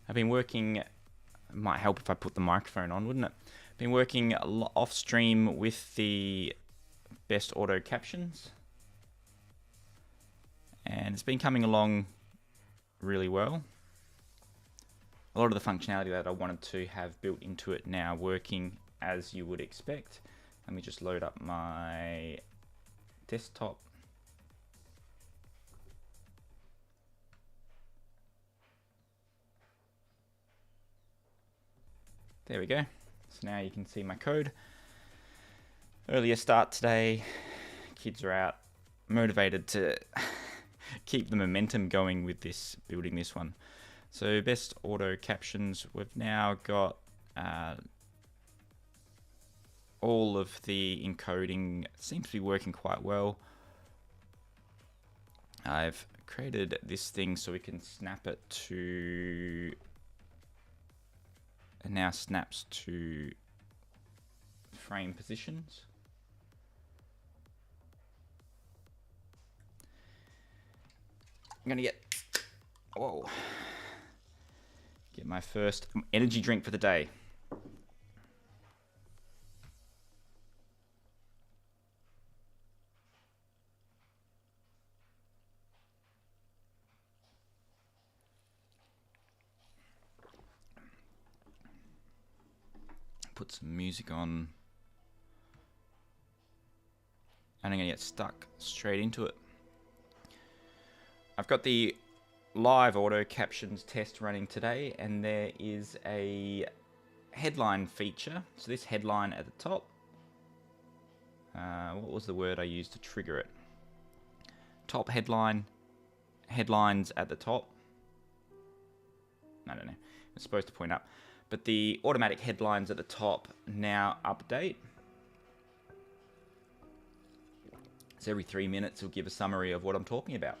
I've been working, it might help if I put the microphone on, wouldn't it? Been working off stream with the best auto captions, and it's been coming along really well. A lot of the functionality that I wanted to have built into it now working as you would expect. Let me just load up my desktop. There we go. So now you can see my code. Earlier start today. Kids are out, motivated to keep the momentum going with this, building this one. So best auto captions, we've now got all of the encoding seems to be working quite well. I've created this thing so we can snap it to, it now snaps to frame positions. I'm gonna get my first energy drink for the day. Put some music on, and I'm gonna get stuck straight into it. I've got the live auto captions test running today, and there is a headline feature. So this headline at the top, what was the word I used to trigger it? Top headline, headlines at the top. I don't know, it's supposed to point up. But the automatic headlines at the top now update. So every 3 minutes it'll give a summary of what I'm talking about.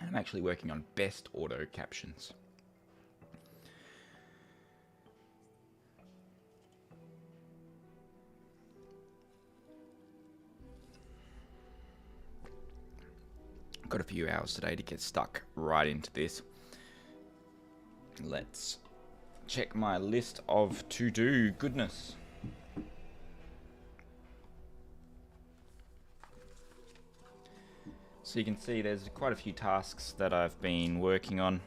And I'm actually working on best auto captions. Got a few hours today to get stuck right into this. Let's check my list of to-do goodness. So you can see there's quite a few tasks that I've been working on.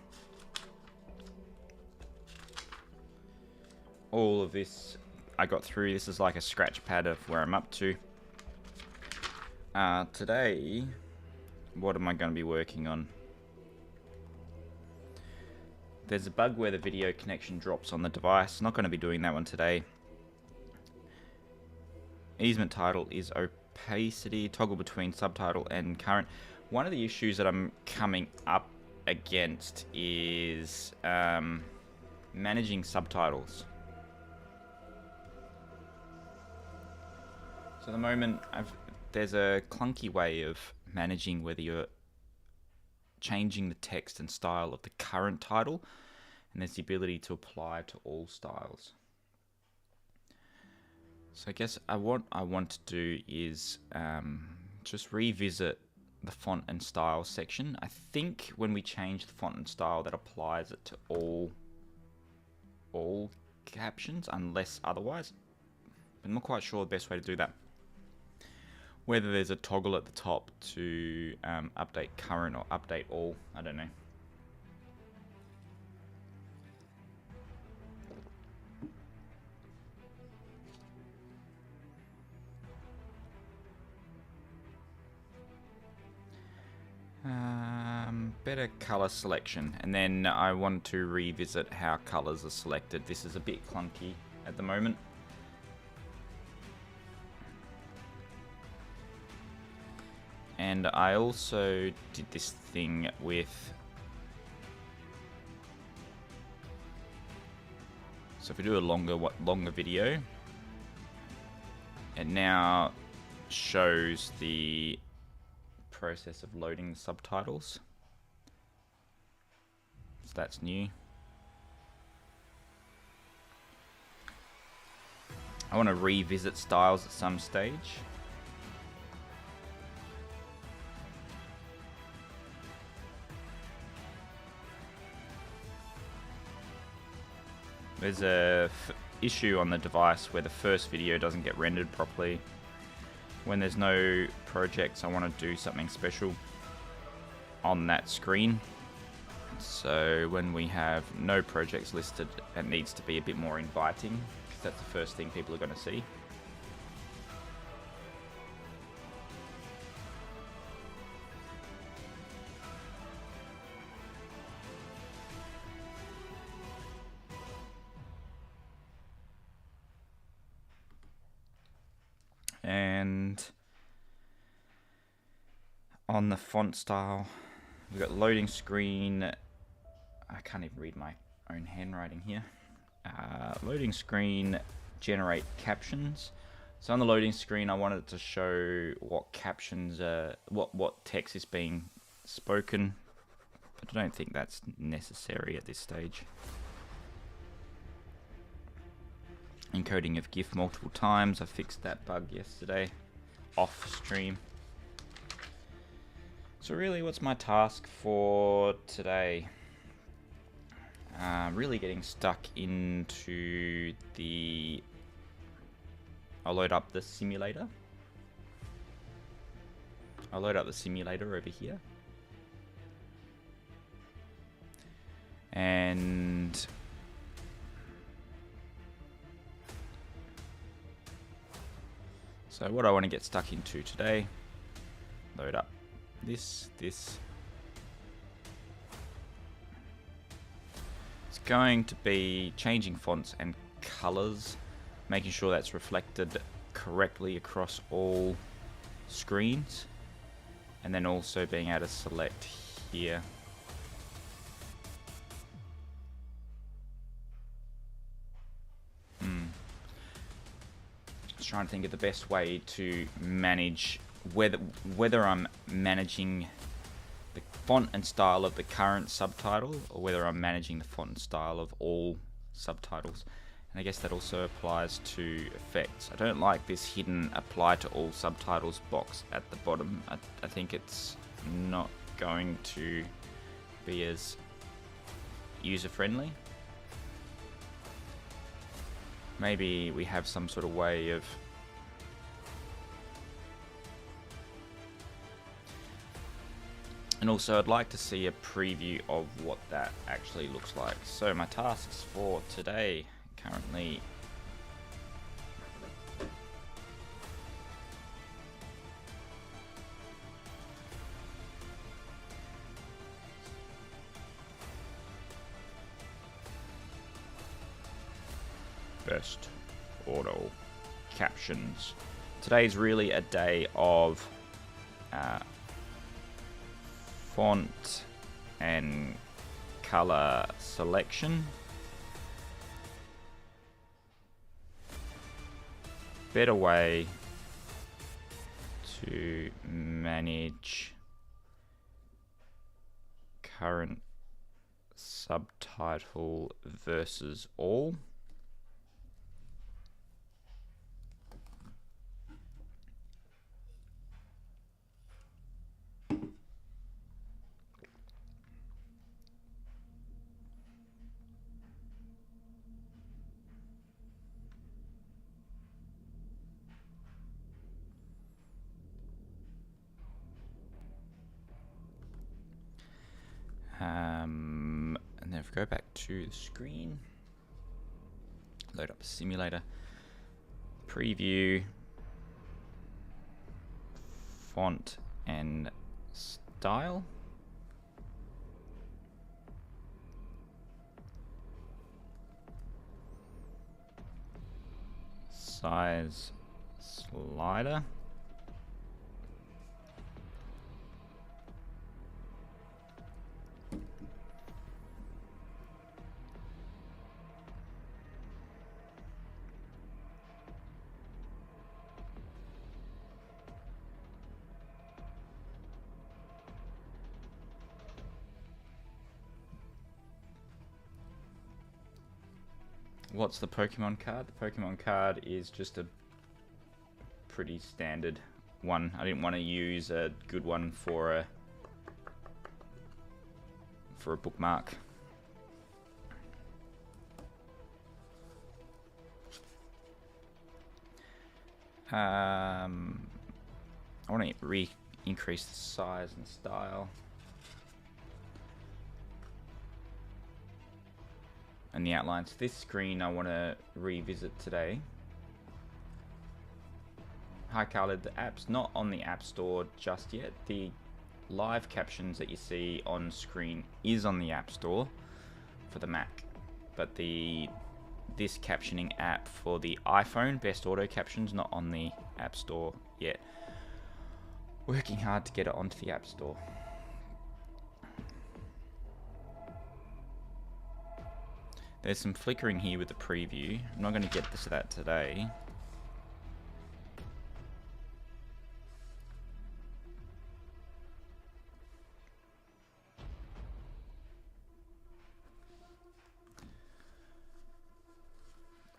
All of this I got through. This is like a scratch pad of where I'm up to. Today, what am I going to be working on? There's a bug where the video connection drops on the device. Not going to be doing that one today. Easement title is opacity, toggle between subtitle and current. One of the issues that I'm coming up against is managing subtitles. So at the moment, there's a clunky way of managing whether you're changing the text and style of the current title, and there's the ability to apply to all styles. So I guess what I want to do is just revisit the font and style section. I think when we change the font and style, that applies it to all captions unless otherwise. I'm not quite sure the best way to do that. Whether there's a toggle at the top to update current or update all, I don't know. Better color selection, and then I want to revisit how colors are selected. This is a bit clunky at the moment. And I also did this thing with, so if we do a longer video, it now shows the process of loading the subtitles. So that's new. I want to revisit styles at some stage. There's a issue on the device where the first video doesn't get rendered properly. When there's no projects, I want to do something special on that screen. So when we have no projects listed, it needs to be a bit more inviting, because that's the first thing people are going to see. And on the font style, we've got loading screen. I can't even read my own handwriting here. Loading screen, generate captions. So on the loading screen, I wanted to show what captions, what text is being spoken, but I don't think that's necessary at this stage. Encoding of GIF multiple times. I fixed that bug yesterday, off stream. So really, what's my task for today? Really getting stuck into the... I'll load up the simulator. I'll load up the simulator over here. And... so what I want to get stuck into today, load up this. It's going to be changing fonts and colors, making sure that's reflected correctly across all screens, and then also being able to select here. Trying to think of the best way to manage whether I'm managing the font and style of the current subtitle, or whether I'm managing the font and style of all subtitles. And I guess that also applies to effects. I don't like this hidden apply to all subtitles box at the bottom. I think it's not going to be as user-friendly. Maybe we have some sort of way of and also I'd like to see a preview of what that actually looks like. So my tasks for today currently best auto captions. Today's really a day of font and color selection, better way to manage manage current subtitle versus all. And then if we go back to the screen, load up a simulator, preview, font and style. Size slider. What's the Pokemon card? The Pokemon card is just a pretty standard one. I didn't want to use a good one for a bookmark. I want to increase the size and style. And the outlines. This screen I want to revisit today. Hi Khaled, the app's not on the App Store just yet. The live captions that you see on screen is on the App Store for the Mac. But this captioning app for the iPhone, Best Auto Captions, not on the App Store yet. Working hard to get it onto the App Store. There's some flickering here with the preview. I'm not going to get to that today.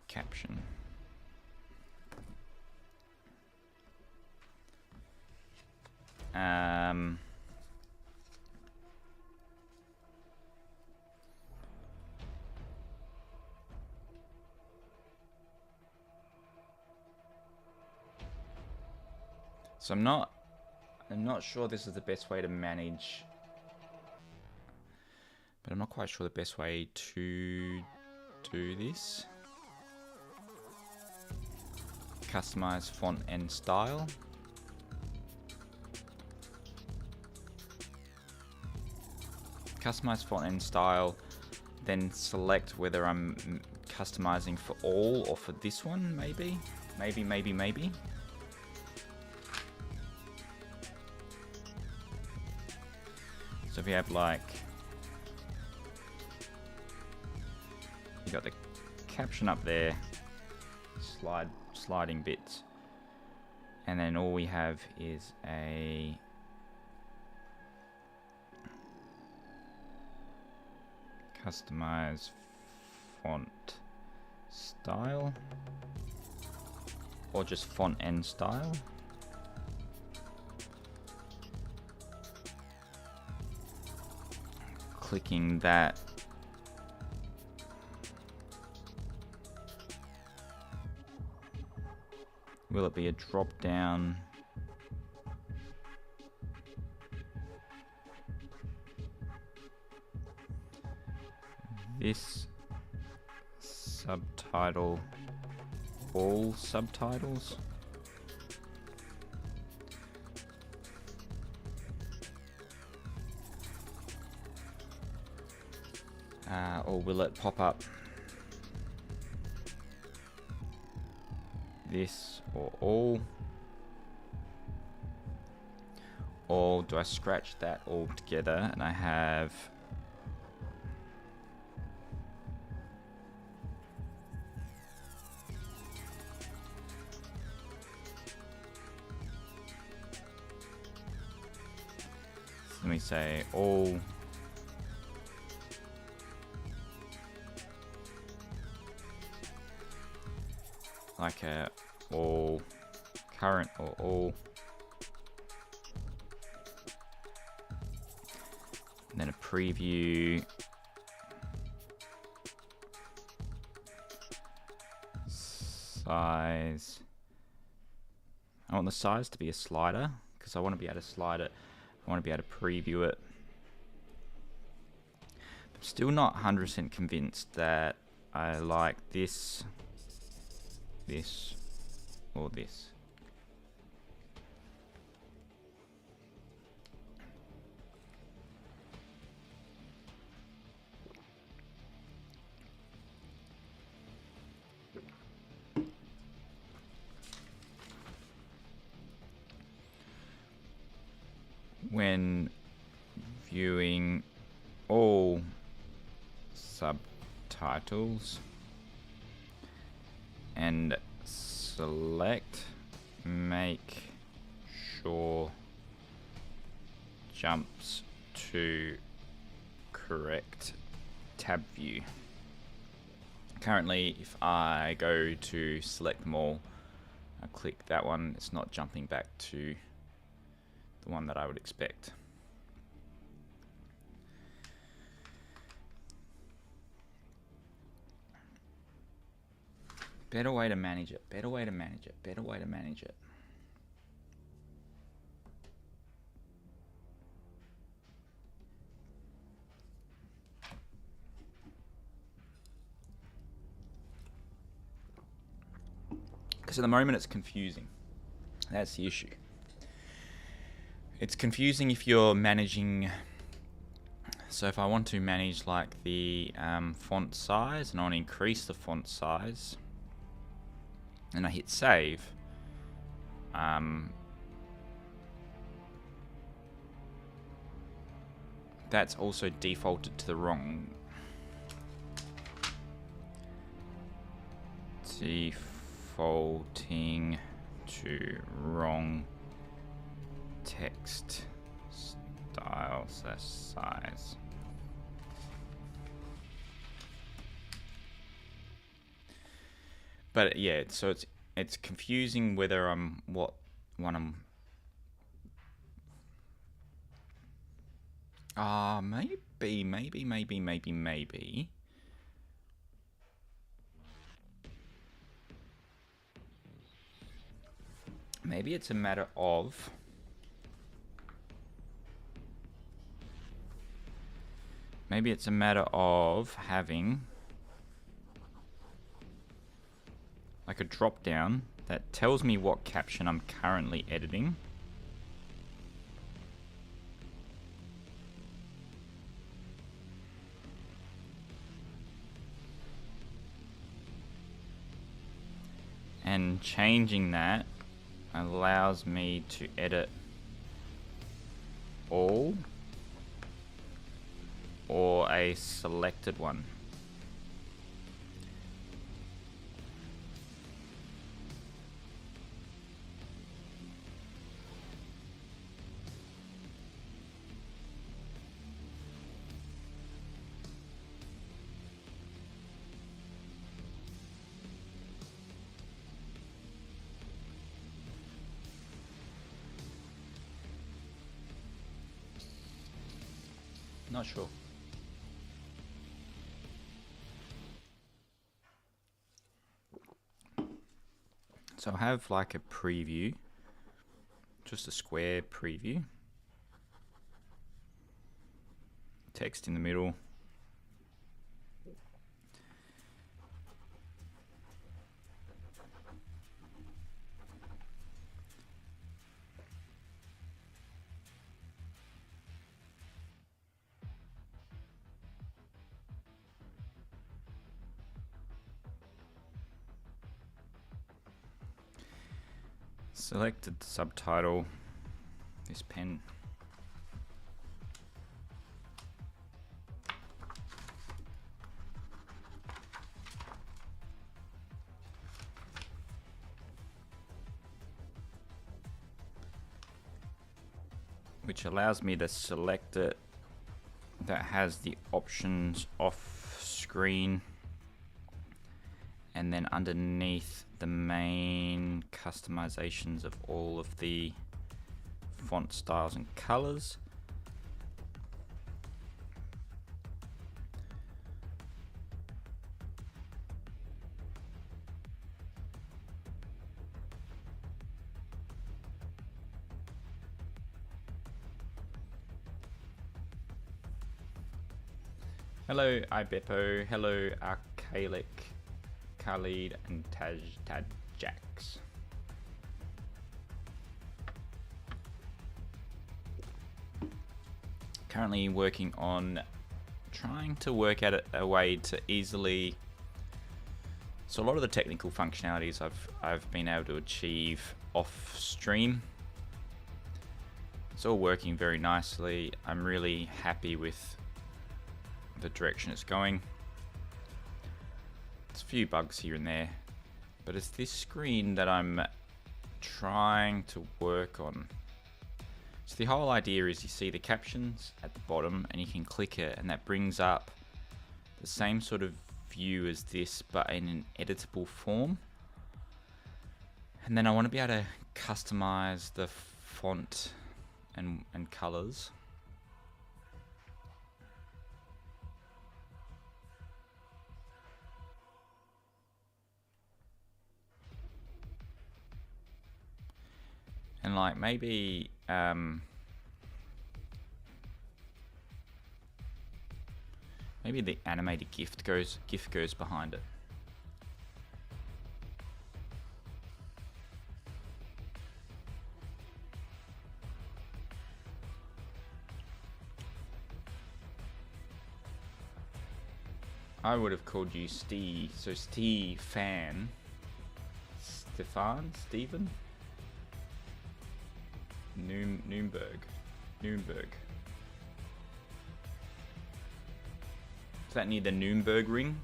Caption. So I'm not sure this is the best way to manage, but I'm not quite sure the best way to do this. Customize font and style. Customize font and style, then select whether I'm customizing for all or for this one, maybe. Maybe. So if you have like, you got the caption up there, sliding bits, and then all we have is a customize font style, or just font and style. Clicking that, will it be a drop down? This subtitle, all subtitles. Or will it pop up this or all? Or do I scratch that all together and I have Then we say all like a all current or all, and then a preview size. I want the size to be a slider because I want to be able to slide it. I want to be able to preview it. I'm still not 100% convinced that I like this, this, or this. When viewing all subtitles and select, make sure jumps to correct tab view. Currently, if I go to select them all, I click that one, it's not jumping back to the one that I would expect. Better way to manage it, better way to manage it, better way to manage it. Because at the moment it's confusing. That's the issue. It's confusing if you're managing. So if I want to manage like the font size and I want to increase the font size and I hit save, that's also defaulted to the wrong. Defaulting to wrong text style / size. But yeah, so it's confusing whether I'm what one I'm. Maybe. Maybe it's a matter of having like a drop down that tells me what caption I'm currently editing. And changing that allows me to edit all or a selected one. Not sure. So I have like a preview, just a square preview, text in the middle, selected subtitle, this pen. which allows me to select it that has the options off screen, and then underneath the main customizations of all of the font styles and colors. Hello Ibepo, hello Archaic, Khalid and Tajax. Currently working on trying to work out a way to easily, so a lot of the technical functionalities I've been able to achieve off stream. It's all working very nicely. I'm really happy with the direction it's going. There's a few bugs here and there, but it's this screen that I'm trying to work on. So the whole idea is you see the captions at the bottom and you can click it, and that brings up the same sort of view as this but in an editable form. And then I want to be able to customize the font and colors. And like maybe maybe the animated GIF goes behind it. I would have called you Steve, so Stefan. Stephen? Nürnberg. Is that near the Nürnberg ring?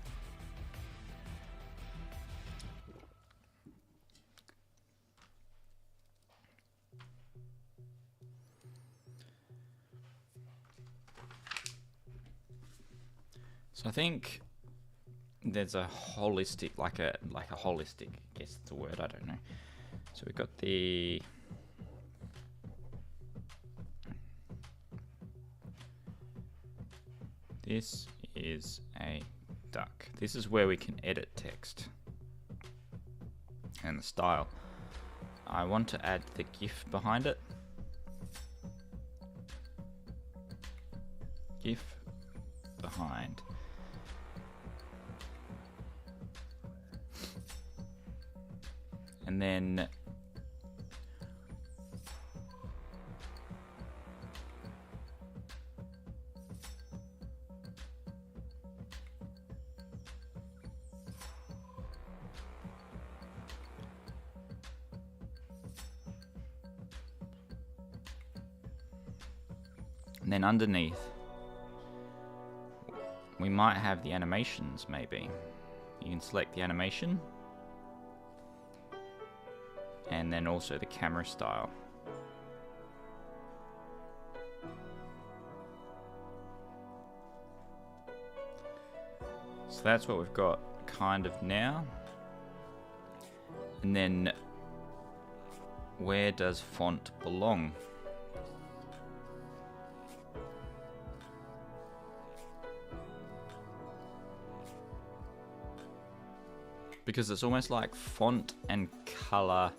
So I think there's a holistic, like a holistic, I guess it's a word, I don't know. So we've got the this is a duck. This is where we can edit text and the style. I want to add the GIF behind it. GIF behind. And then underneath we might have the animations. Maybe you can select the animation and then also the camera style. So that's what we've got kind of now. And then where does font belong? Because it's almost like font and color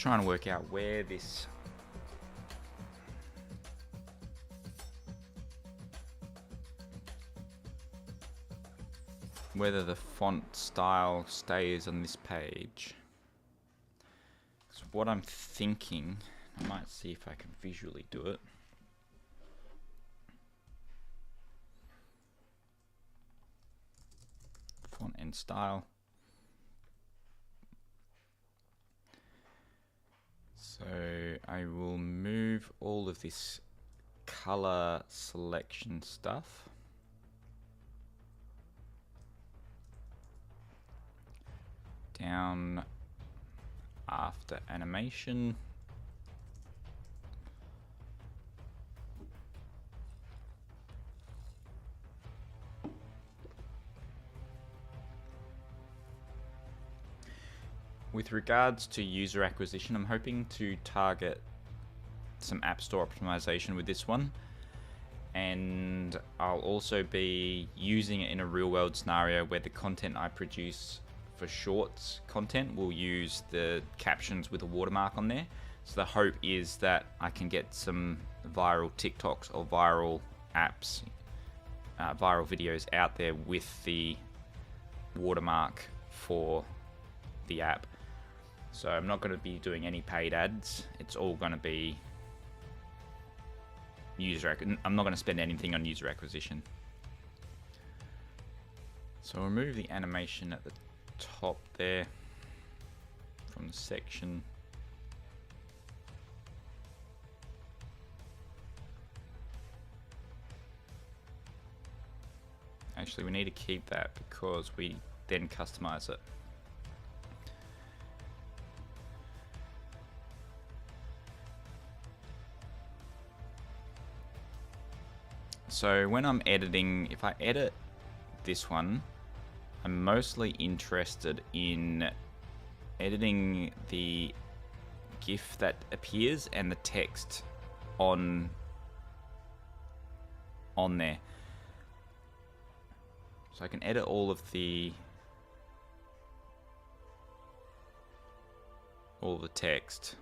trying to work out where this whether the font style stays on this page. So what I'm thinking, I might see if I can visually do it. Font and style. So I will move all of this color selection stuff down after animation. With regards to user acquisition, I'm hoping to target some App Store optimization with this one, and I'll also be using it in a real world scenario where the content I produce for shorts content will use the captions with a watermark on there. So the hope is that I can get some viral TikToks or viral apps, viral videos out there with the watermark for the app. So I'm not going to be doing any paid ads. It's all going to be I'm not going to spend anything on user acquisition. So I'll remove the animation at the top there from the section. Actually, we need to keep that because we then customize it. So when I'm editing, if I edit this one, I'm mostly interested in editing the GIF that appears and the text on there. So I can edit all of the text.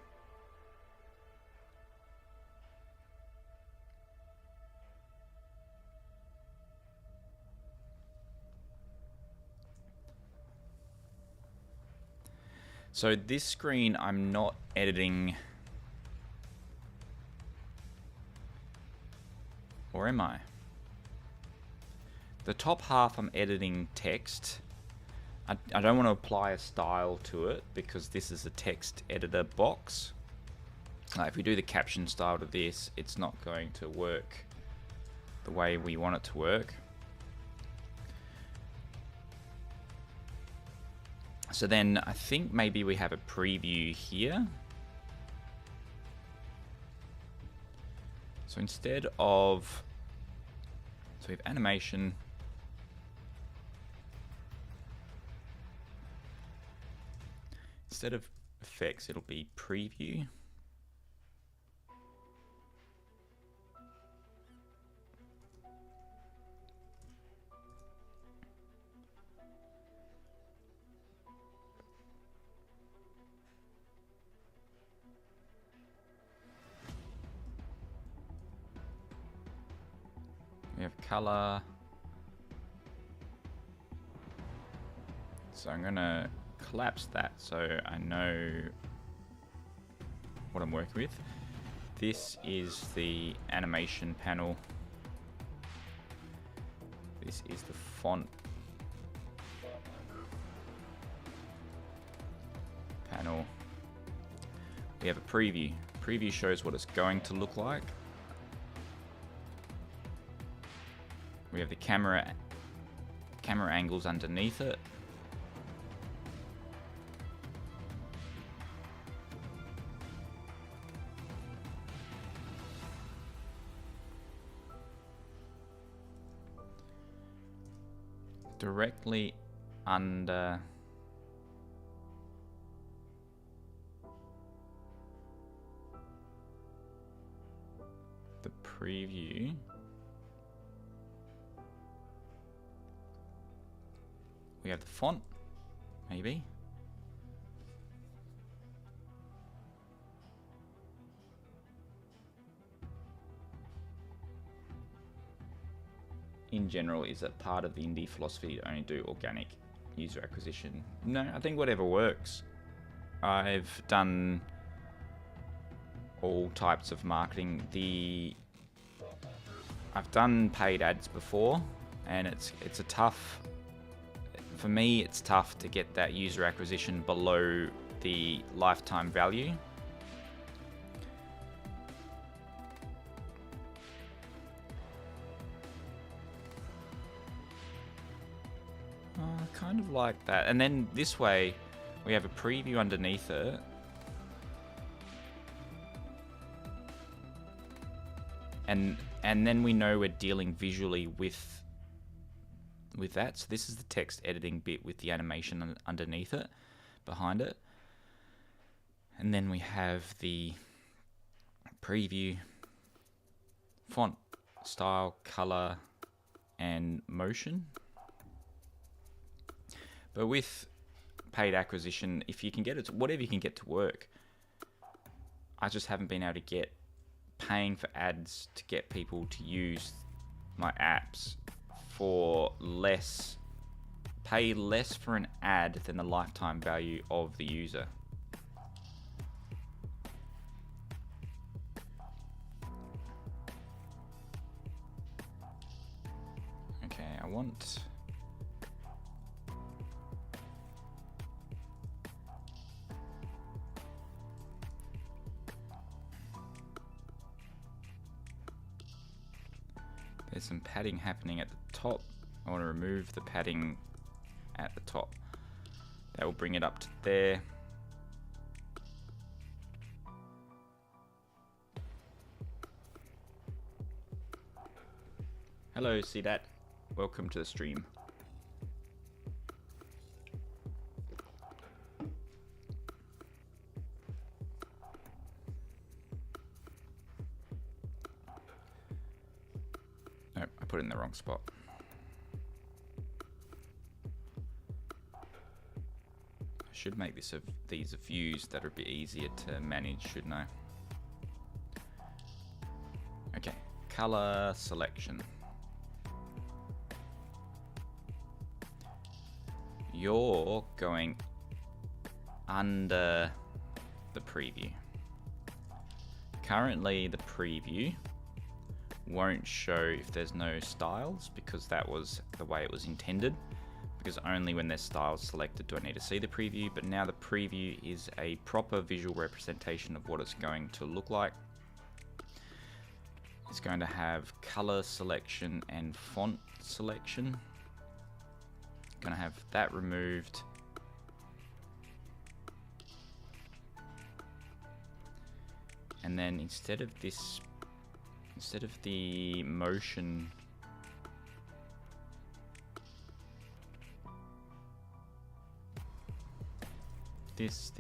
So this screen, I'm not editing, or am I? The top half, I'm editing text. I don't want to apply a style to it because this is a text editor box. If we do the caption style to this, it's not going to work the way we want it to work. So then I think maybe we have a preview here. So instead of, so we have animation. Instead of effects, it'll be preview. We have color. So I'm going to collapse that so I know what I'm working with. This is the animation panel. This is the font panel. We have a preview. Preview shows what it's going to look like. We have the camera angles underneath it. Directly under the preview, we have the font, maybe. in general, is it part of the indie philosophy to only do organic user acquisition? No, I think whatever works. I've done all types of marketing. I've done paid ads before, and it's a tough, for me it's tough to get that user acquisition below the lifetime value. Kind of like that. And then this way we have a preview underneath it. And then we know we're dealing visually with that. So this is the text editing bit with the animation underneath it, behind it. And then we have the preview, font, style, color, and motion. But with paid acquisition, if you can get it, whatever you can get to work, I just haven't been able to get paying for ads to get people to use my apps for less, pay less for an ad than the lifetime value of the user. Okay, I want... There's some padding happening at the top. I want to remove the padding at the top. That will bring it up to there. Hello, see that? Welcome to the stream. Nope, I put it in the wrong spot. I should make these views that are a bit easier to manage, shouldn't I? Okay, color selection. You're going under the preview. Currently, the preview won't show if there's no styles, because that was the way it was intended, because only when there's styles selected do I need to see the preview. But now the preview is a proper visual representation of what it's going to look like. It's going to have color selection and font selection. Going to have that removed. And then instead of the motion, this,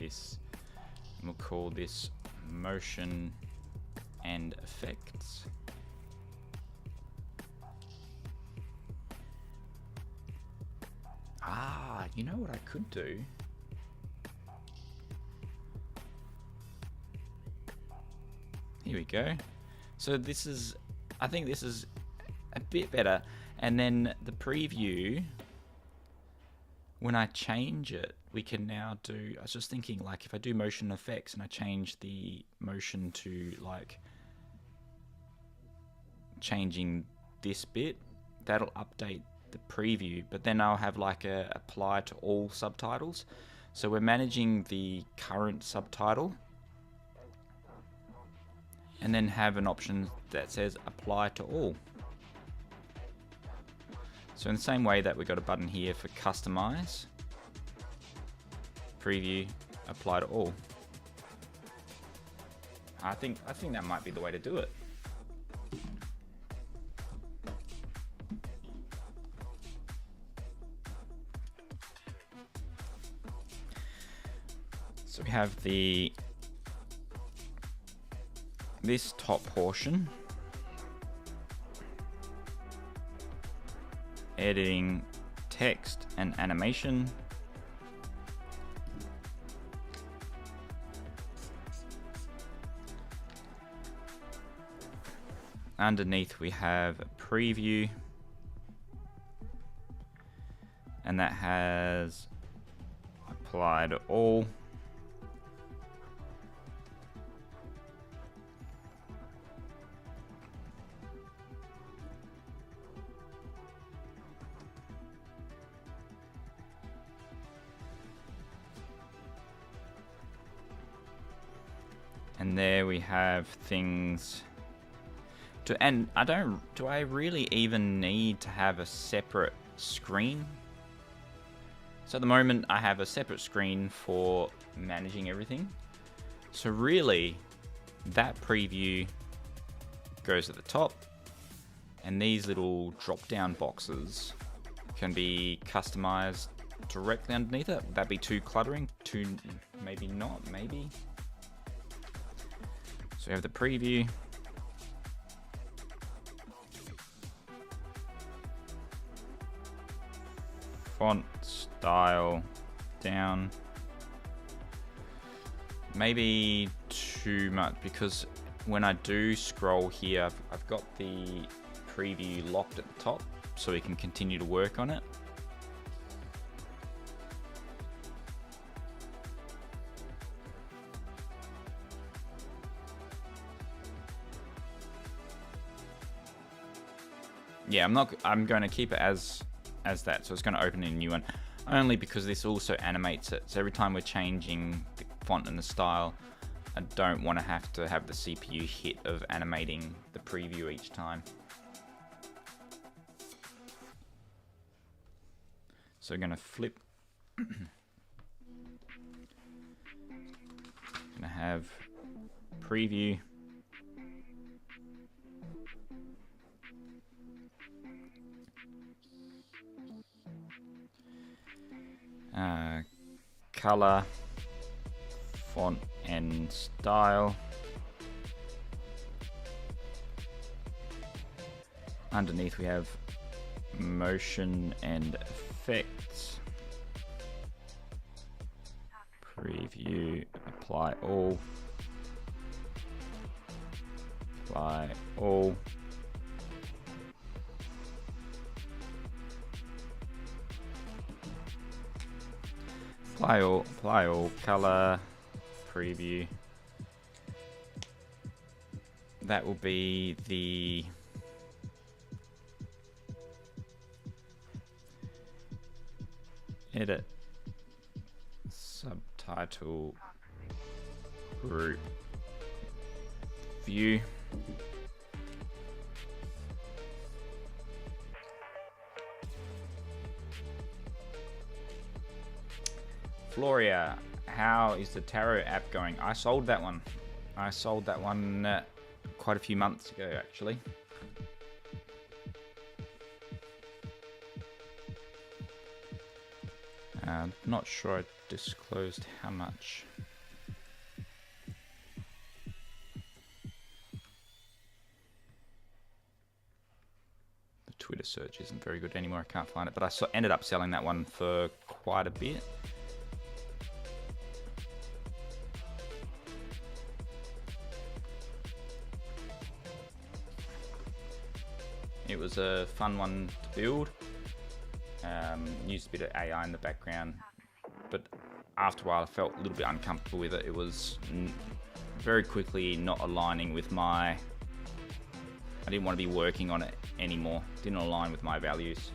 and we'll call this motion and effects. You know what I could do? Here we go. So this is, I think this is a bit better. And then the preview, when I change it, we can now do, I was just thinking, like if I do motion effects and I change the motion to like changing this bit, that'll update the preview, but then I'll have like a apply to all subtitles. So we're managing the current subtitle and then have an option that says apply to all. So in the same way that we've got a button here for customize, preview, apply to all. I think that might be the way to do it. So we have this top portion, editing text and animation. Underneath we have a preview, and that has applied all. And there we have things to, and do I really even need to have a separate screen? So at the moment I have a separate screen for managing everything. So really that preview goes at the top, and these little drop down boxes can be customized directly underneath it. Would that be too cluttering? Maybe not, maybe. So we have the preview. Font style down. Maybe too much, because when I do scroll here, I've got the preview locked at the top so we can continue to work on it. Yeah, I'm going to keep it as that, so it's going to open a new one, only because this also animates it. So every time we're changing the font and the style, I don't want to have the CPU hit of animating the preview each time. So we're going to flip. Going to have preview. Color, font and style. Underneath we have motion and effects. Preview, apply all. Apply all. Apply all, color, preview. That will be the edit subtitle group view. Floria, how is the Tarot app going? I sold that one. Quite a few months ago, actually. Not sure I disclosed how much. The Twitter search isn't very good anymore. I can't find it, but I ended up selling that one for quite a bit. It was a fun one to build. Used a bit of AI in the background, but after a while I felt a little bit uncomfortable with it. It was very quickly not aligning with I didn't want to be working on it anymore. Didn't align with my values.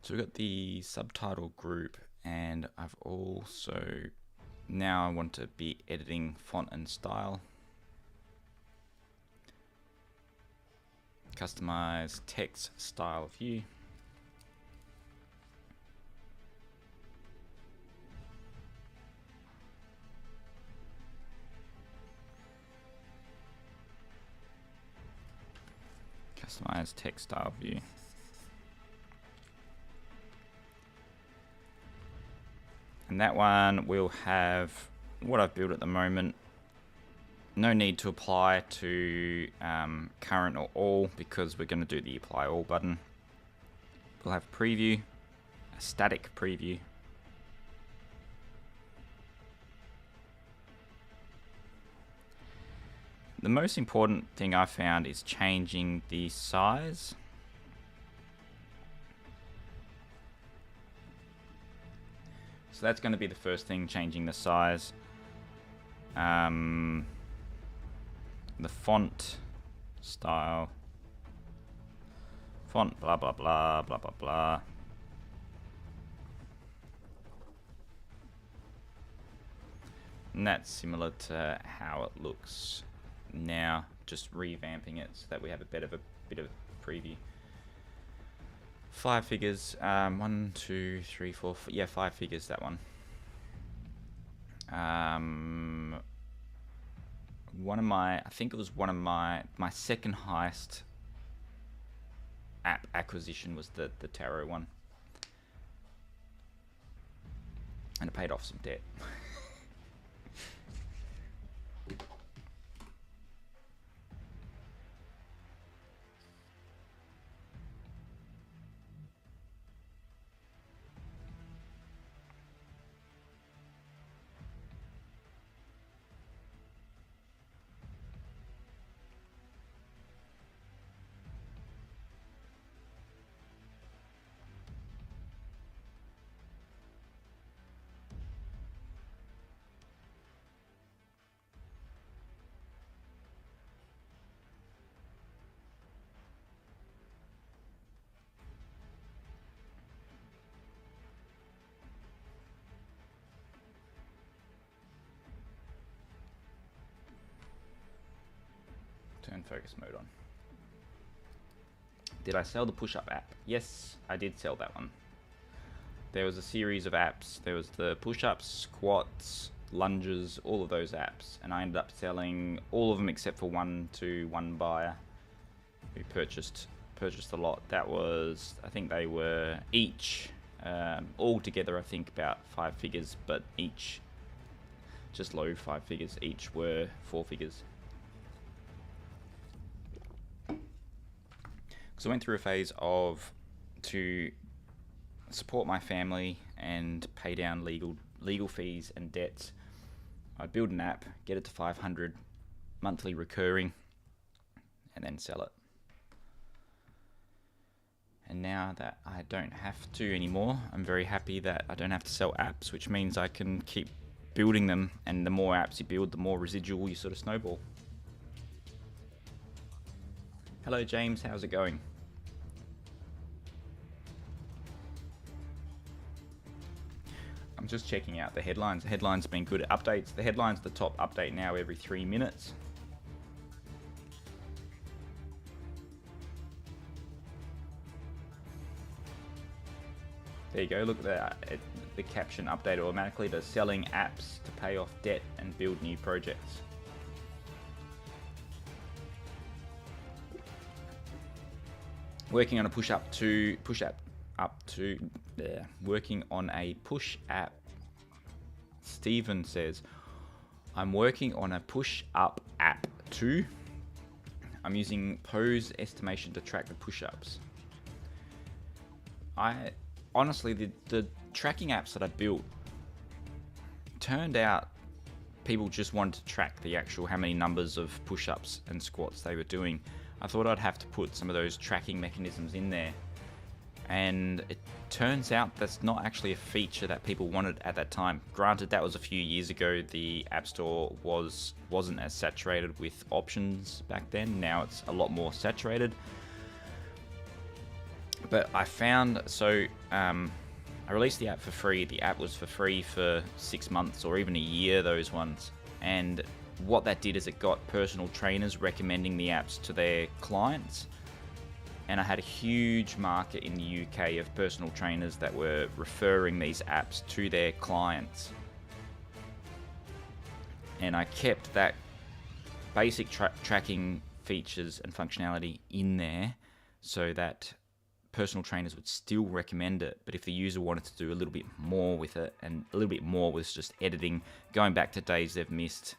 So we've got the subtitle group, and I've also now I want to be editing font and style. Customize text style view. Customize text style view. And that one will have what I've built at the moment. No need to apply to current or all, because we're going to do the apply all button. We'll have preview, a static preview. the most important thing I found is changing the size. So that's going to be the first thing, changing the size. The font style. Font blah blah blah blah blah blah. And that's similar to how it looks now, just revamping it so that we have a bit of a preview. 5 figures, 1, 2, 3, 4, yeah, 5 figures, that one. One of my, I think it was one of my second highest app acquisition was the tarot one. And it paid off some debt. Turn focus mode on. Did I sell the push-up app? Yes, I did sell that one. There was a series of apps. There was the push-ups, squats, lunges, all of those apps, and I ended up selling all of them except for one to one buyer who purchased a lot. That was, I think they were each all together, I think about 5 figures, but each just low 5 figures. Each were 4 figures. So I went through a phase of to support my family and pay down legal fees and debts. I'd build an app, get it to 500 monthly recurring, and then sell it. And now that I don't have to anymore, I'm very happy that I don't have to sell apps, which means I can keep building them, and the more apps you build, the more residual you sort of snowball. Hello James, how's it going? I'm just checking out the headlines. The headlines have been good at updates. The headline's the top update now every 3 minutes. There you go, look at that. The caption updated automatically to selling apps to pay off debt and build new projects. Working on a push app. Steven says, I'm working on a push up app too. I'm using pose estimation to track the push-ups. Honestly, the tracking apps that I built turned out people just wanted to track the actual how many numbers of push-ups and squats they were doing. I thought I'd have to put some of those tracking mechanisms in there, and it turns out that's not actually a feature that people wanted at that time. Granted, that was a few years ago. The App Store wasn't as saturated with options back then. Now it's a lot more saturated. But I found, I released the app for free. The app was for free for 6 months or even a year, those ones. And what that did is it got personal trainers recommending the apps to their clients. And I had a huge market in the UK of personal trainers that were referring these apps to their clients. And I kept that basic tracking features and functionality in there so that personal trainers would still recommend it, but if the user wanted to do a little bit more with it, and a little bit more was just editing, going back to days they've missed,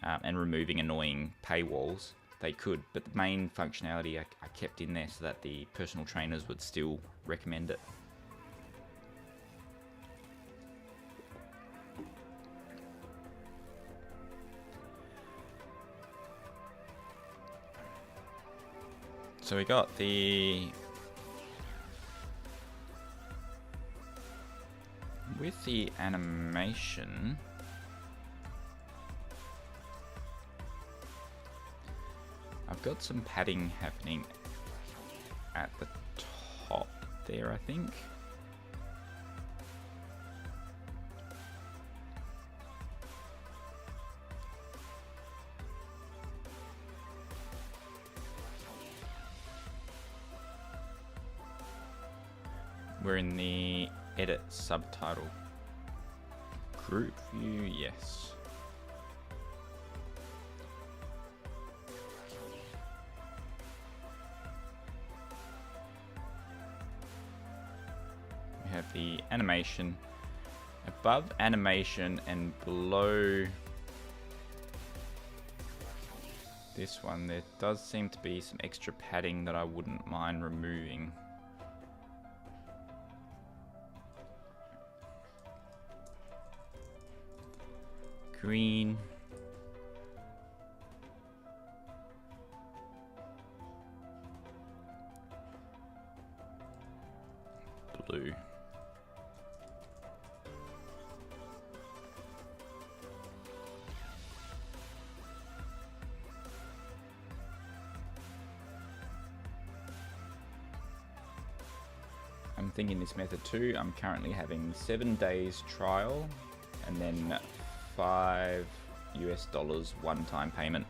and removing annoying paywalls, they could. But the main functionality I kept in there so that the personal trainers would still recommend it. So we got with the animation, I've got some padding happening at the top there, I think. We're in the edit subtitle group view, yes. We have the animation, above animation and below this one, there does seem to be some extra padding that I wouldn't mind removing. Green. Blue. I'm thinking this method too. I'm currently having 7 days trial and then $5 one-time payment.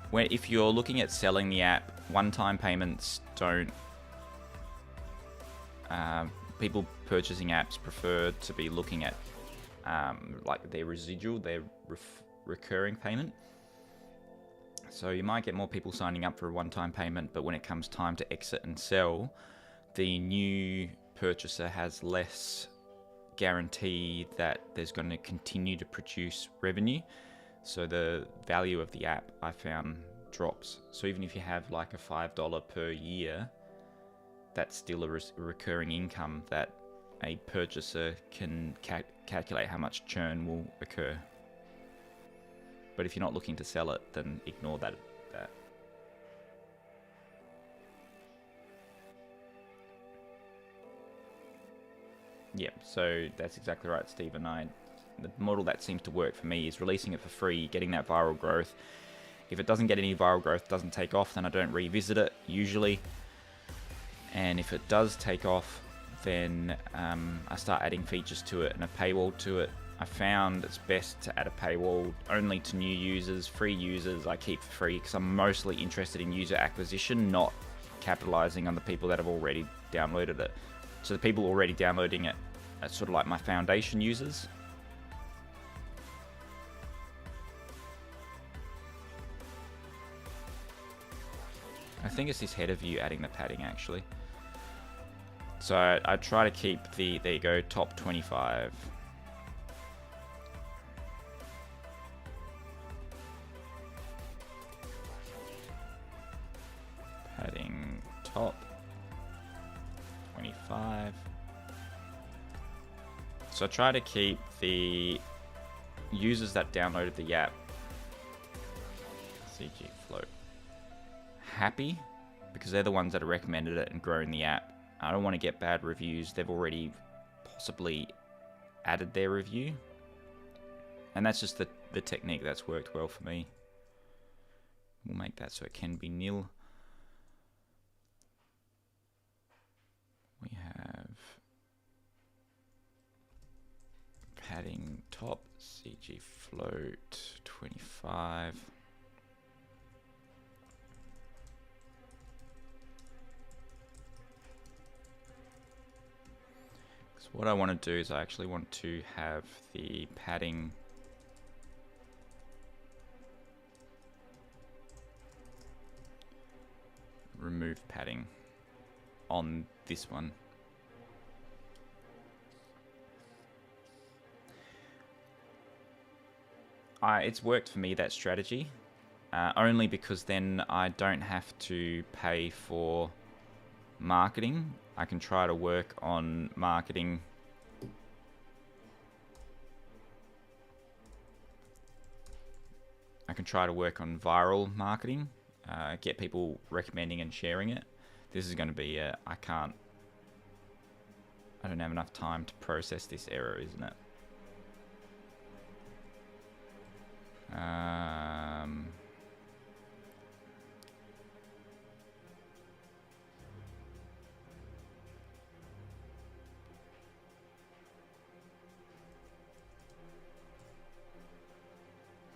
Where if you're looking at selling the app, one-time payments don't. People purchasing apps prefer to be looking at like their residual, their recurring payment. So you might get more people signing up for a one-time payment, but when it comes time to exit and sell, the new purchaser has less guarantee that there's going to continue to produce revenue, so the value of the app, I found, drops. So even if you have like a $5 per year, that's still a recurring income that a purchaser can calculate how much churn will occur. But if you're not looking to sell it, then ignore that. Yep, so that's exactly right, Stephen. The model that seems to work for me is releasing it for free, getting that viral growth. If it doesn't get any viral growth, doesn't take off, then I don't revisit it usually. And if it does take off, then I start adding features to it and a paywall to it. I found it's best to add a paywall only to new users. Free users I keep for free because I'm mostly interested in user acquisition, not capitalizing on the people that have already downloaded it. So the people already downloading it are sort of like my foundation users. I think it's this header view adding the padding actually. So I try to keep the, there you go, top 25. Padding top 25. So I try to keep the users that downloaded the app, CG Float, happy because they're the ones that have recommended it and grown the app. I don't want to get bad reviews. They've already possibly added their review. And that's just the technique that's worked well for me. We'll make that so it can be nil. We have padding top, CG float 25. So what I want to do is I actually want to have the padding remove padding on this one. It's worked for me, that strategy, only because then I don't have to pay for marketing. I can try to work on marketing viral marketing get people recommending and sharing it. This is going to be I don't have enough time to process this error, isn't it?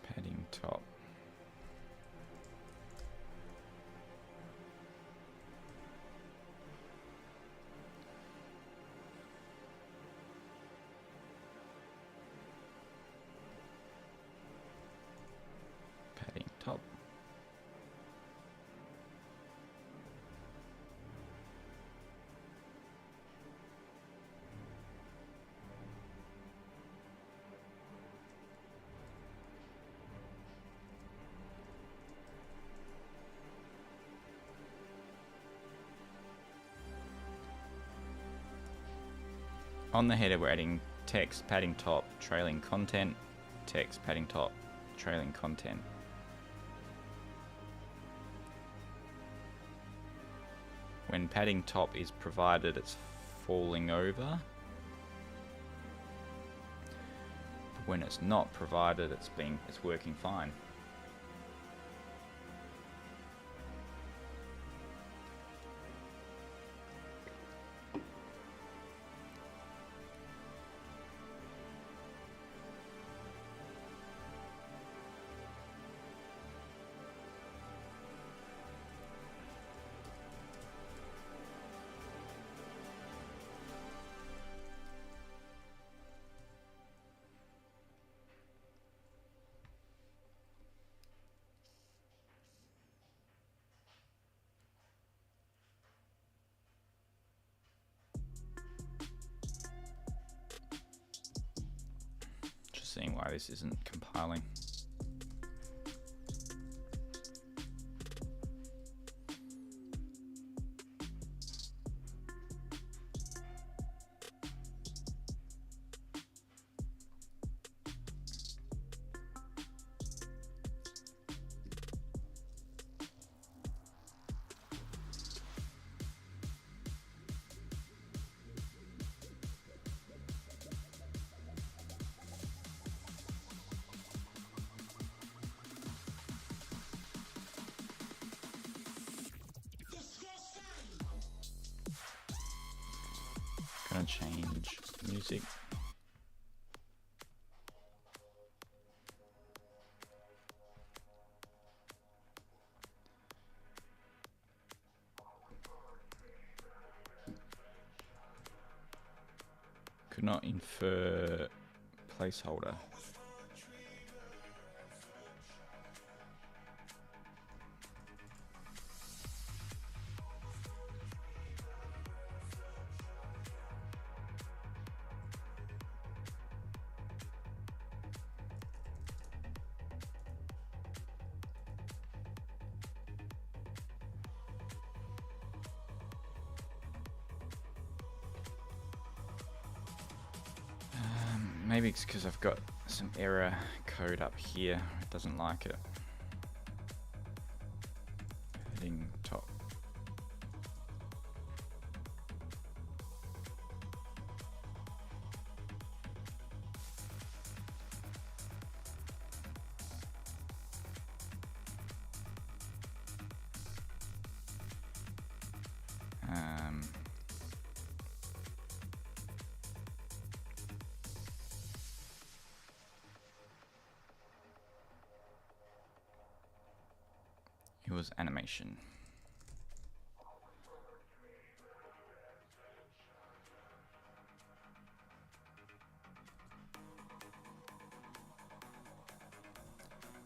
Padding top. Padding top. On the header, we're adding text, padding top, trailing content, text, padding top, trailing content. When padding top is provided, it's falling over. But when it's not provided, it's working fine. Seeing why this isn't compiling. Gonna change music. Could not infer placeholder. Maybe it's because I've got some error code up here. It doesn't like it. Heading top. It was animation.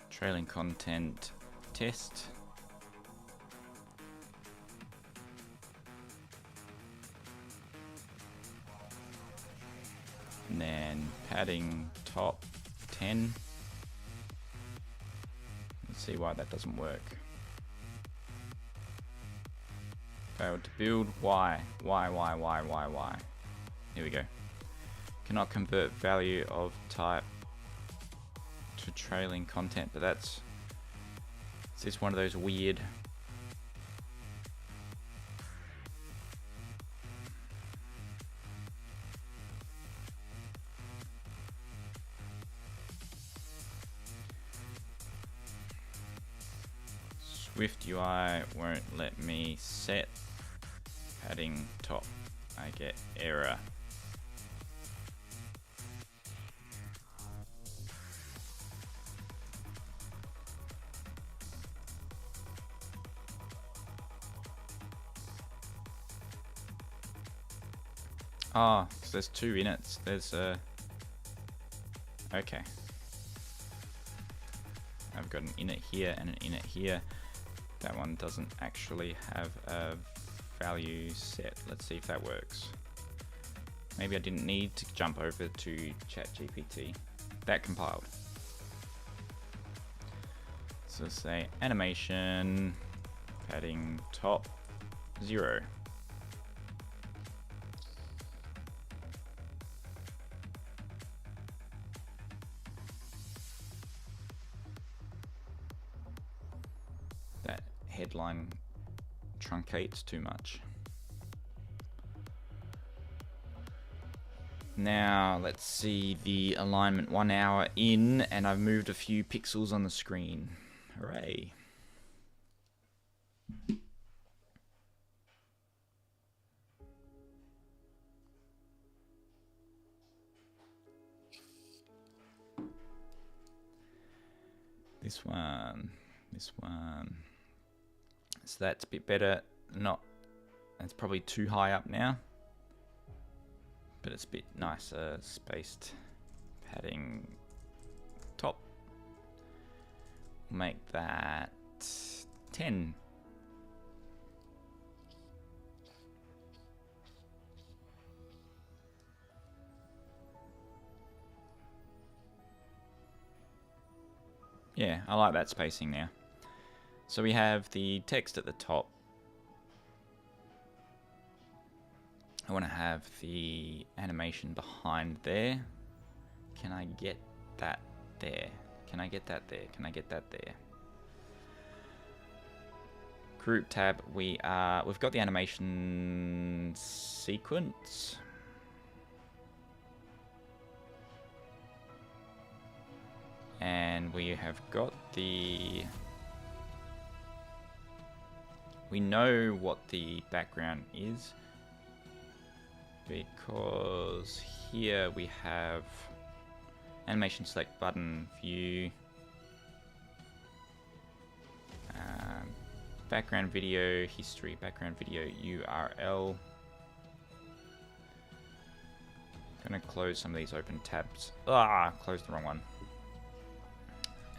Trailing content test. And then padding top 10. Let's see why that doesn't work. Failed to build. Why? Why? Here we go. Cannot convert value of type to trailing content, but that's Is this one of those weird SwiftUI won't let me set padding top. I get error. Ah, because there's two inits. There's a... Okay. I've got an init here and an init here. That one doesn't actually have a value set. Let's see if that works. Maybe I didn't need to jump over to ChatGPT. That compiled. So say animation padding top 0. That headline truncates too much. Now let's see the alignment 1 hour in, and I've moved a few pixels on the screen. Hooray. This one. So that's a bit better. It's probably too high up now, but it's a bit nicer spaced. Padding top. Make that 10. Yeah, I like that spacing now. So we have the text at the top. I want to have the animation behind there. Can I get that there? Can I get that there? Can I get that there? Group tab, we've got the animation sequence. And we have got the... We know what the background is, because here we have animation select button view, background video history, background video URL. Gonna close some of these open tabs. Closed the wrong one.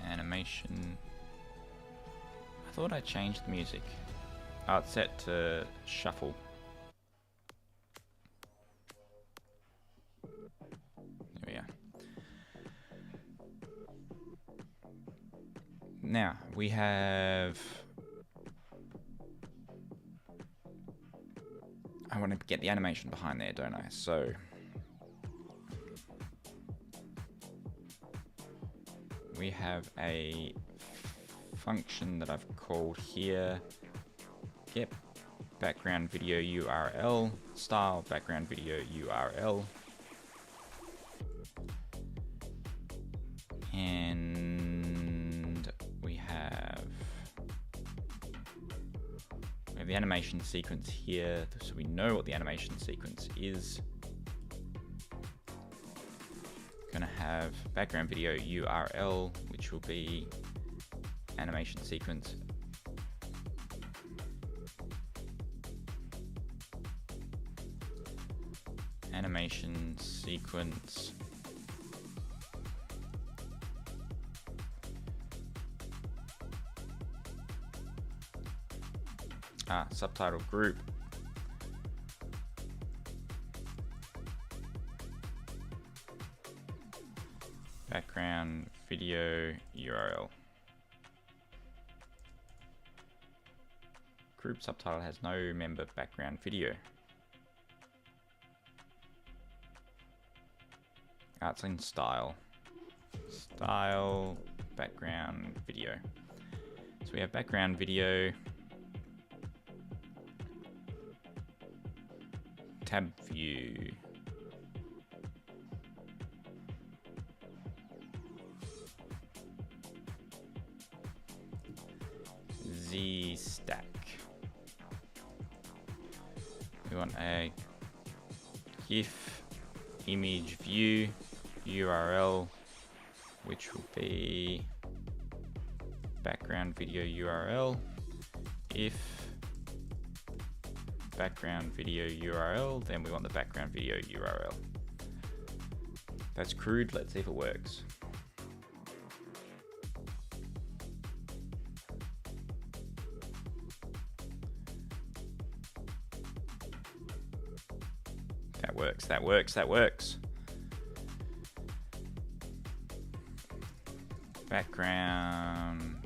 Animation. I thought I changed the music. Oh, it's set to shuffle. There we are. Now we have... I want to get the animation behind there, don't I? So we have a function that I've called here, get background video URL, style background video URL, and we have the animation sequence here, so we know what the animation sequence is. Gonna have background video URL, which will be animation sequence. Animation sequence. Subtitle group. Background video URL. Group subtitle has no member background video. It's in style. Style background video. So we have background video, tab view, Z stack. We want a GIF image view URL, which will be background video URL. If background video URL, then we want the background video URL. That's crude. Let's see if it works. That works, that works, that works. Background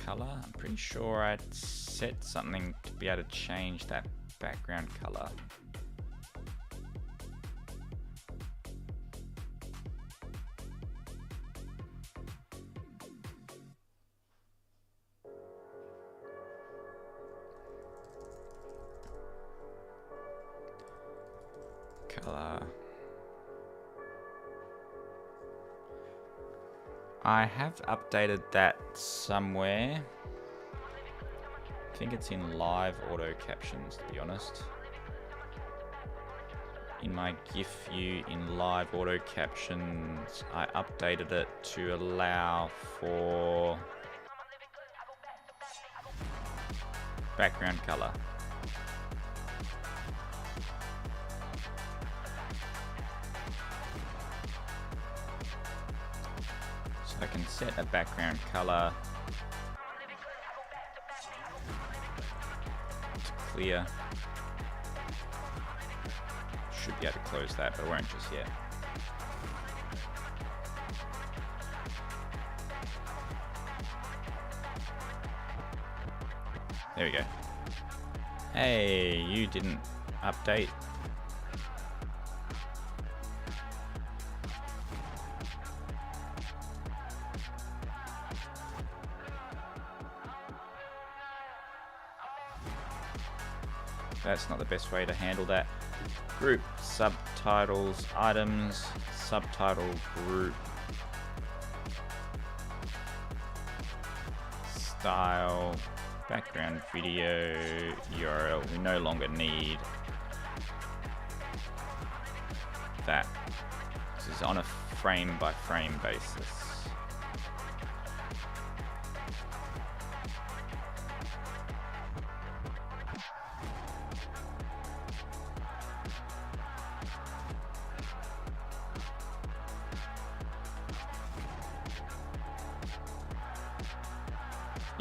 color. I'm pretty sure I'd set something to be able to change that background color. Color. I have updated that somewhere. I think it's in live auto captions, to be honest. In my GIF view in live auto captions, I updated it to allow for background color. I can set a background color to clear. Should be able to close that, but I won't just yet. There we go. Hey, you didn't update. That's not the best way to handle that. Group, subtitles, items, subtitle group, style, background video, URL. We no longer need that. This is on a frame by frame basis.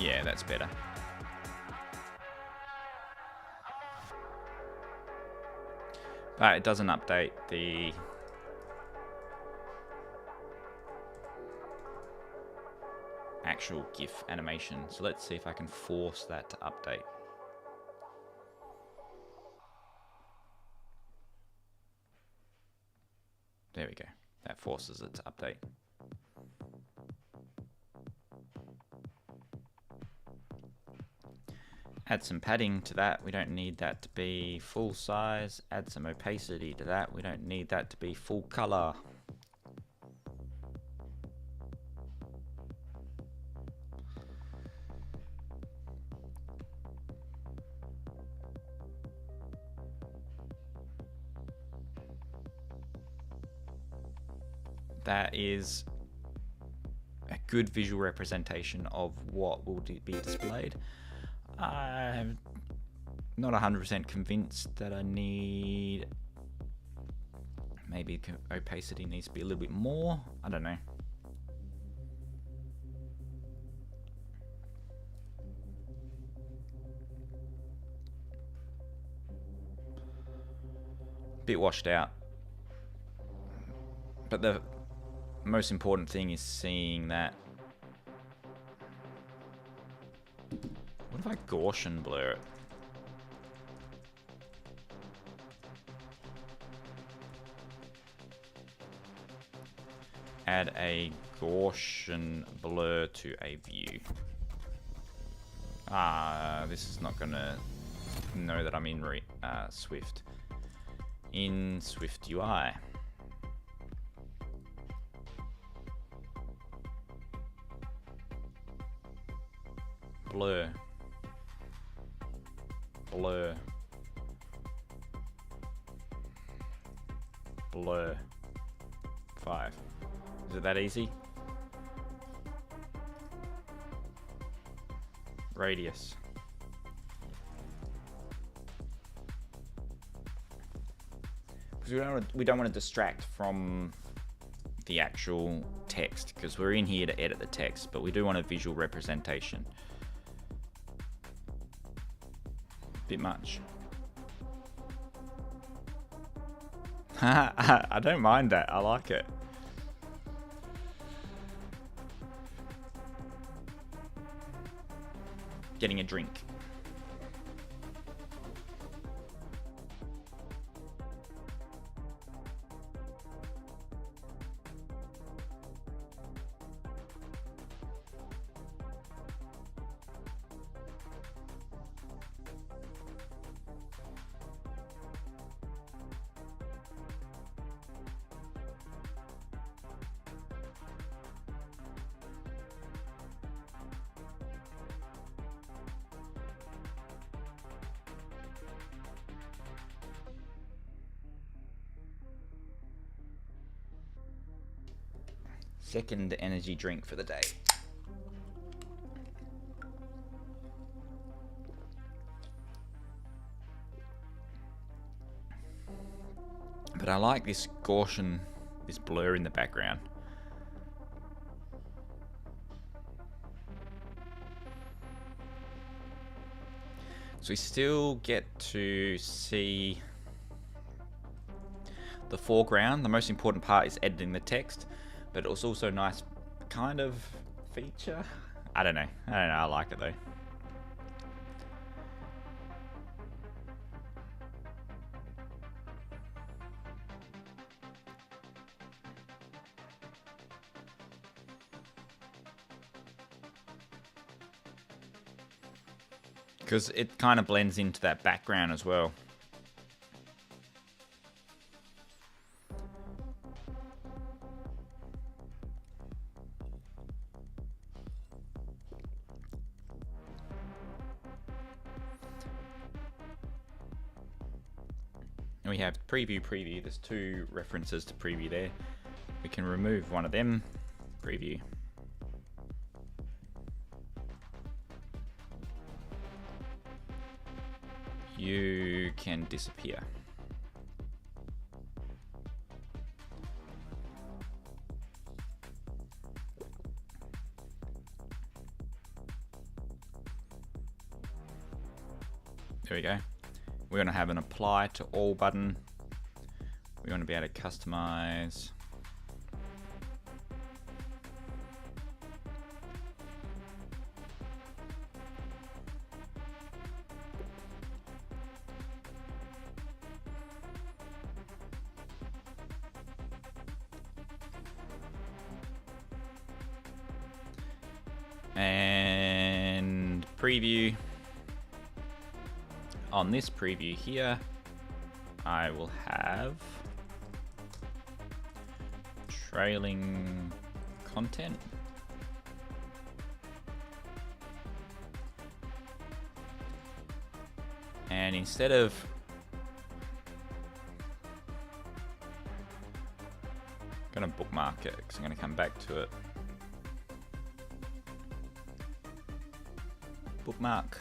Yeah, that's better. But it doesn't update the actual GIF animation. So let's see if I can force that to update. There we go. That forces it to update. Add some padding to that. We don't need that to be full size. Add some opacity to that. We don't need that to be full color. That is a good visual representation of what will be displayed. I'm not 100% convinced that I need, maybe opacity needs to be a little bit more. I don't know. Bit washed out. But the most important thing is seeing that. What if I Gaussian blur it? Add a Gaussian blur to a view. This is not gonna know that I'm in Swift. In SwiftUI. Blur. Blur. Blur. 5. Is it that easy? Radius. Because we don't want to distract from the actual text, because we're in here to edit the text, but we do want a visual representation. Bit much. I don't mind that. I like it. Getting a drink. Second energy drink for the day. But I like this Gaussian, this blur in the background. So we still get to see the foreground. The most important part is editing the text, but it was also a nice kind of feature. I don't know. I like it though. Because it kind of blends into that background as well. And we have preview. There's 2 references to preview there. We can remove one of them. Preview. You can disappear. There we go. We're going to have an apply to all button. We want to be able to customize. And preview. On this preview here, I will have trailing content. And instead of I'm going to bookmark it because I'm going to come back to it. Bookmark.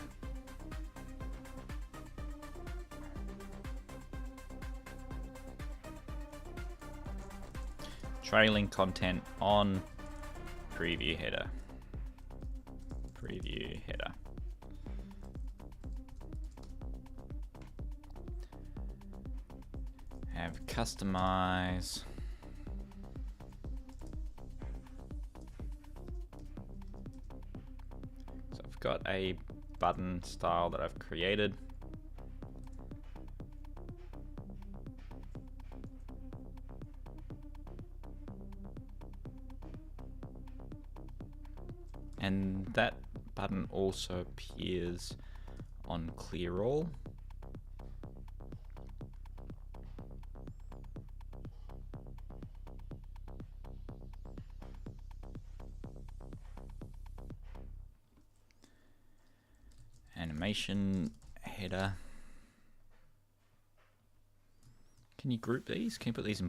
Trailing content on preview header. Preview header. Have customize. So I've got a button style that I've created. And that button also appears on clear all. Animation header. Can you group these? Can you put these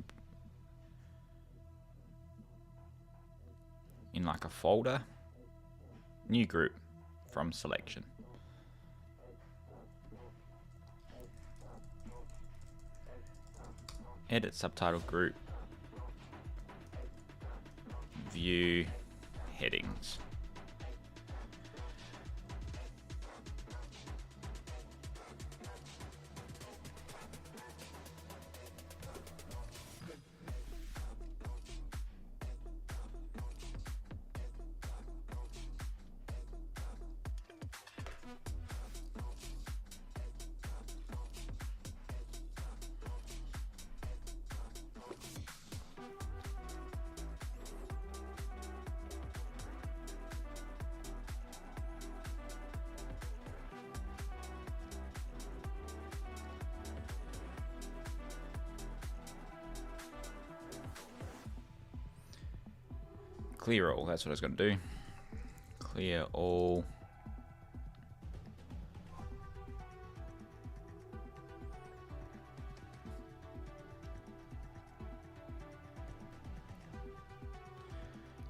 in like a folder? New group from selection. Edit subtitle group. View headings. Clear all, that's what I was going to do. Clear all.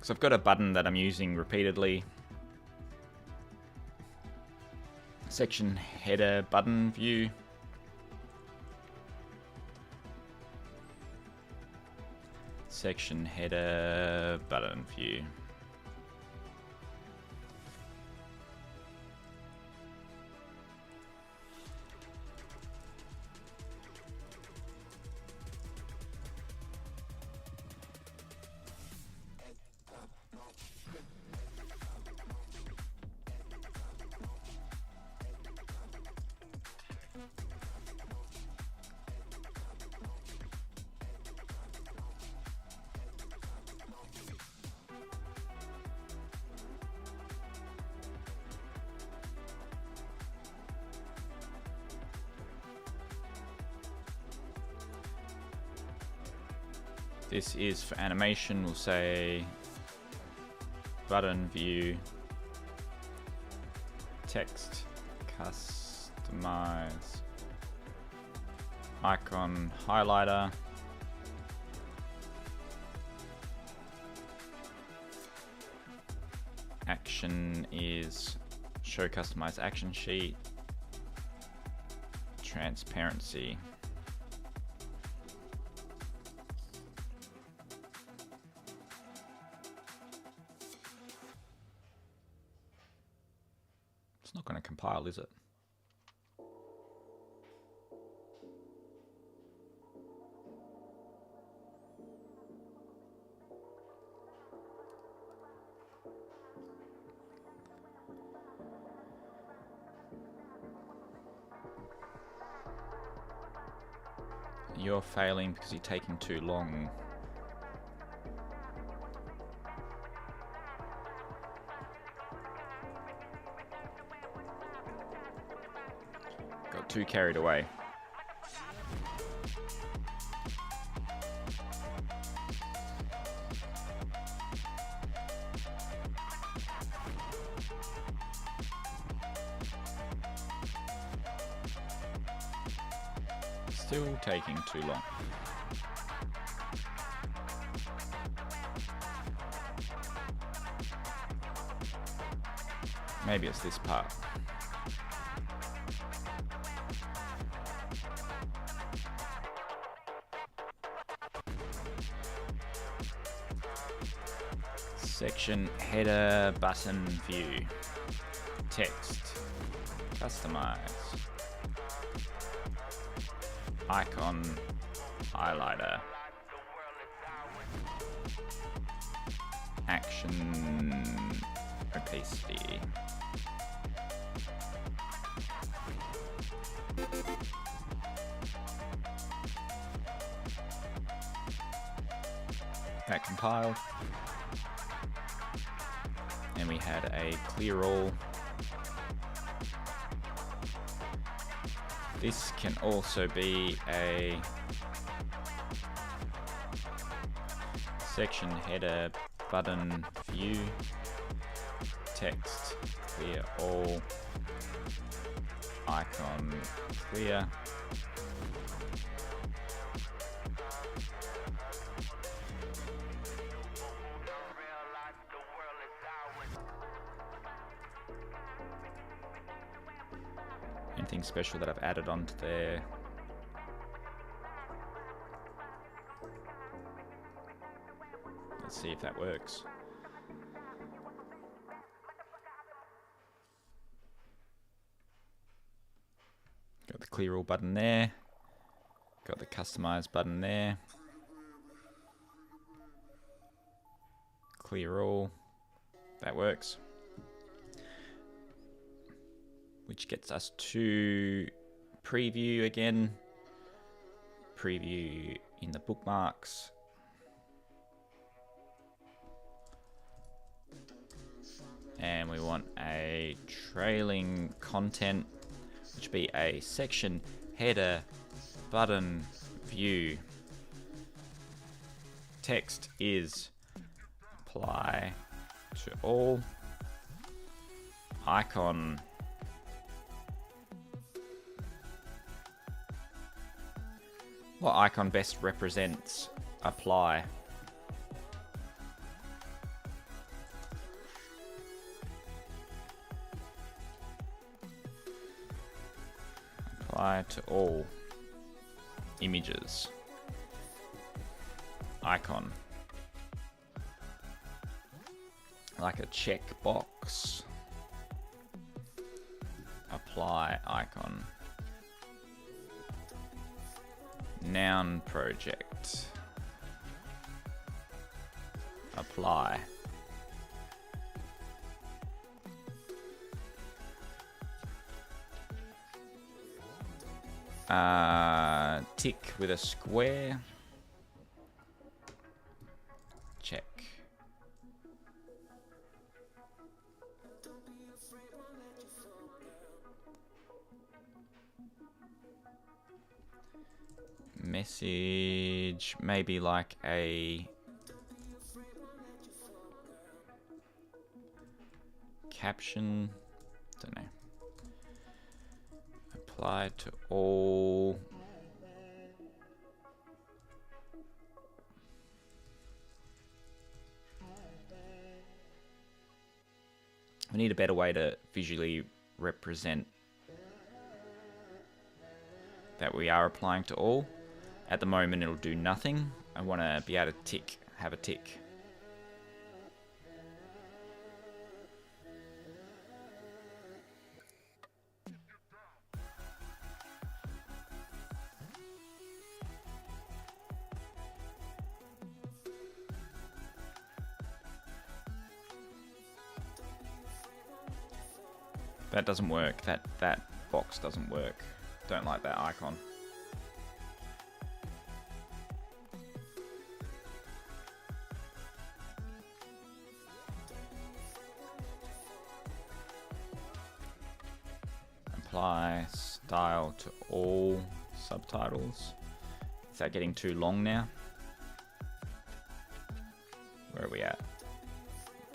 So I've got a button that I'm using repeatedly. Section header button view. Section header button view. This is for animation. We'll say button view, text, customize, icon highlighter, action is show customized action sheet, transparency. It's not going to compile, is it? You're failing because you're taking too long. Got too carried away. Still taking too long. Maybe it's this part. Section header button view, text, customize, icon highlighter, action opacity. That compiled. And we had a clear all This can also be a section header button view, text clear all, icon clear. Anything special that I've added onto there? Let's see if that works. Got the clear all button there. Got the customize button there. Clear all. That works. Which gets us to preview again. Preview in the bookmarks. And we want a trailing content, which be a section header button view. Text is apply to all. Icon what icon best represents apply? Apply to all images. Icon. Like a checkbox. Apply icon. Noun project. Apply. Tick with a square. Check. Message, maybe like a caption, don't know. Apply to all. We need a better way to visually represent that we are applying to all. At the moment, it'll do nothing. I want to be able to have a tick. That doesn't work. That box doesn't work. Don't like that icon. Apply style to all subtitles. Is that getting too long now? Where are we at?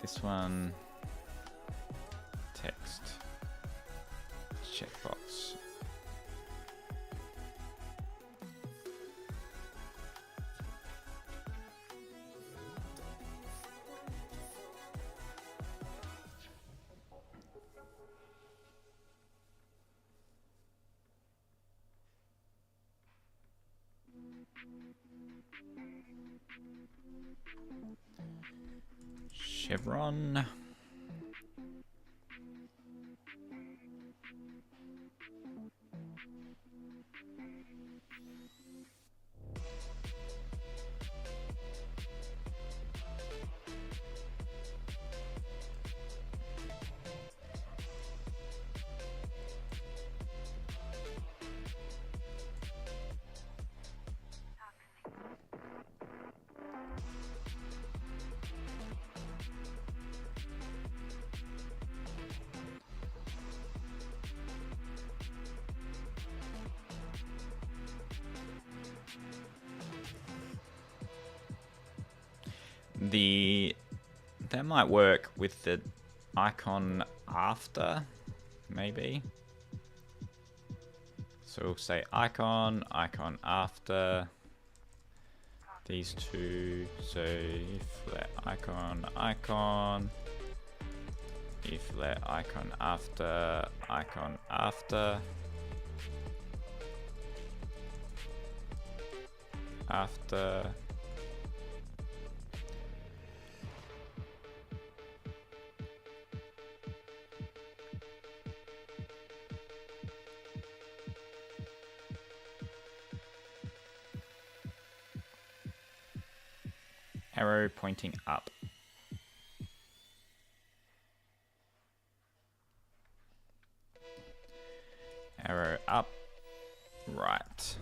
This one. Text. Checkbox. Chevron. That might work with the icon after, maybe. So we'll say icon, icon after these two. So if let icon, icon, if let icon after, icon after, after, arrow pointing up. Arrow up, right.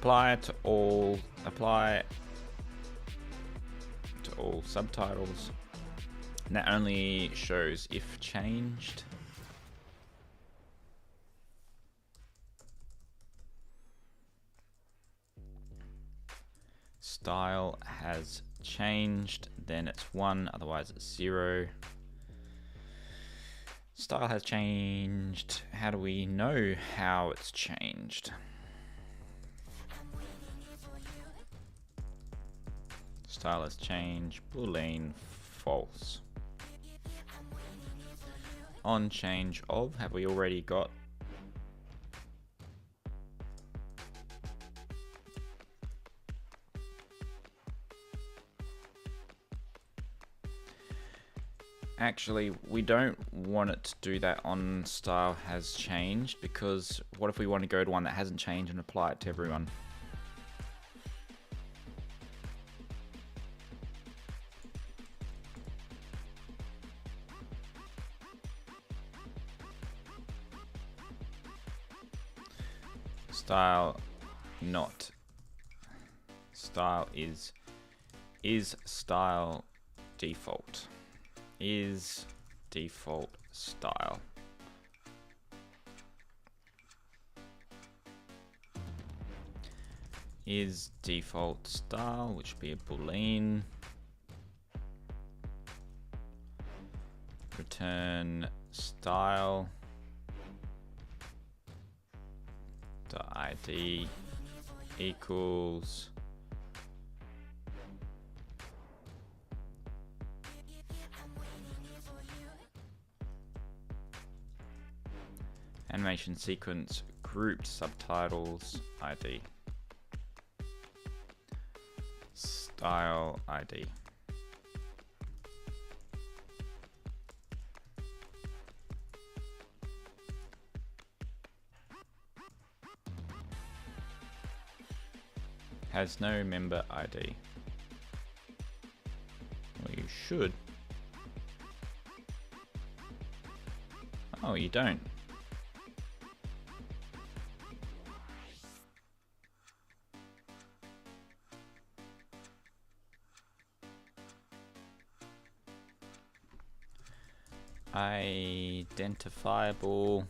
Apply to all subtitles. And that only shows if changed. Style has changed, then it's 1, otherwise it's 0. Style has changed. How do we know how it's changed? Style has changed, boolean false. On change of, have we already got? Actually, we don't want it to do that on style has changed, because what if we want to go to one that hasn't changed and apply it to everyone? Style not. Style is style default. Is default style. Is default style, which would be a boolean. Return style. .id equals animation sequence grouped subtitles ID style ID. Has no member ID. Well, you should. Oh, you don't. Identifiable.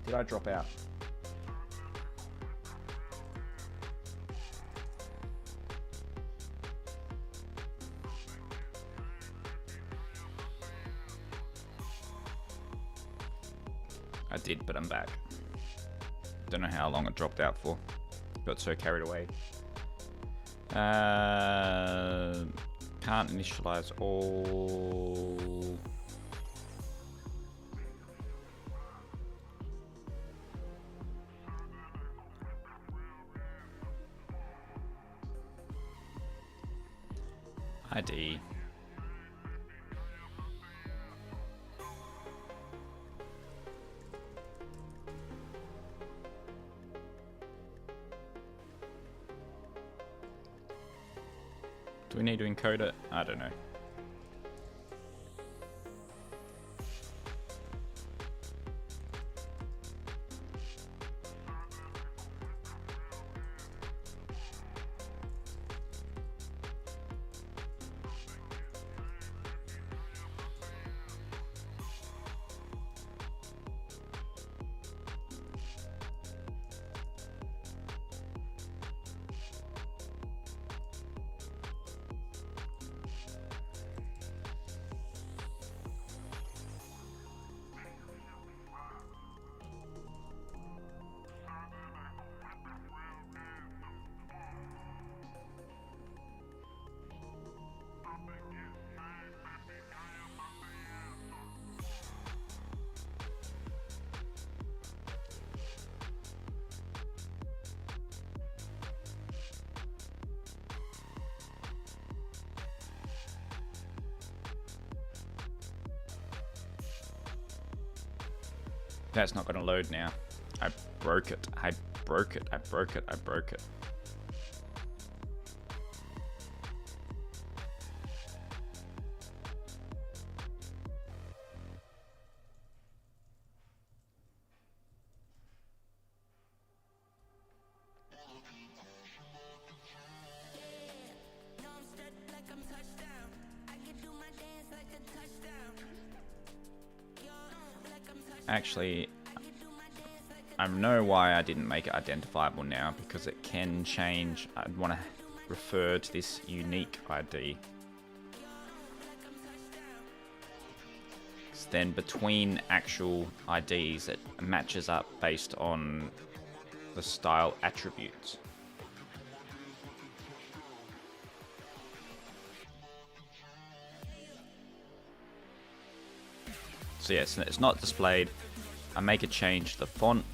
Did I drop out? I did, but I'm back. Don't know how long I dropped out for. Got so carried away. Can't initialize all. ID. Do we need to encode it? I don't know. That's not going to load now. I broke it. I broke it. I broke it. I broke it. Actually, I know why I didn't make it identifiable now, because it can change. I'd want to refer to this unique ID. So then between actual IDs, it matches up based on the style attributes. So yes, it's not displayed. I make a change to the font.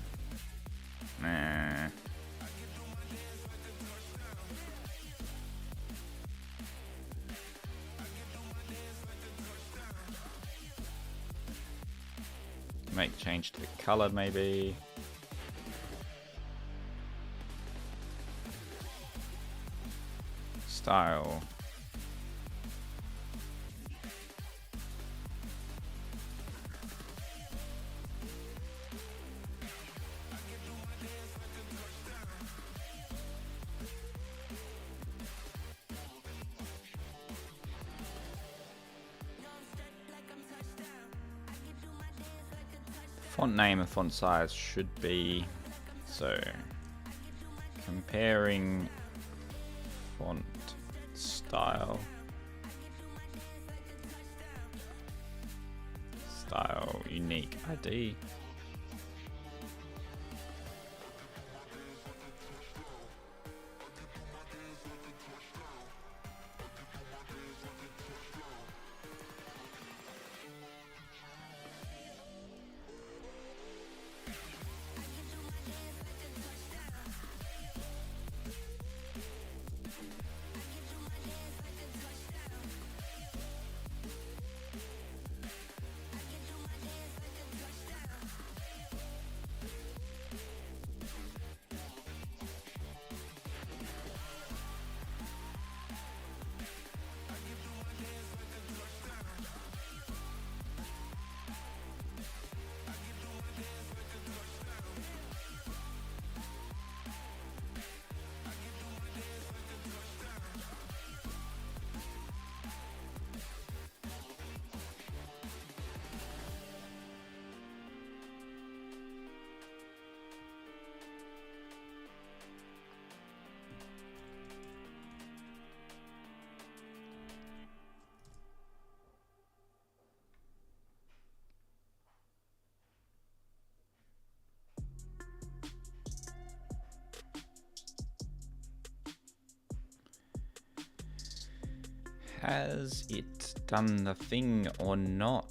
Make change to the color maybe. Style. Font name and font size should be, so comparing font style, unique ID. Has it done the thing or not?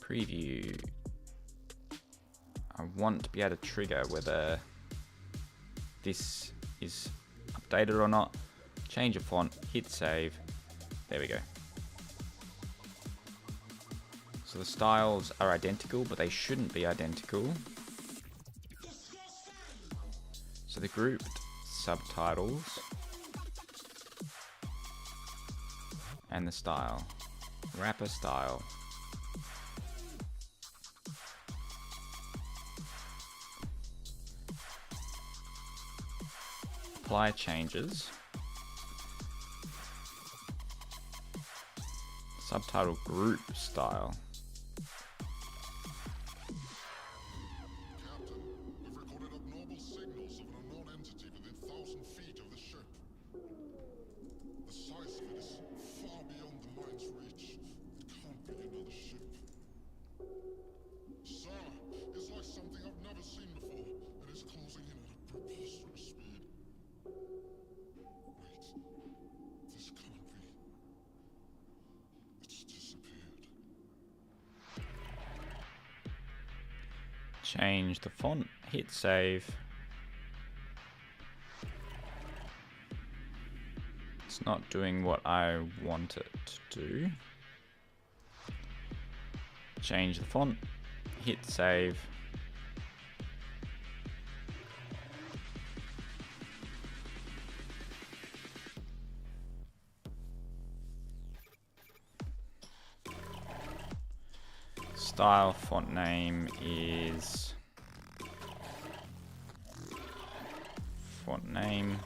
Preview. I want to be able to trigger whether this is updated or not. Change a font, hit save. There we go. So the styles are identical, but they shouldn't be identical. So the grouped subtitles and the style, wrapper style. Apply changes. Subtitle group style. Change the font, hit save. It's not doing what I want it to do. Change the font, hit save. Style font name is font name.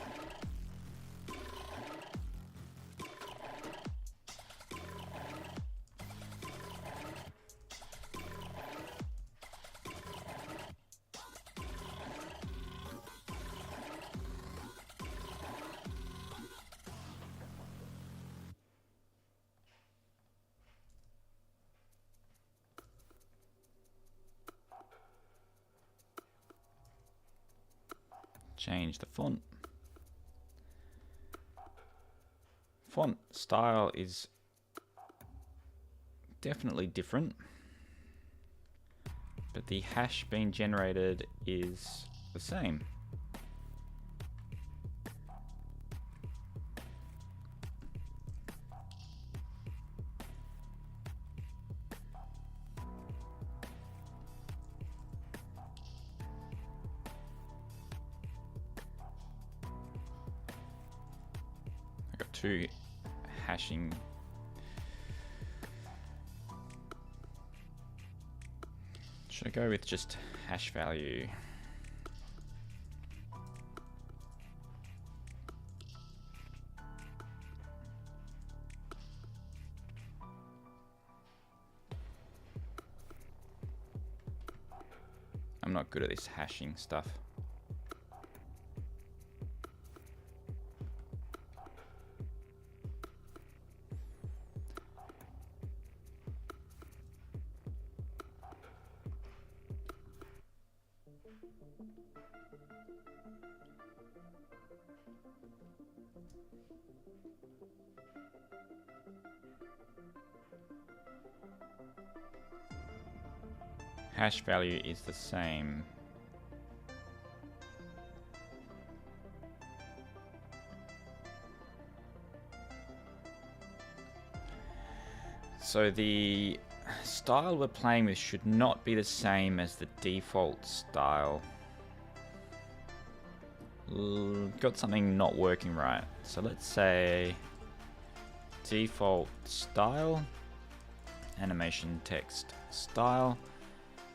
Change the font. Font style is definitely different, but the hash being generated is the same. To hashing. Should I go with just hash value? I'm not good at this hashing stuff. Hash value is the same. So the style we're playing with should not be the same as the default style. Got something not working right. So let's say default style, animation text style,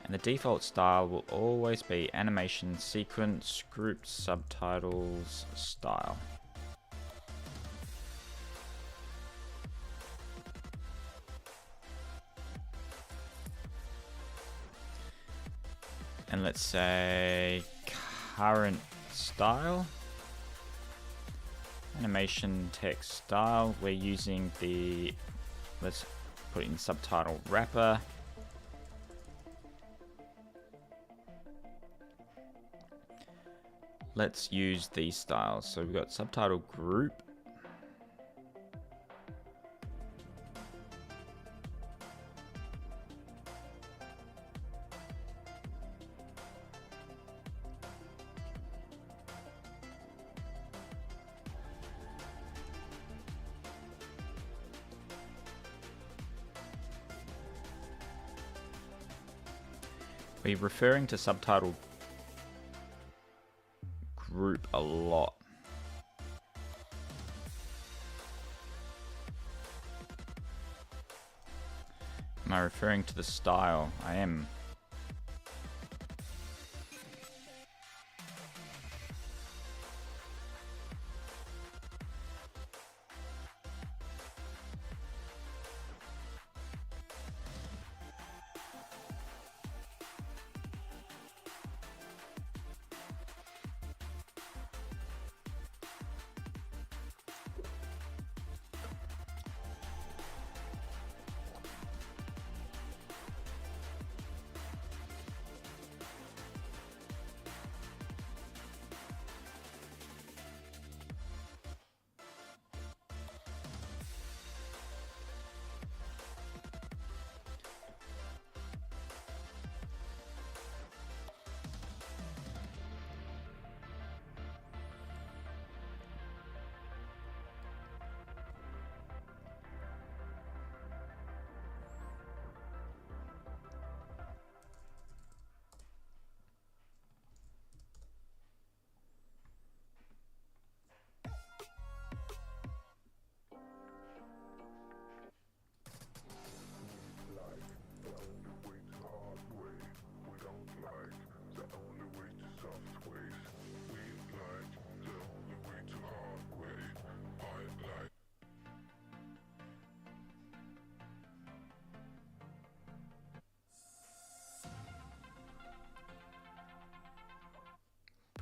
and the default style will always be animation sequence grouped subtitles style. And let's say current style, animation text style. We're using the, let's put it in subtitle wrapper, let's use these styles. So we've got subtitle group. We're referring to subtitle group a lot. Am I referring to the style? I am.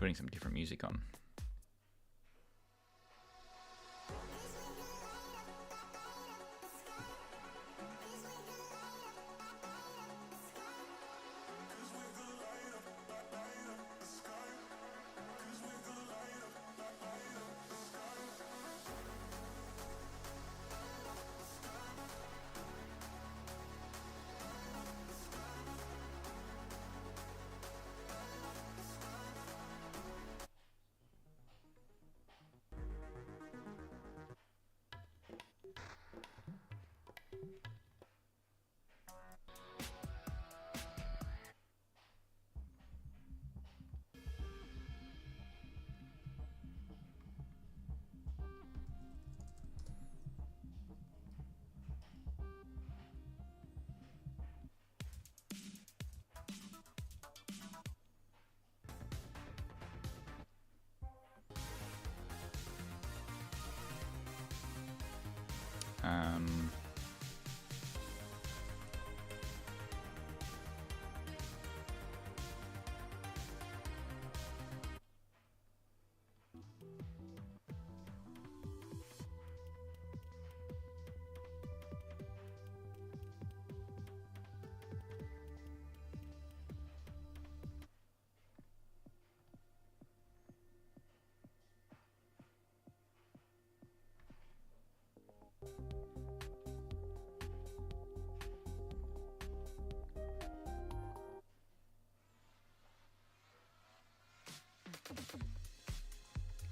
Putting some different music on.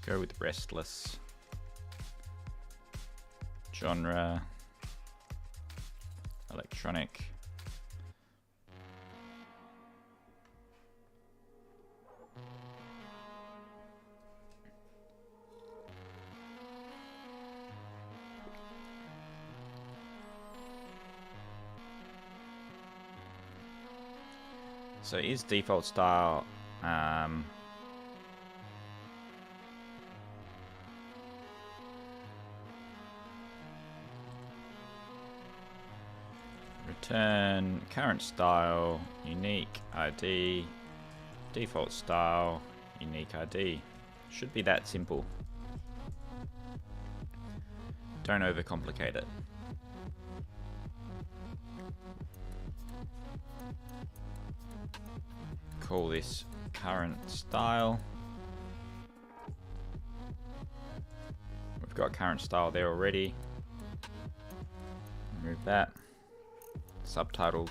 Go with restless. Genre. Electronic. So is default style return current style, unique ID, default style, unique ID. Should be that simple. Don't overcomplicate it. Call this current style. We've got current style there already. Remove that. Subtitle.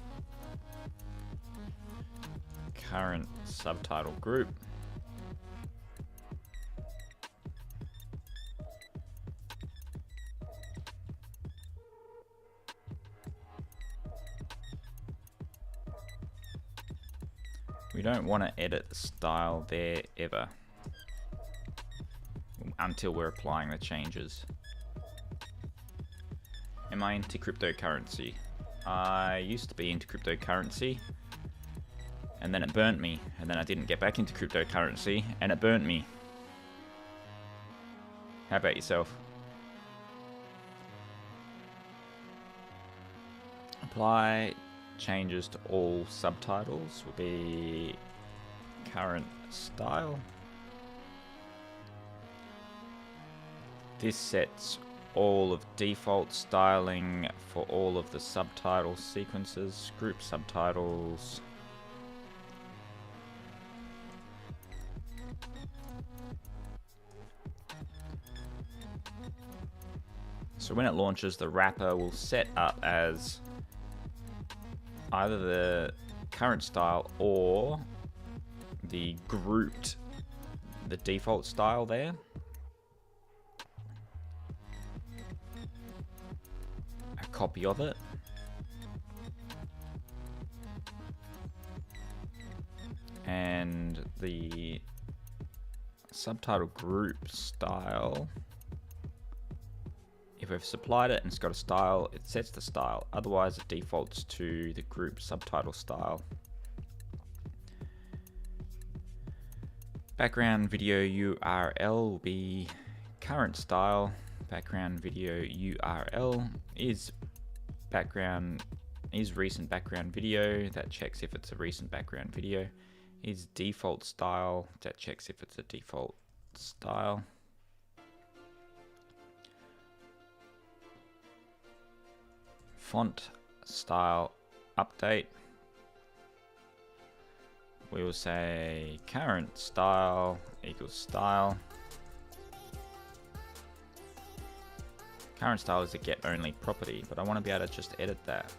Current subtitle group. We don't want to edit the style there ever until we're applying the changes. Am I into cryptocurrency? I used to be into cryptocurrency, and then it burnt me, and then I didn't get back into cryptocurrency, and it burnt me. How about yourself? Apply changes to all subtitles will be current style. This sets all of default styling for all of the subtitle sequences, group subtitles. So when it launches, the wrapper will set up as either the current style or the grouped, the default style there. A copy of it. And the subtitle group style, if we've supplied it and it's got a style, it sets the style. Otherwise, it defaults to the group subtitle style. Background video URL will be current style. Background video URL is recent background video. That checks if it's a recent background video. Is default style. That checks if it's a default style. Font style update. We will say current style equals style. Current style is a get only property, but I want to be able to just edit that.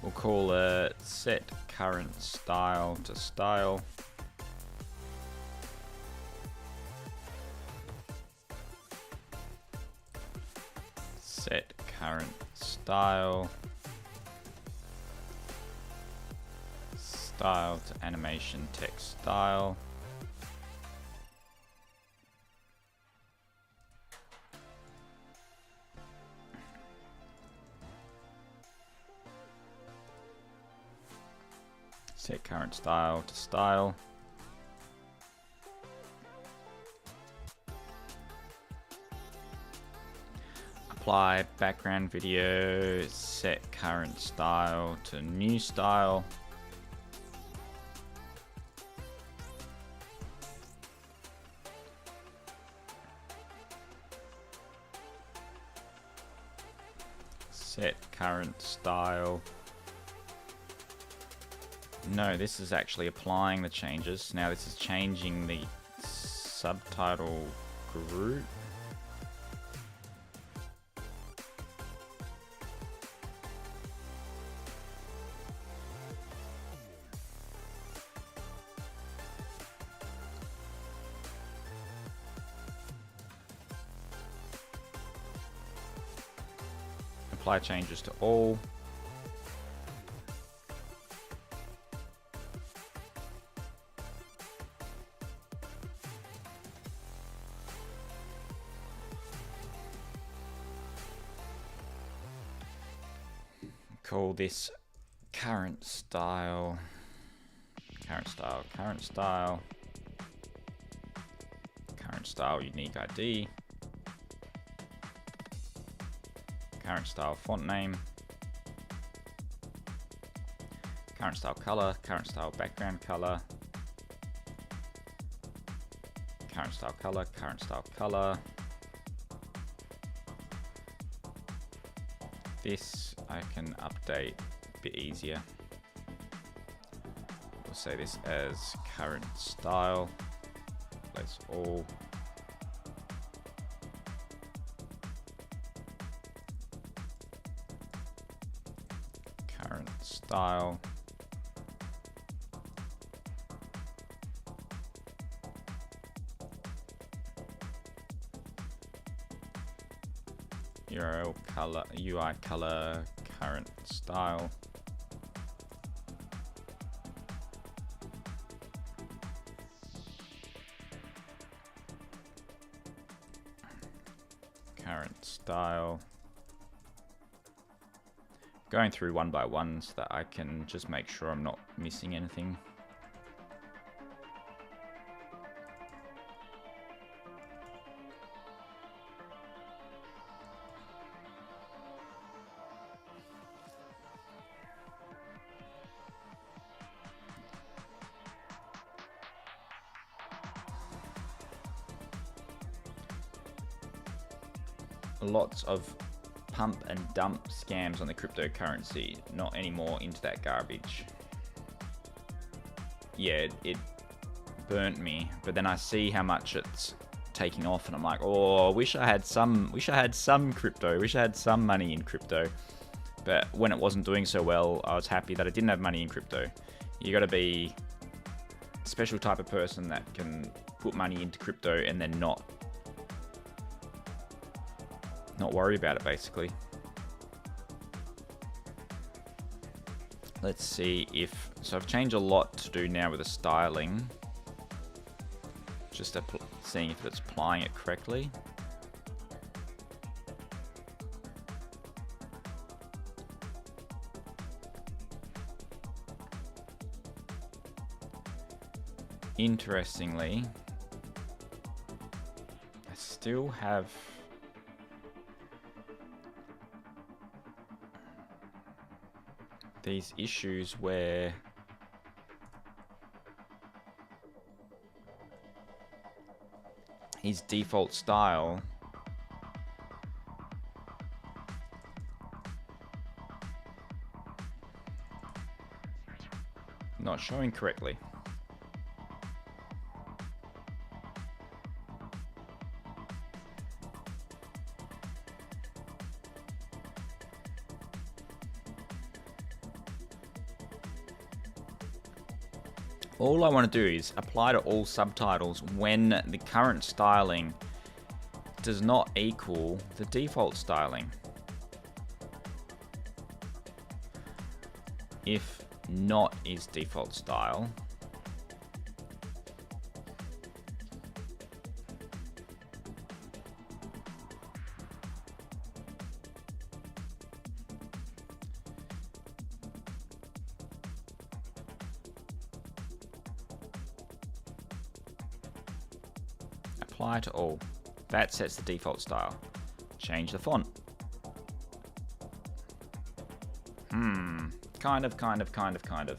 We'll call it set current style to style. Set current style. Style to animation text style. Set current style to style. Apply background video, set current style to new style. Set current style. No, this is actually applying the changes. Now this is changing the subtitle group. Apply changes to all. Call this current style current style, current style, current style, unique ID, current style, font name, current style color, current style background color, current style color, current style color. This I can update a bit easier. We'll say this as current style. Let's all. Current style. URL color, UI color, current style. Current style. Going through one by one so that I can just make sure I'm not missing anything. Lots of pump and dump scams on the cryptocurrency, not anymore into that garbage. Yeah, it burnt me, but then I see how much it's taking off and I'm like, oh, wish I had some crypto, wish I had some money in crypto. But when it wasn't doing so well, I was happy that I didn't have money in crypto. You gotta be a special type of person that can put money into crypto and then not worry about it, basically. Let's see if, so I've changed a lot to do now with the styling. Just seeing if it's applying it correctly. Interestingly, I still have these issues where his default style not showing correctly. All I want to do is apply to all subtitles when the current styling does not equal the default styling. If not is default style, apply to all. That sets the default style. Change the font. Kind of.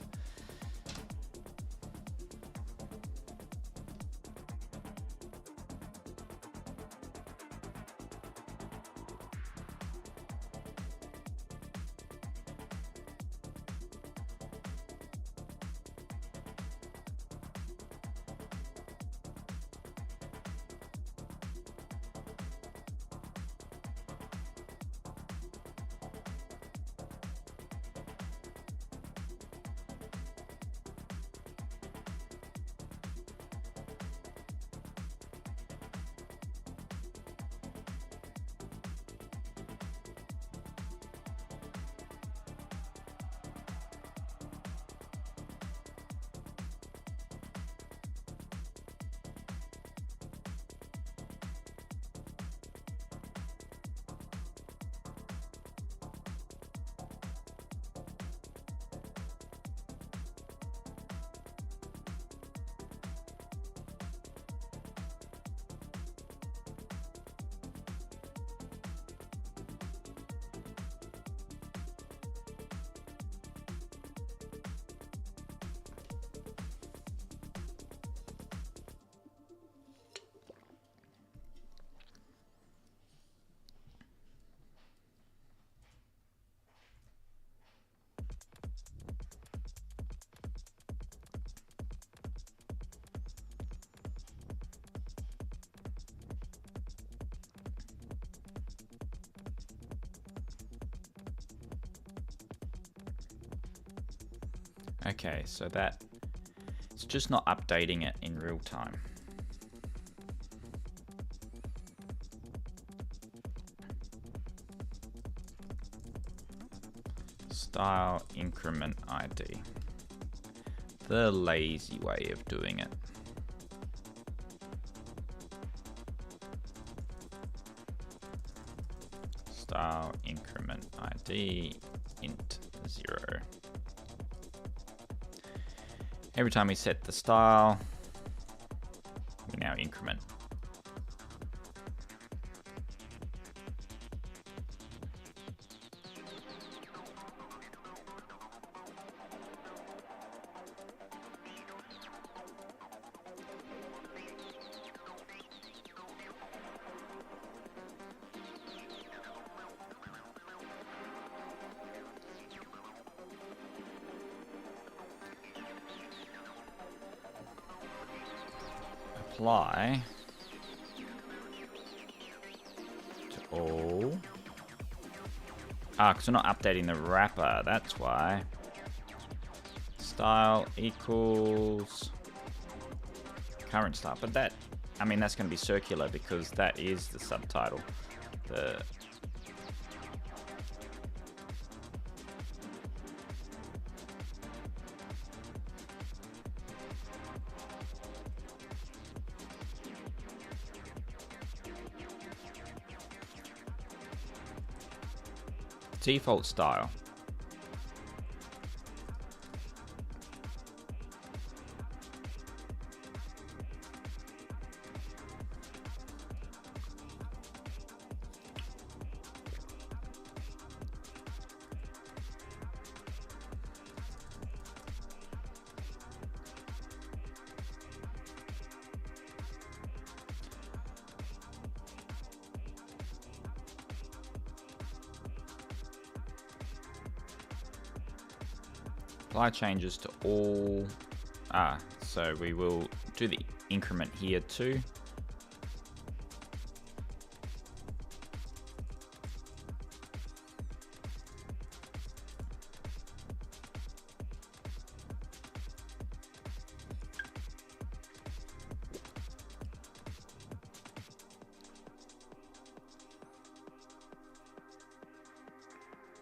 Okay, so that it's just not updating it in real time. Style increment ID. The lazy way of doing it. Style increment ID int 0. Every time we set the style, we now increment. Apply to all. Because we're not updating the wrapper, that's why. Style equals current style, but that, I mean, that's going to be circular because that is the subtitle. The default style. Apply changes to all. So we will do the increment here too.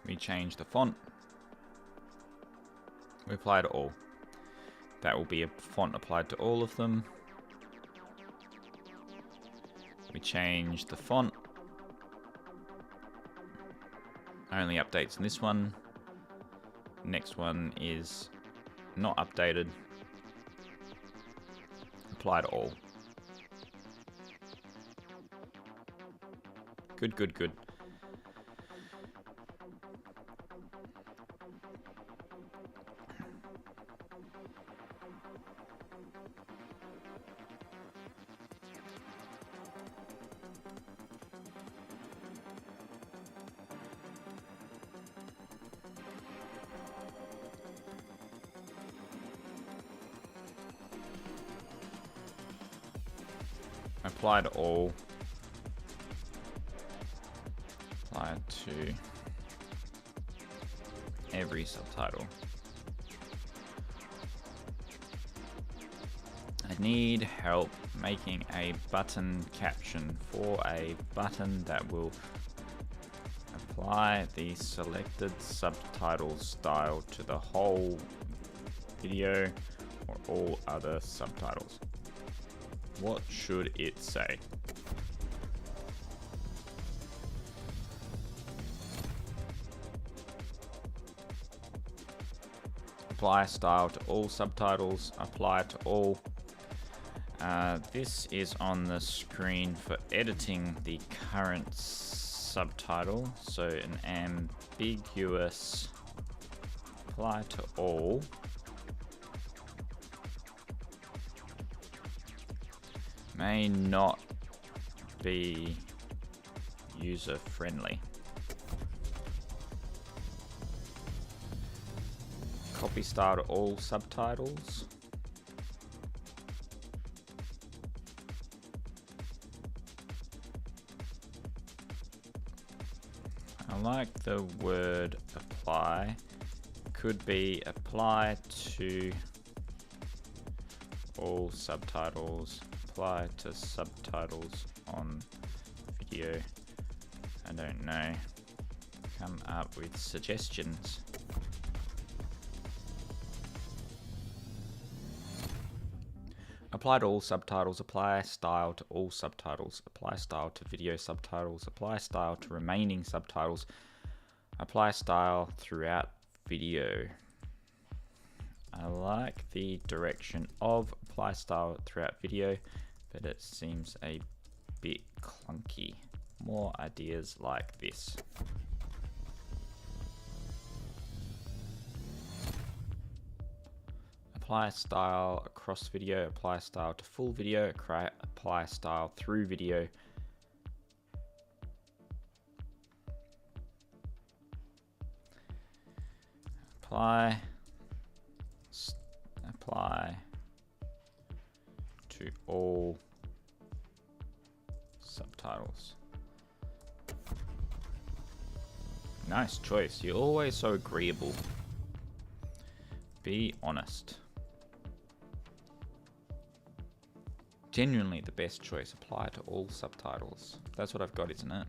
We change the font. We apply to all. That will be a font applied to all of them. We change the font. Only updates in this one. Next one is not updated. Apply to all. Good, good, good. Apply to all. Apply to every subtitle. I need help making a button caption for a button that will apply the selected subtitle style to the whole video or all other subtitles. What should it say? Apply style to all subtitles. Apply to all. This is on the screen for editing the current subtitle. So an ambiguous apply to all. May not be user friendly. Copy style to all subtitles. I like the word apply could be apply to all subtitles, apply to subtitles on video. I don't know. Come up with suggestions. Apply to all subtitles, apply style to all subtitles, apply style to video subtitles, apply style to remaining subtitles, apply style throughout video. I like the direction of apply style throughout video, but it seems a bit clunky. More ideas like this. Apply style across video, apply style to full video, apply style through video. Apply to all subtitles. Nice choice. You're always so agreeable. Be honest. Genuinely the best choice. Apply to all subtitles. That's what I've got, isn't it?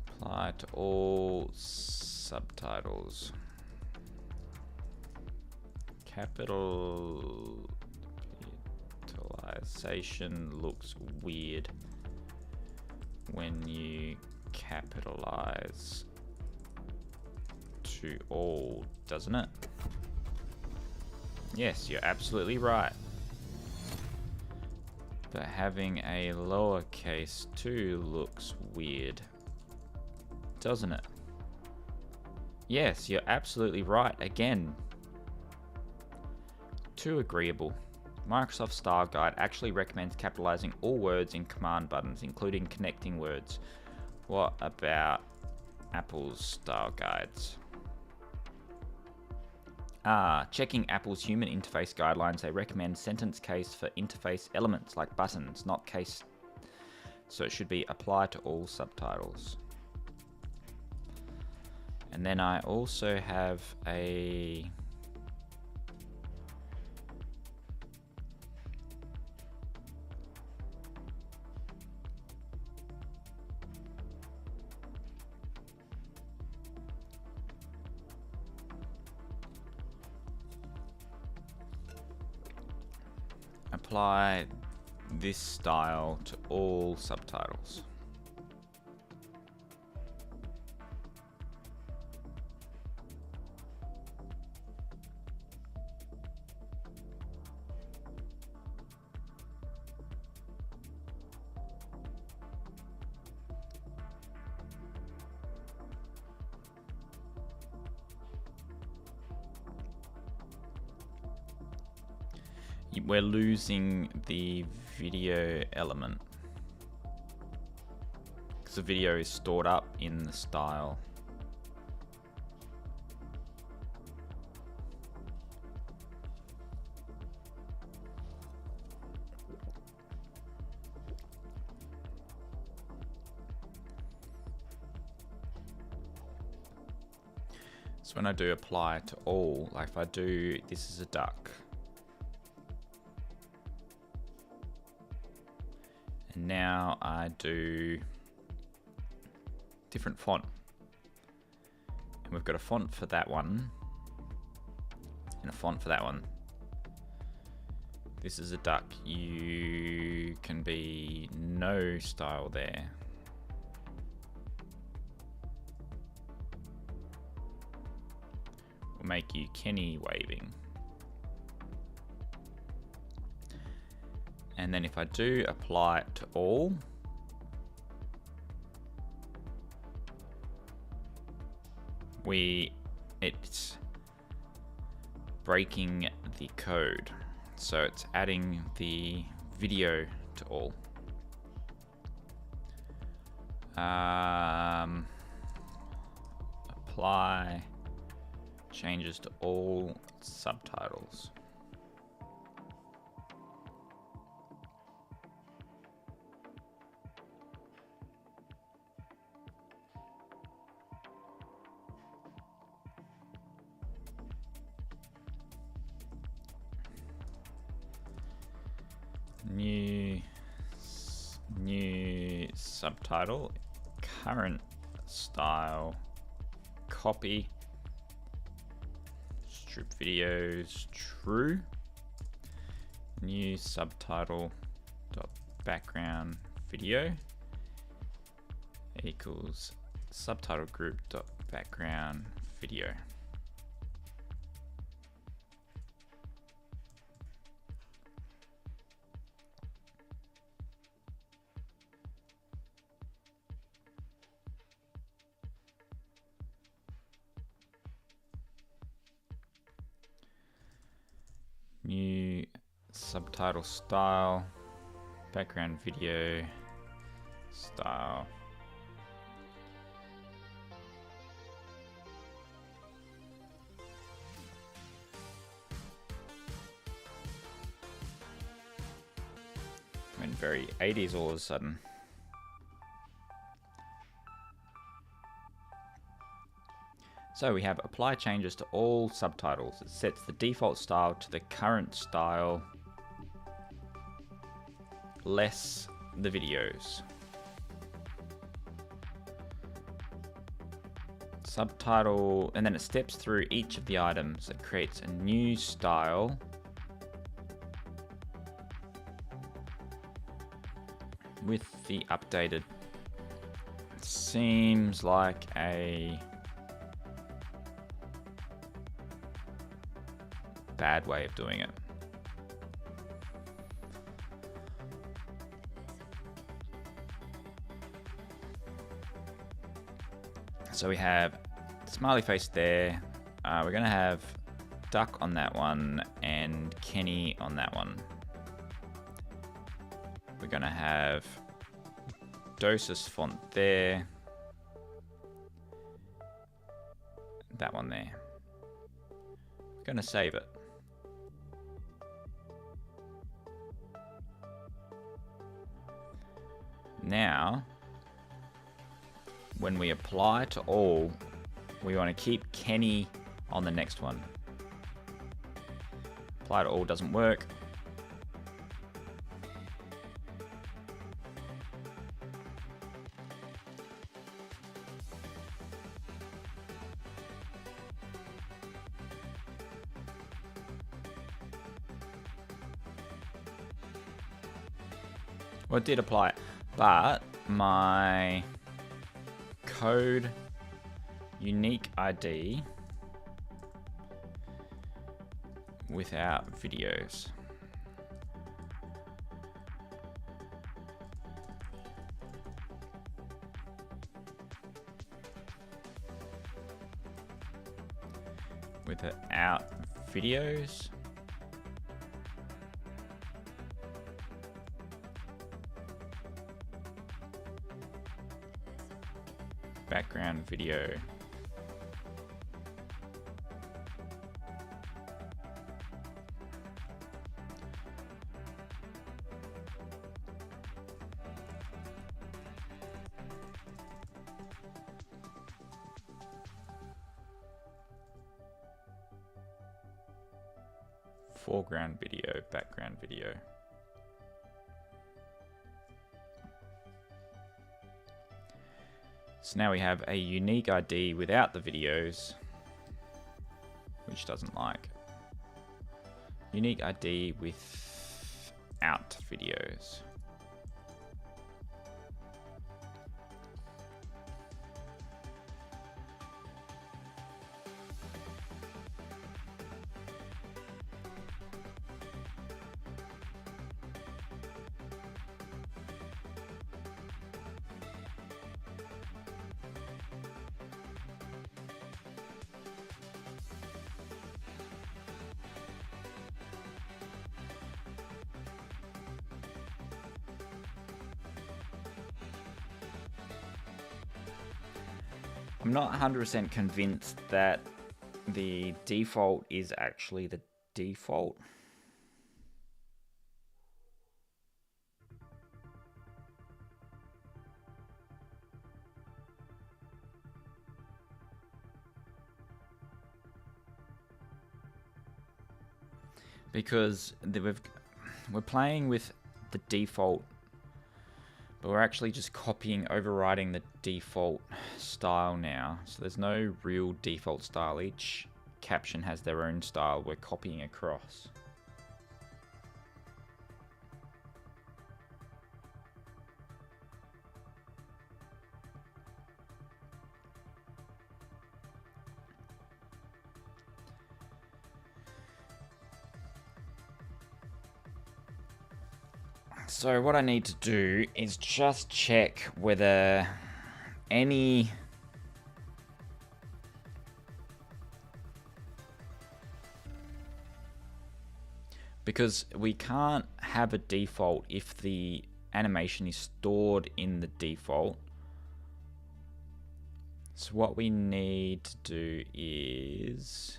Apply to all subtitles. Capitalization looks weird when you capitalize to all, doesn't it? Yes, you're absolutely right. But having a lowercase too looks weird, doesn't it? Yes, you're absolutely right again. Too agreeable. Microsoft Style Guide actually recommends capitalizing all words in command buttons, including connecting words. What about Apple's style guides? Checking Apple's human interface guidelines, they recommend sentence case for interface elements like buttons, not case. So it should be apply to all subtitles. And then I also have a apply this style to all subtitles. We're losing the video element because the video is stored up in the style. So when I do apply to all, like if I do, this is a duck. And now I do different font. And we've got a font for that one and a font for that one. This is a duck. You can be no style there. We'll make you Kenny waving. And then if I do apply it to all, it's breaking the code. So it's adding the video to all. Apply changes to all subtitles. subtitle, current style, copy, strip videos, true, new subtitle dot background video equals subtitle group dot background video. New subtitle style, background video style. Went very 80s all of a sudden. So we have apply changes to all subtitles. It sets the default style to the current style, less the videos. Subtitle, and then it steps through each of the items. It creates a new style with the updated. Seems like a bad way of doing it. So we have smiley face there. We're gonna have duck on that one and Kenny on that one. We're gonna have Dosis font there. That one there. We're gonna save it. Now, when we apply to all, we want to keep Kenny on the next one. Apply to all doesn't work. Well, it did apply it, but my code unique ID without videos. Without videos. Background video. Foreground video, background video. So now we have a unique ID without the videos, which doesn't like. Unique ID without videos. I'm not 100% convinced that the default is actually the default. Because we're playing with the default But we're actually just copying, overriding the default style now. So there's no real default style. Each caption has their own style we're copying across. So what I need to do is just check whether any because we can't have a default if the animation is stored in the default. So what we need to do is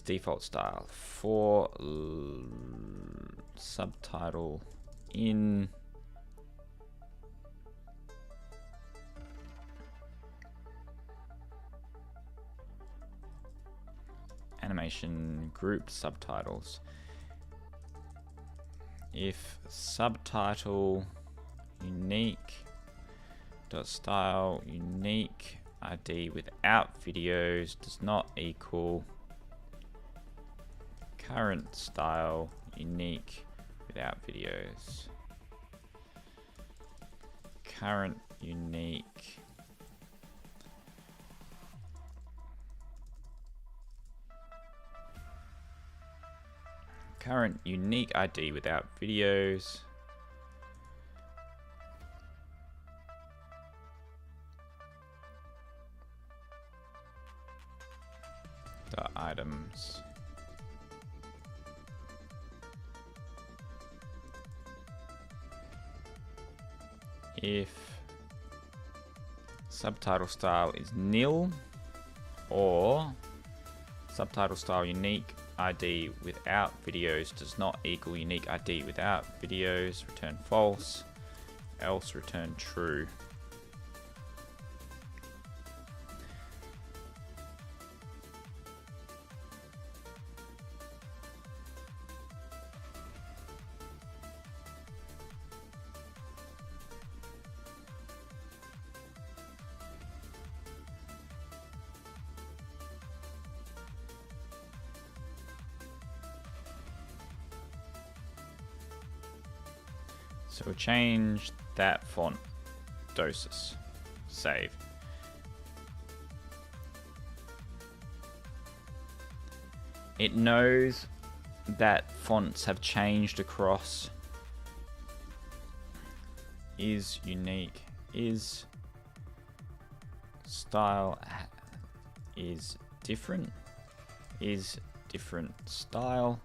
default style for subtitle in animation group subtitles. If subtitle unique dot style unique ID without videos does not equal current style unique without videos. Current unique ID without videos the items if subtitle style is nil or subtitle style unique ID without videos does not equal unique ID without videos, return false, else return true. So we'll change that font, dosis, save. It knows that fonts have changed across. Is unique, is style, is different style,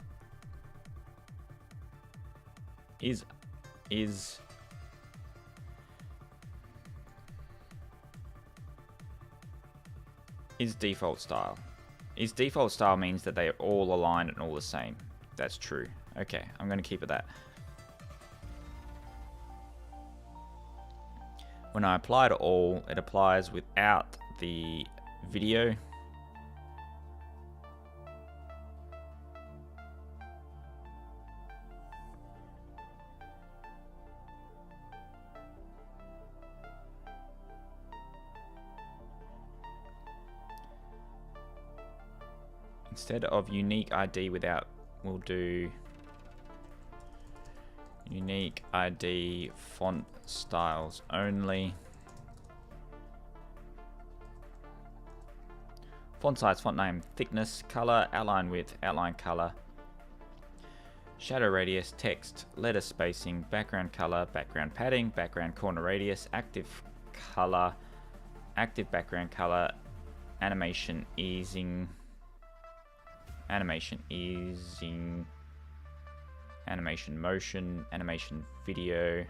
is default style. Is default style means that they are all aligned and all the same. That's true. Okay, I'm going to keep it that. When I apply to all, it applies without the video. Instead of unique ID without, we'll do unique ID font styles only. Font size, font name, thickness, color, outline width, outline color, shadow radius, text, letter spacing, background color, background padding, background corner radius, active color, active background color, animation easing, animation motion, animation video.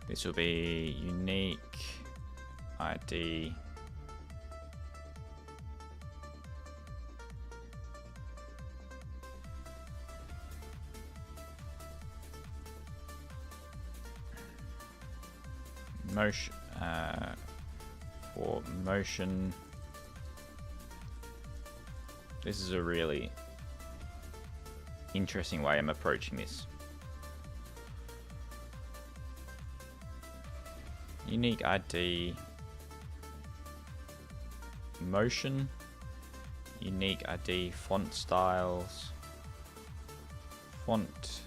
This will be unique ID motion for motion. This is a really interesting way I'm approaching this. Unique ID, motion, unique ID, font styles, font.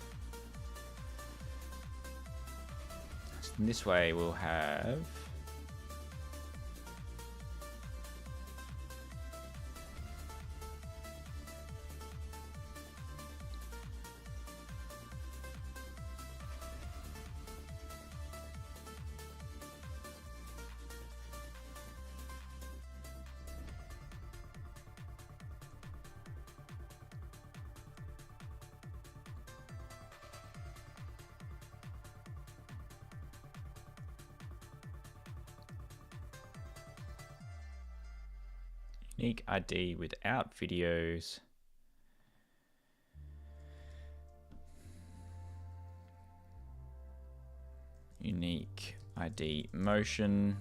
So in this way we'll have unique ID without videos, unique ID motion,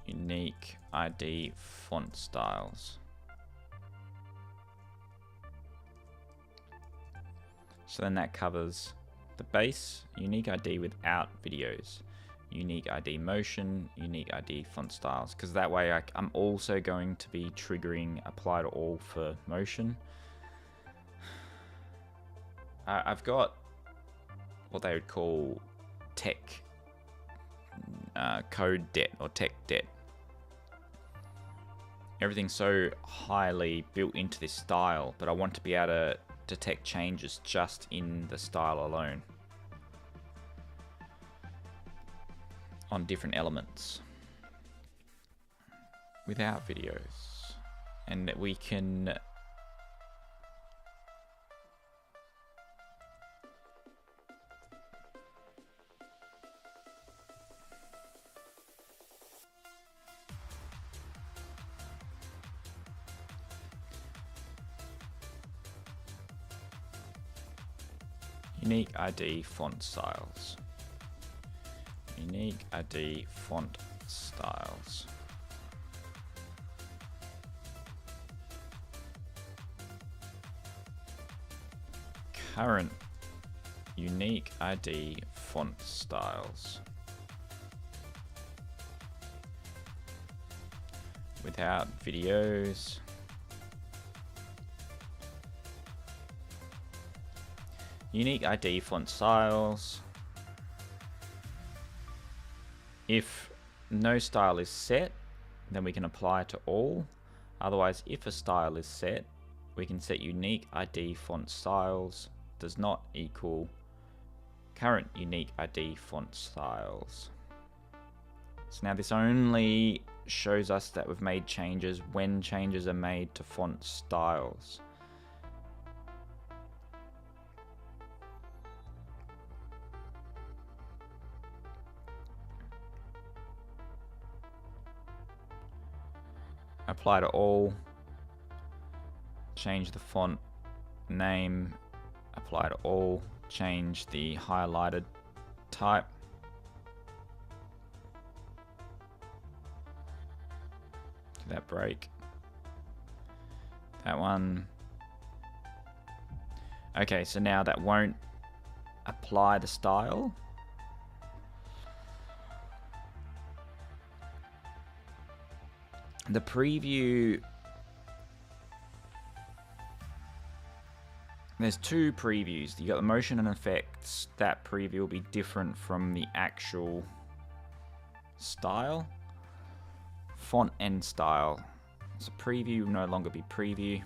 unique ID font styles. So then that covers the base, unique ID without videos, unique ID motion, unique ID font styles, because that way I'm also going to be triggering apply to all for motion. I've got what they would call tech code debt or tech debt. Everything's so highly built into this style, but I want to be able to detect changes just in the style alone on different elements without videos, and that we can unique ID font styles. Unique ID font styles. Current unique ID font styles. Without videos. Unique ID font styles. If no style is set, then we can apply to all. Otherwise, if a style is set, we can set unique ID font styles does not equal current unique ID font styles. So now this only shows us that we've made changes when changes are made to font styles. Apply to all, change the font name, apply to all, change the highlighted type. Do that break. That one. Okay, so now that won't apply the style. The preview, there's two previews. You got the motion and effects. That preview will be different from the actual style. Font and style. So preview will no longer be preview.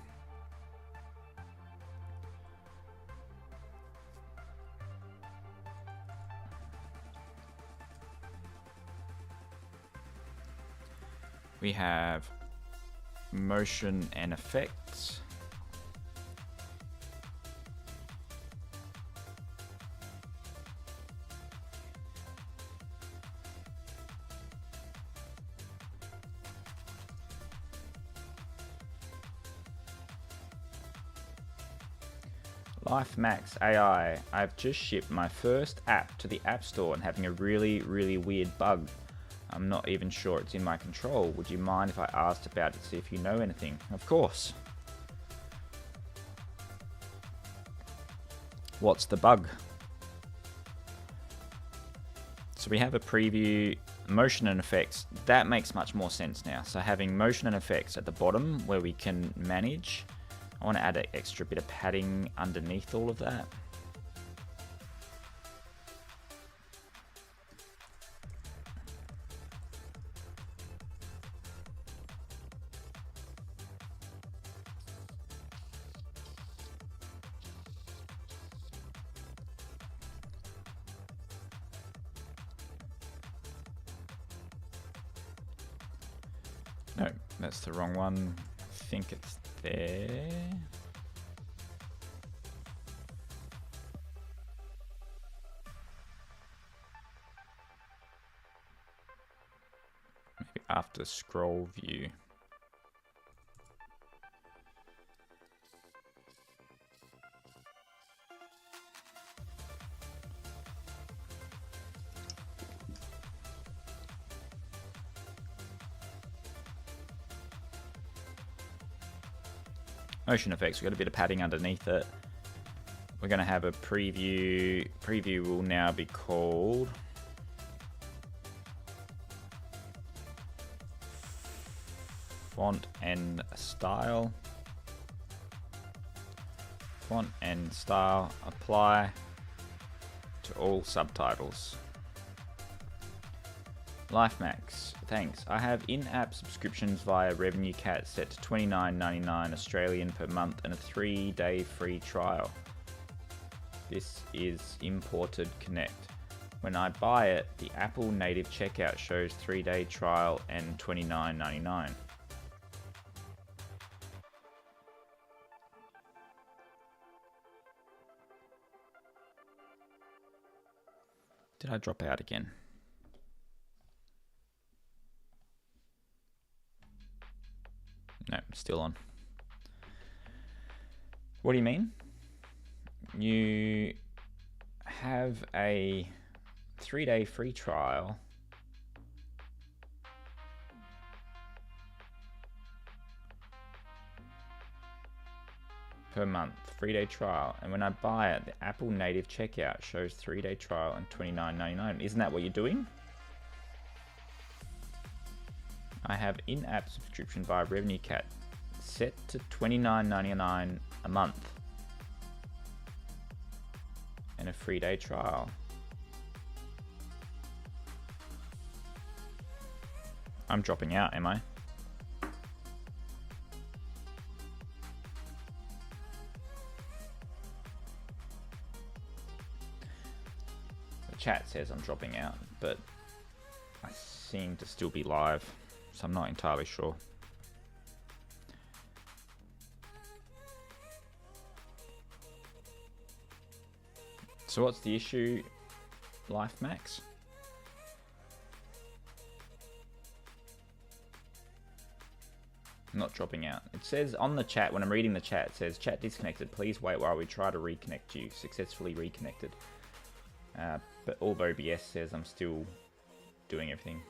We have motion and effects. Life Max AI. I've just shipped my first app to the App Store and having a really weird bug. I'm not even sure it's in my control. Would you mind if I asked about it to see if you know anything? Of course. What's the bug? So we have a preview, motion and effects. That makes much more sense now. So having motion and effects at the bottom where we can manage. I want to add an extra bit of padding underneath all of that. No, that's the wrong one. I think it's there. Maybe after scroll view. Motion effects, we've got a bit of padding underneath it. We're going to have a preview. Preview will now be called font and style. Font and style apply to all subtitles. LifeMax, thanks. I have in-app subscriptions via Revenue Cat set to $29.99 Australian per month and a 3-day free trial. This is imported Connect. When I buy it, the Apple native checkout shows 3-day trial and $29.99. Did I drop out again? No, still on. What do you mean? You have a 3-day free trial. Per month, 3-day trial. And when I buy it, the Apple native checkout shows 3-day trial and $29.99. Isn't that what you're doing? I have in-app subscription via Revenue Cat set to $29.99 a month and a 3-day trial. I'm dropping out, am I? The chat says I'm dropping out, but I seem to still be live. So I'm not entirely sure. So what's the issue, LifeMax? I'm not dropping out. It says on the chat, when I'm reading the chat, it says chat disconnected. Please wait while we try to reconnect you. Successfully reconnected. But although OBS says I'm still doing everything.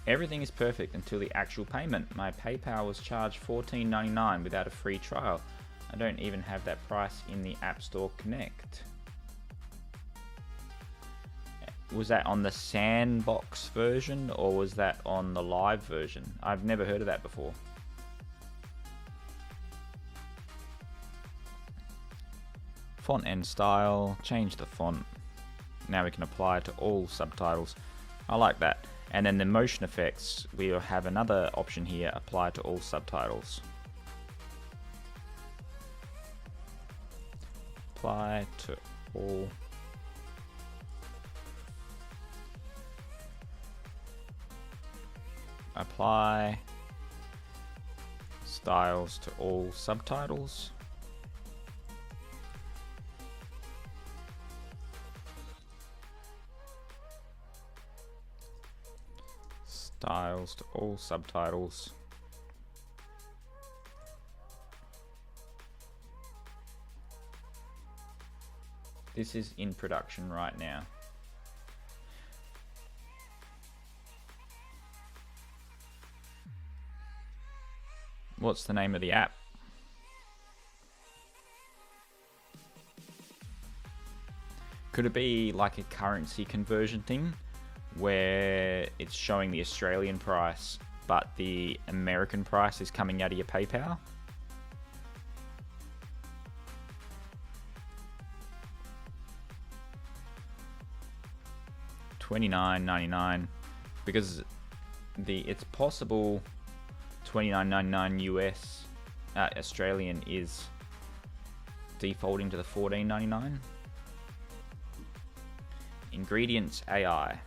Everything is perfect until the actual payment. My PayPal was charged $14.99 without a free trial. I don't even have that price in the App Store Connect. Was that on the sandbox version or was that on the live version? I've never heard of that before. Font and style, change the font. Now we can apply it to all subtitles. I like that. And then the motion effects, we'll have another option here, apply to all subtitles. Apply to all. Apply styles to all subtitles. styles to all subtitles. This is in production right now. What's the name of the app? Could it be like a currency conversion thing where it's showing the Australian price, but the American price is coming out of your PayPal? $29.99, because it's possible $29.99 US Australian is defaulting to the $14.99. Ingredients AI.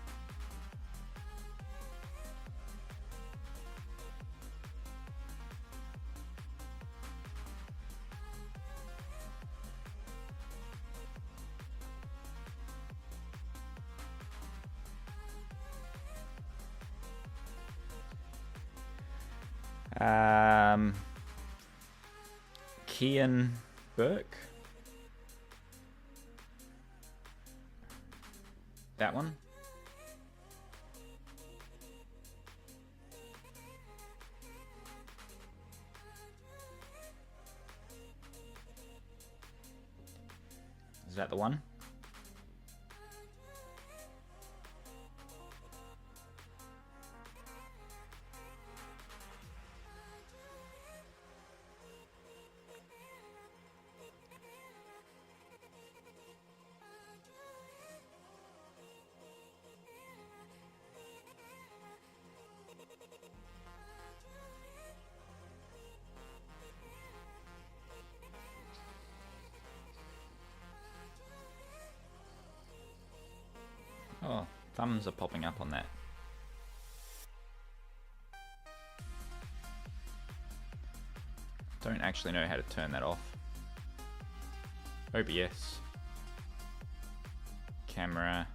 Kian Burke. That one. Is that the one? Oh, thumbs are popping up on that. Don't actually know how to turn that off. OBS. Camera.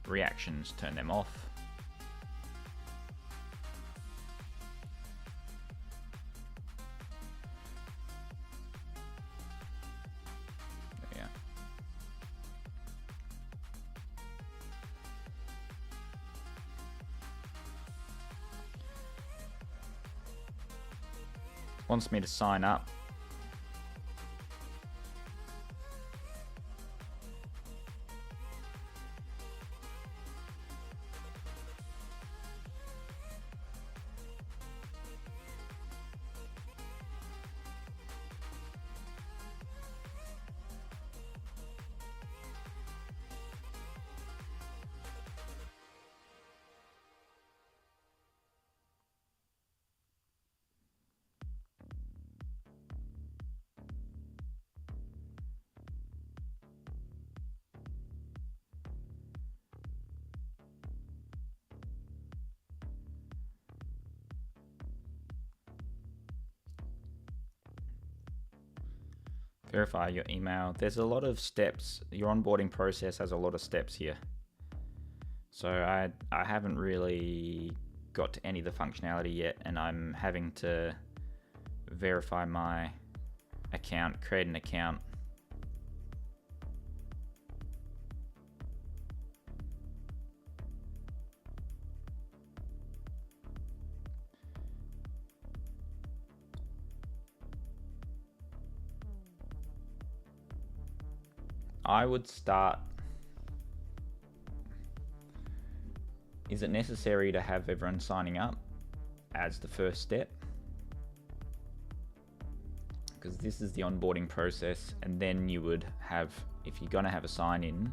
Reactions, turn them off. There we go. Wants me to sign up. Verify your email. There's a lot of steps. Your onboarding process has a lot of steps here. So I haven't really got to any of the functionality yet, and I'm having to verify my account, create an account. I would start. Is it necessary to have everyone signing up as the first step? Because this is the onboarding process, and then you would have, if you're going to have a sign in,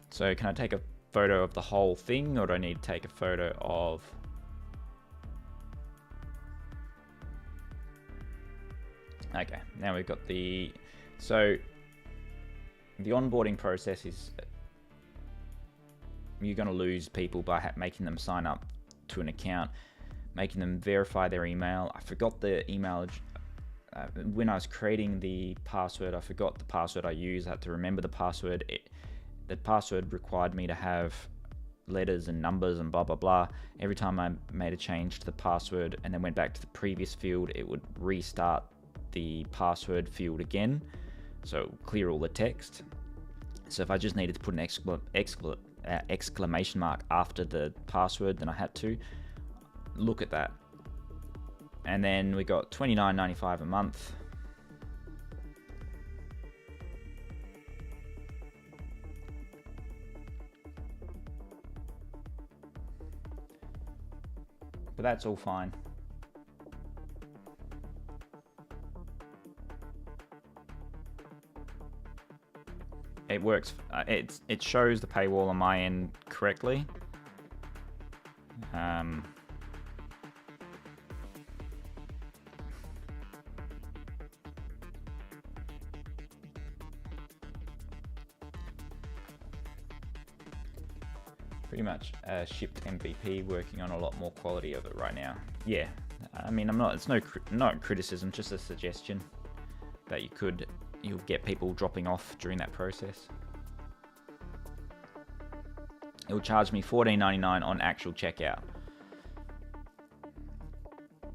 so can I take a photo of the whole thing, or do I need to take a photo of okay, now we've got the onboarding process is you're going to lose people by making them sign up to an account, making them verify their email. I forgot the email when I was creating the password, I forgot the password I used. I had to remember the password. The password required me to have letters and numbers and blah blah blah. Every time I made a change to the password and then went back to the previous field, it would restart the password field again, so clear all the text. So if I just needed to put an exclamation mark after the password, then I had to look at that. And then we got $29.95 a month. But that's all fine. It works. It shows the paywall on my end correctly. Pretty much shipped MVP, working on a lot more quality of it right now. Yeah, I mean, it's not criticism, just a suggestion that you'll get people dropping off during that process. It will charge me $14.99 on actual checkout.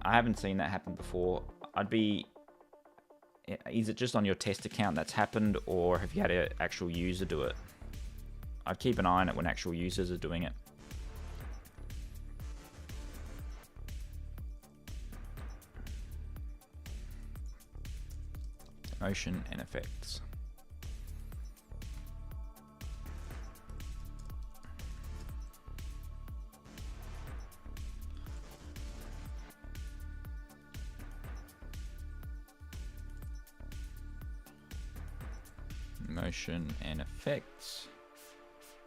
I haven't seen that happen before. Is it just on your test account that's happened, or have you had an actual user do it? I'd keep an eye on it when actual users are doing it. Motion and effects. Motion and effects.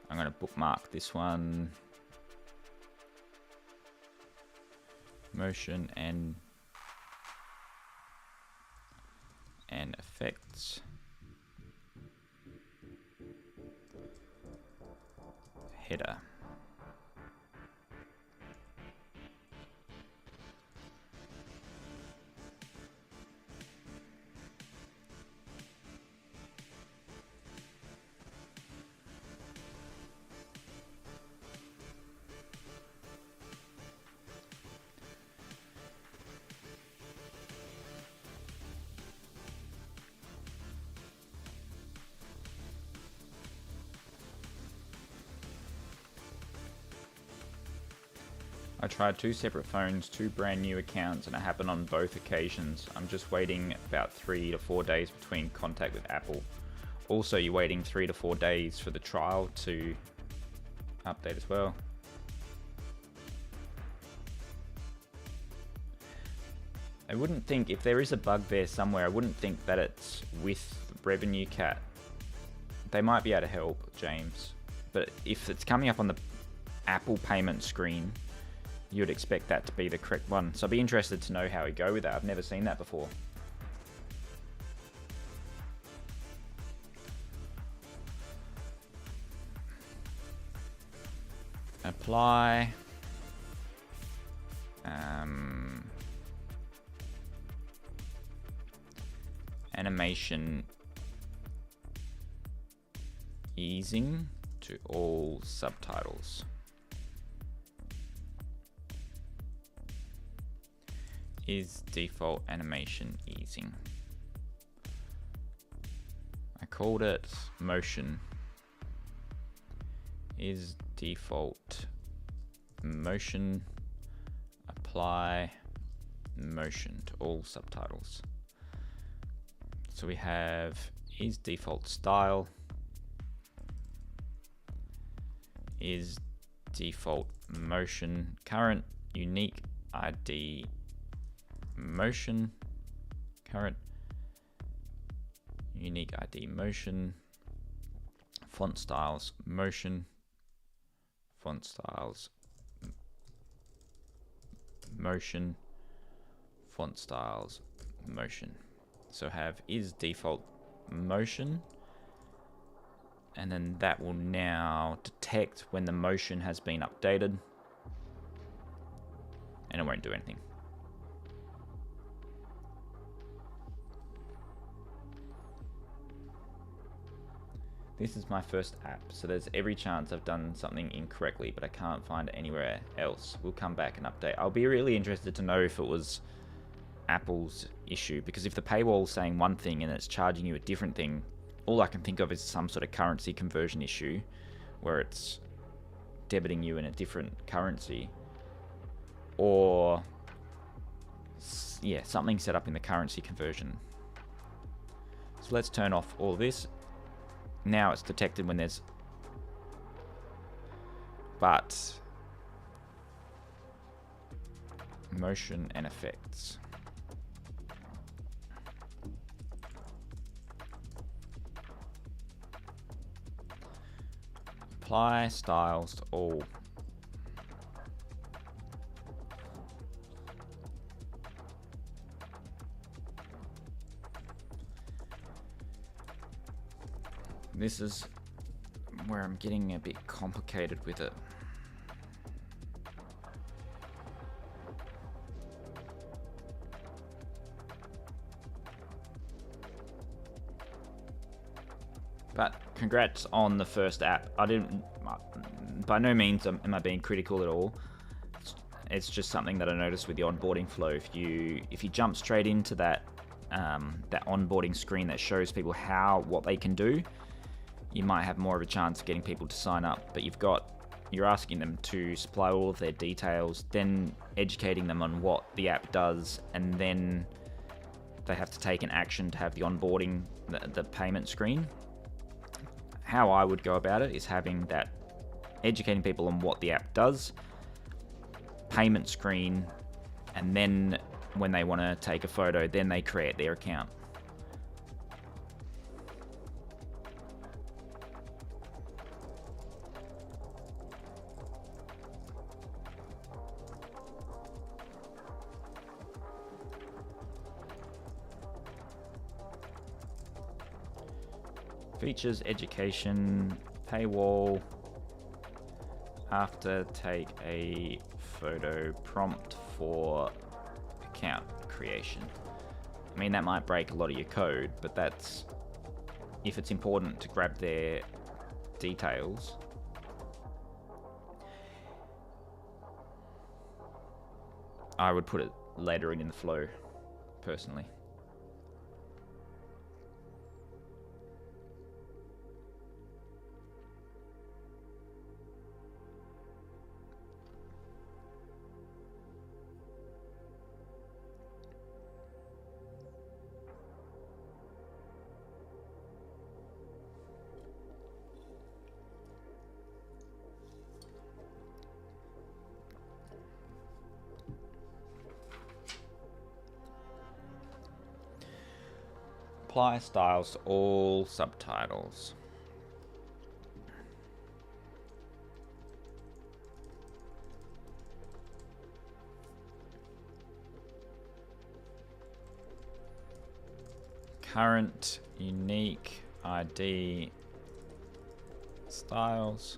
I'm going to bookmark this one. Motion and effects. Header. I tried 2 separate phones, 2 brand new accounts, and it happened on both occasions. I'm just waiting about 3 to 4 days between contact with Apple. Also, you're waiting 3 to 4 days for the trial to update as well. I wouldn't think, if there is a bug there somewhere, I wouldn't think that it's with Revenue Cat. They might be able to help, James. But if it's coming up on the Apple payment screen, you'd expect that to be the correct one. So I'd be interested to know how we go with that. I've never seen that before. Apply. Animation easing to all subtitles. Is default animation easing. I called it motion. Is default motion. Apply motion to all subtitles. So we have is default style. Is default motion current unique ID motion current unique ID motion font styles motion font styles motion font styles motion. So have is default motion, and then that will now detect when the motion has been updated, and it won't do anything. This is my first app, so there's every chance I've done something incorrectly, but I can't find it anywhere else. We'll come back and update. I'll be really interested to know if it was Apple's issue, because if the paywall's saying one thing and it's charging you a different thing, all I can think of is some sort of currency conversion issue where it's debiting you in a different currency, or yeah, something set up in the currency conversion. So let's turn off all this. Now it's detected when there's, but motion and effects. Apply styles to all. This is where I'm getting a bit complicated with it. But congrats on the first app. I didn't, by no means am I being critical at all. It's just something that I noticed with the onboarding flow. If you jump straight into that that onboarding screen that shows people what they can do, you might have more of a chance of getting people to sign up. But you're asking them to supply all of their details, then educating them on what the app does, and then they have to take an action to have the onboarding, the payment screen. How I would go about it is having that, educating people on what the app does, payment screen, and then when they want to take a photo, then they create their account. Features, education, paywall, after take a photo, prompt for account creation. I mean, that might break a lot of your code, but that's, if it's important to grab their details. I would put it later in the flow, personally. Apply styles to all subtitles. Current unique ID styles.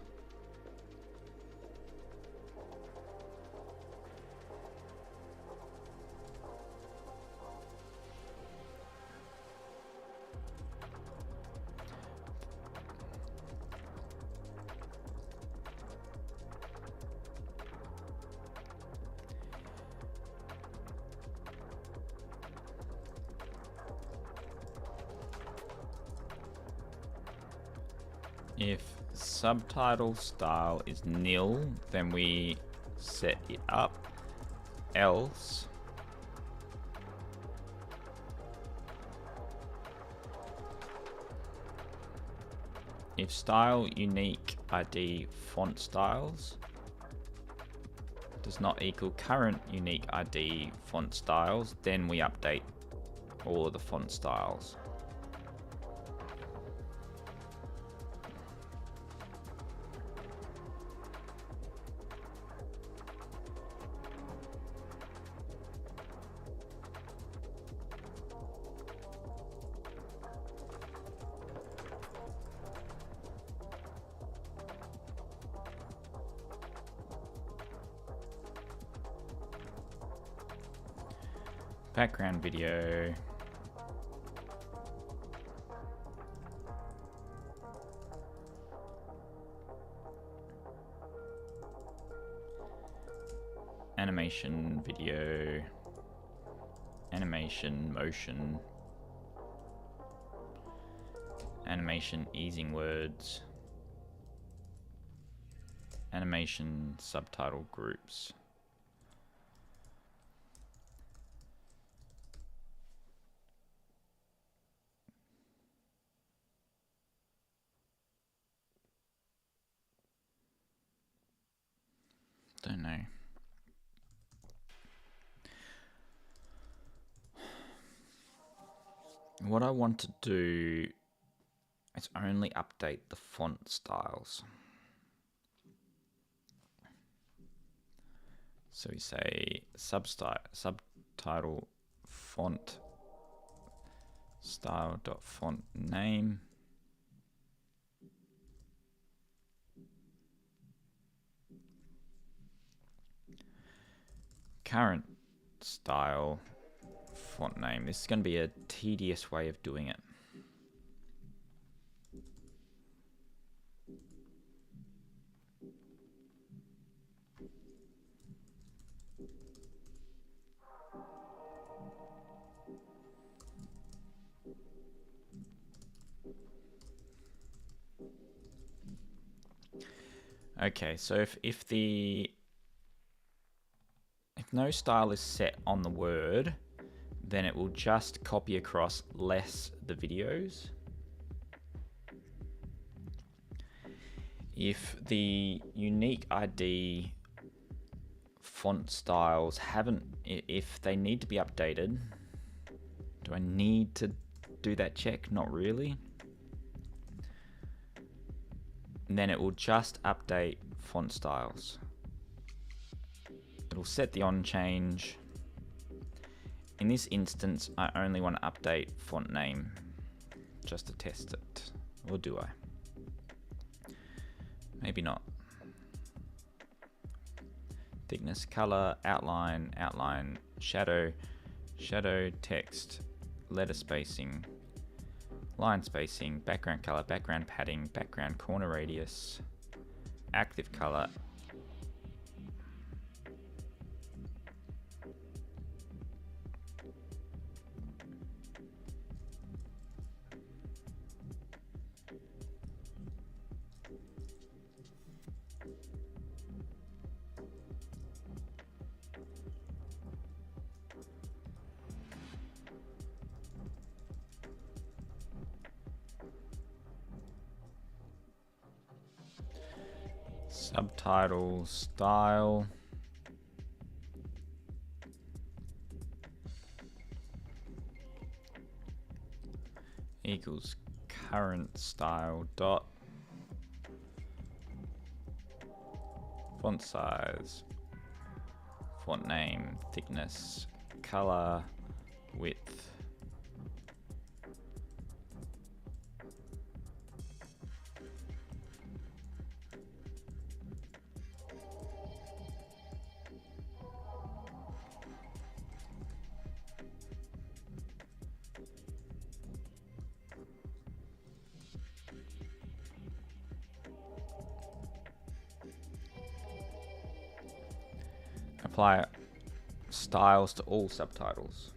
If subtitle style is nil, then we set it up. Else, if style unique ID font styles does not equal current unique ID font styles, then we update all of the font styles. Background video. animation, video, animation, motion, animation, easing words, animation, subtitle groups. Don't know. What I want to do is only update the font styles. So we say subtitle font style.font name. Current style font name. This is going to be a tedious way of doing it. Okay, so if no style is set on the word, then it will just copy across less the videos. If the unique ID font styles if they need to be updated, do I need to do that check? Not really. And then it will just update font styles. It'll set the on change. In this instance, I only want to update font name just to test it. Or do I? Maybe not. Thickness, color, outline, outline, shadow, shadow, text, letter spacing, line spacing, background color, background padding, background corner radius, active color. Subtitle style. Equals current style dot font size, font name, thickness, color, width. Apply styles to all subtitles.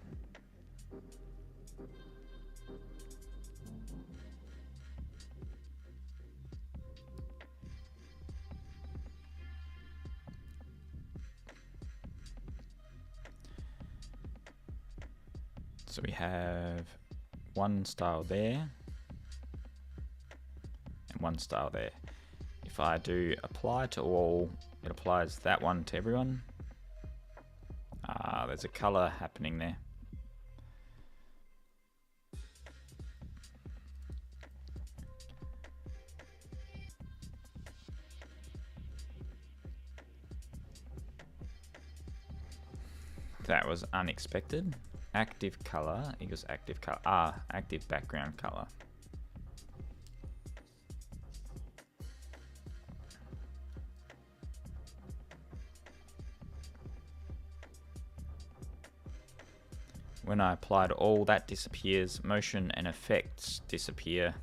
So we have one style there and one style there. If I do apply to all, it applies that one to everyone. There's a color happening there. That was unexpected. Active color equals active color. Active background color. When I apply to all, that disappears. Motion and effects disappear.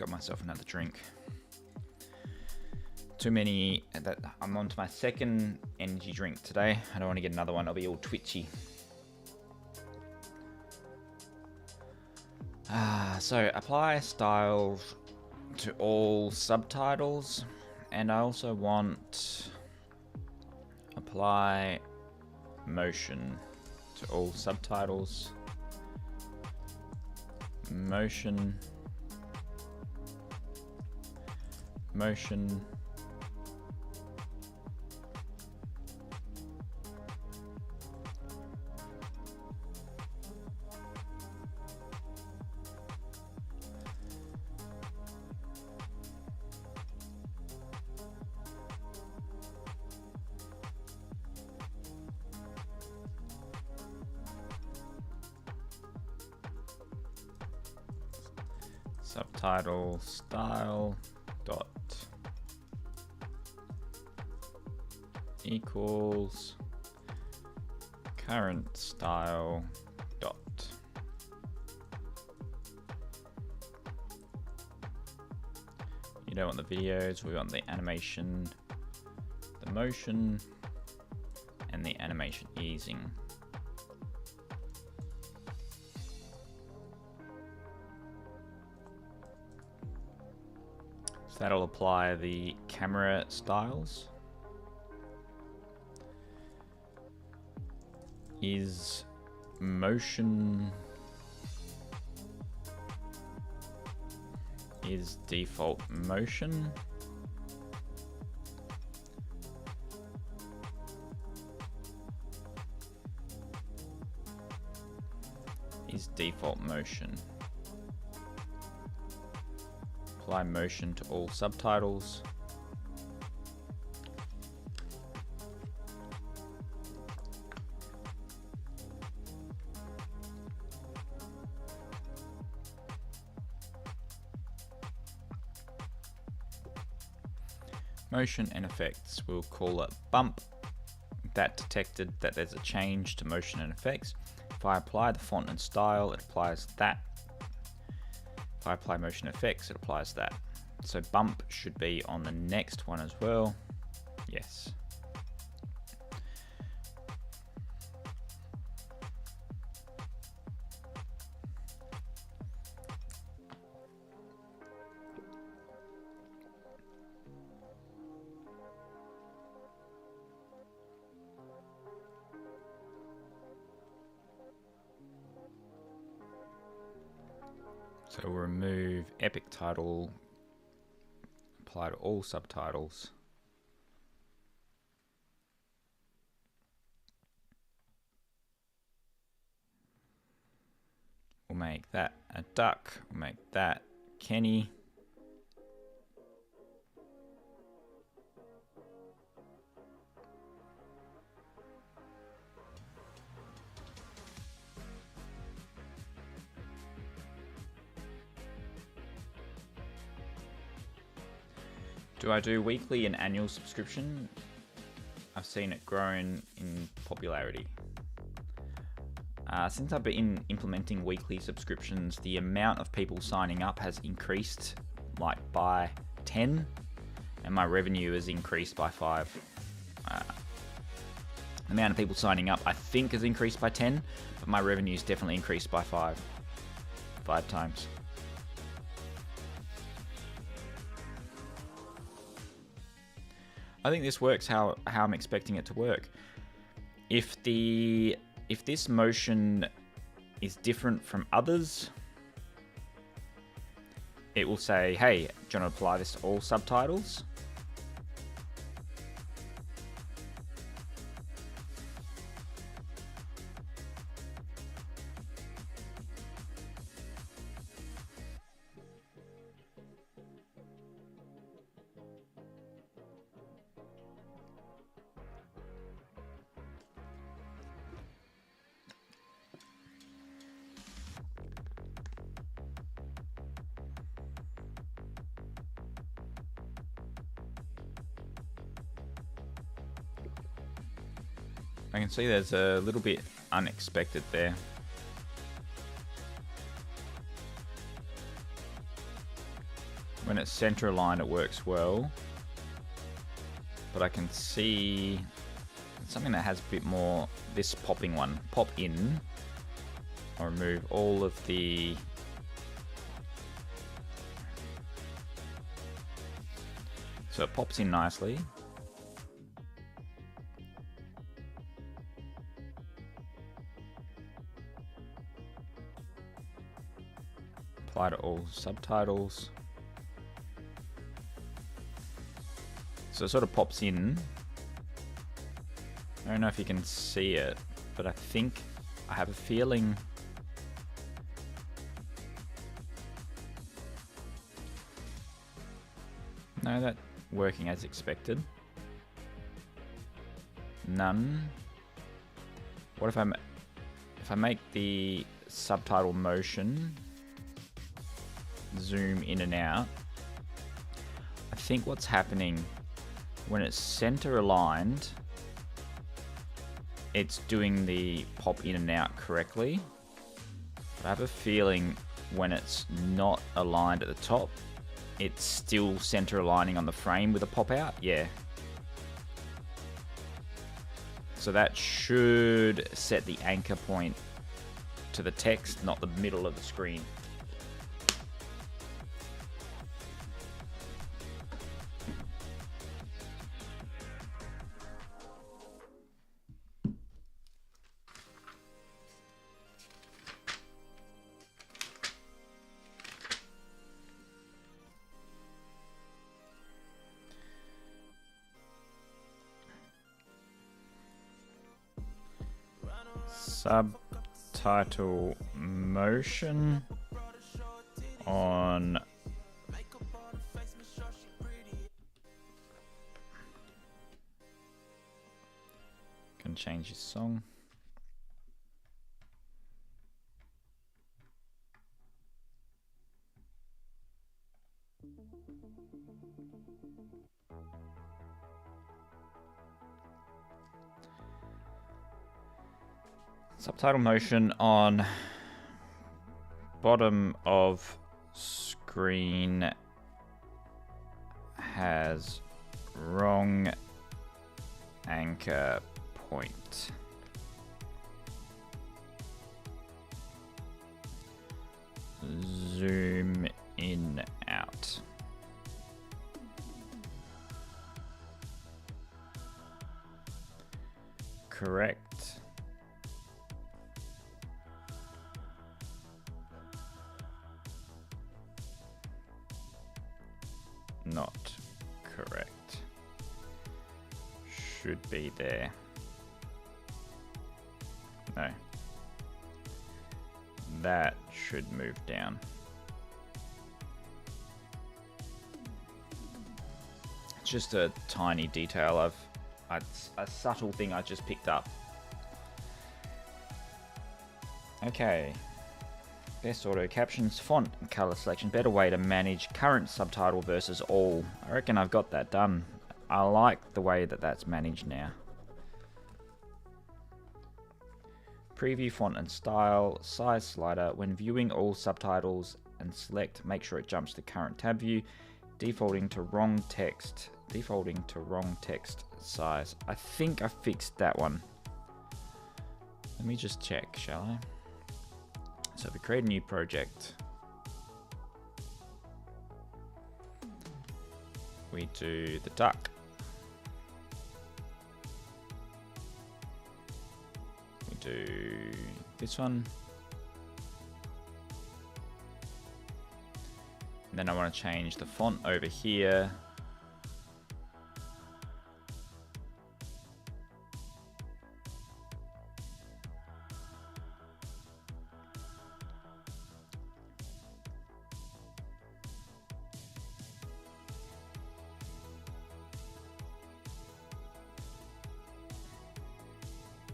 got myself another drink. Too many. I'm on to my second energy drink today. I don't want to get another one. I'll be all twitchy. So apply styles to all subtitles, and I also want apply motion to all subtitles. Motion. Subtitle style dot equals current style dot you don't want the videos, we want the animation, the motion, and the animation easing. So that'll apply the camera styles. Is motion is default motion. Is default motion. Apply motion to all subtitles. Motion and effects, we'll call it bump. That detected that there's a change to motion and effects. If I apply the font and style, it applies that. If I apply motion effects, it applies that. So bump should be on the next one as well. Yes. So we'll remove epic title, apply to all subtitles. We'll make that a duck, we'll make that Kenny. Do I do weekly and annual subscription? I've seen it grown in popularity. Since I've been implementing weekly subscriptions, the amount of people signing up has increased like by 10, and my revenue has increased by 5. The amount of people signing up I think has increased by 10, but my revenue's definitely increased by 5 times. I think this works how I'm expecting it to work. If this motion is different from others, it will say, hey, do you want to apply this to all subtitles? I can see there's a little bit unexpected there. it's center aligned, it works well. But I can see something that has a bit more, this popping one, pop in. I'll remove all of the so it pops in nicely. Apply to all subtitles. So it sort of pops in. I don't know if you can see it, but I think I have a feeling no, that working as expected. None. What if I make the subtitle motion zoom in and out? I think what's happening when it's center aligned, it's doing the pop in and out correctly. But I have a feeling when it's not aligned at the top, it's still center aligning on the frame with a pop out. Yeah. So that should set the anchor point to the text, not the middle of the screen. Subtitle motion on can change his song. Subtitle motion on bottom of screen has wrong anchor point. Zoom in out. Correct. Not correct. Should be there. No. That should move down. It's just a tiny detail. A subtle thing I just picked up. Okay. Best Auto Captions, font and color selection. Better way to manage current subtitle versus all. I reckon I've got that done. I like the way that that's managed now. Preview font and style, size slider. When viewing all subtitles and select, make sure it jumps to current tab view. Defaulting to wrong text size. I think I fixed that one. Let me just check, shall I? So if we create a new project, we do the duck. We do this one. And then I want to change the font over here.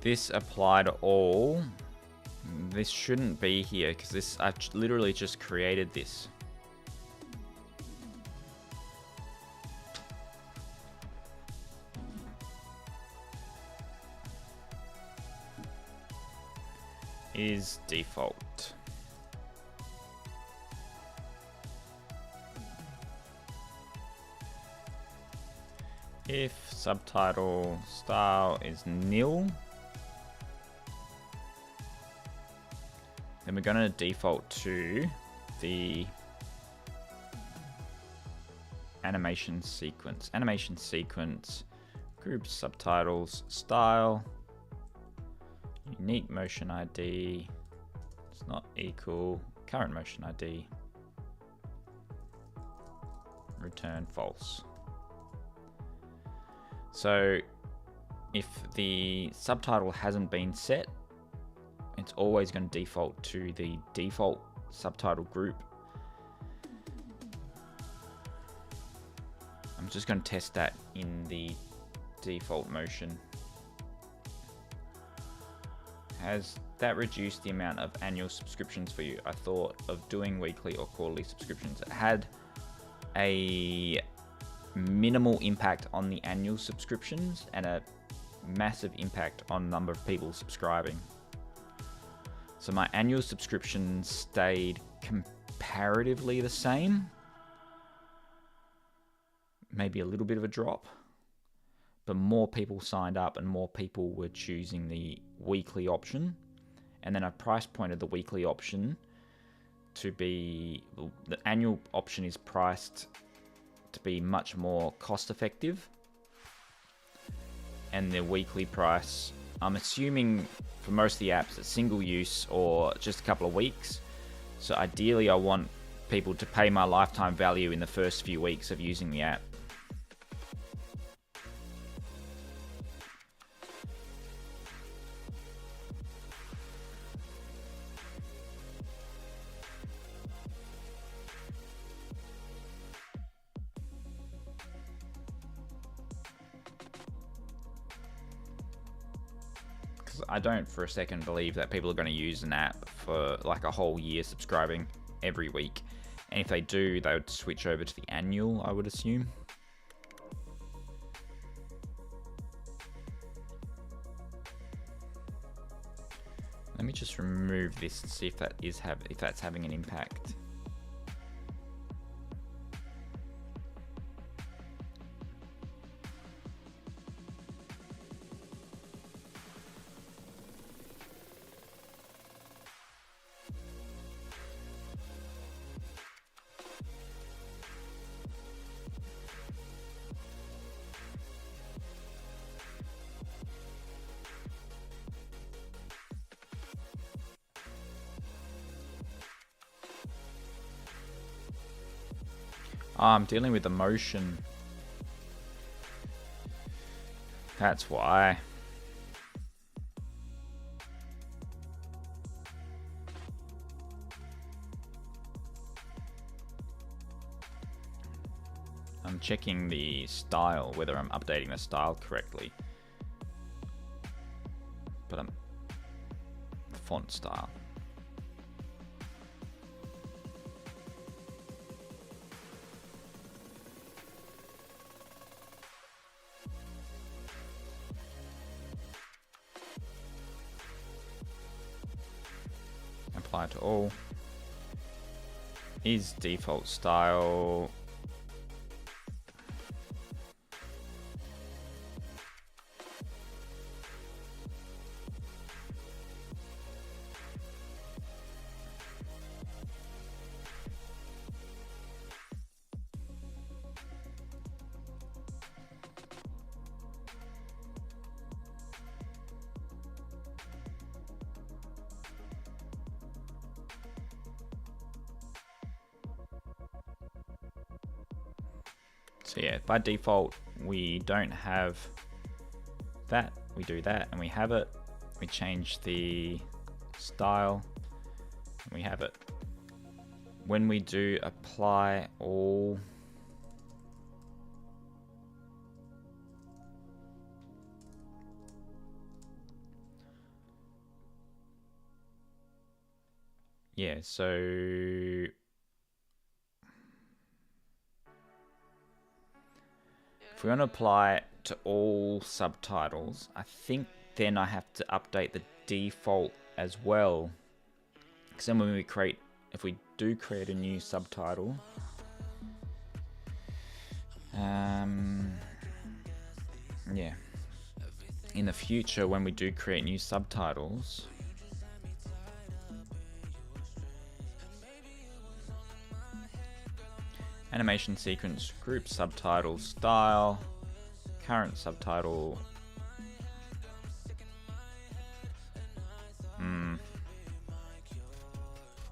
This apply to all. This shouldn't be here because this I've literally just created this. Is default. if subtitle style is nil, then we're going to default to the animation sequence. Animation sequence, group subtitles, style, unique motion ID, it's not equal, current motion ID, return false. So if the subtitle hasn't been set, it's always going to default to the default subtitle group. I'm just going to test that in the default motion. Has that reduced the amount of annual subscriptions for you? I thought of doing weekly or quarterly subscriptions. It had a minimal impact on the annual subscriptions and a massive impact on the number of people subscribing. So my annual subscriptions stayed comparatively the same. Maybe a little bit of a drop, but more people signed up and more people were choosing the weekly option. And then I price pointed the weekly option to be, the annual option is priced to be much more cost effective. And the weekly price, I'm assuming for most of the apps, it's single use or just a couple of weeks. So ideally I want people to pay my lifetime value in the first few weeks of using the app. I don't for a second believe that people are going to use an app for like a whole year subscribing every week. And if they do, they would switch over to the annual, I would assume. Let me just remove this and see if that is if that's having an impact. Oh, I'm dealing with the motion. That's why. I'm checking the style, whether I'm updating the style correctly. But I'm font style. Apply to all. Is default style so yeah, by default, we don't have that. We do that and we have it. We change the style and we have it. When we do apply all, yeah, so if we want to apply it to all subtitles, I think then I have to update the default as well. Because then when we create, if we do create a new subtitle, yeah, in the future when we do create new subtitles, animation sequence, group subtitle, style, current subtitle,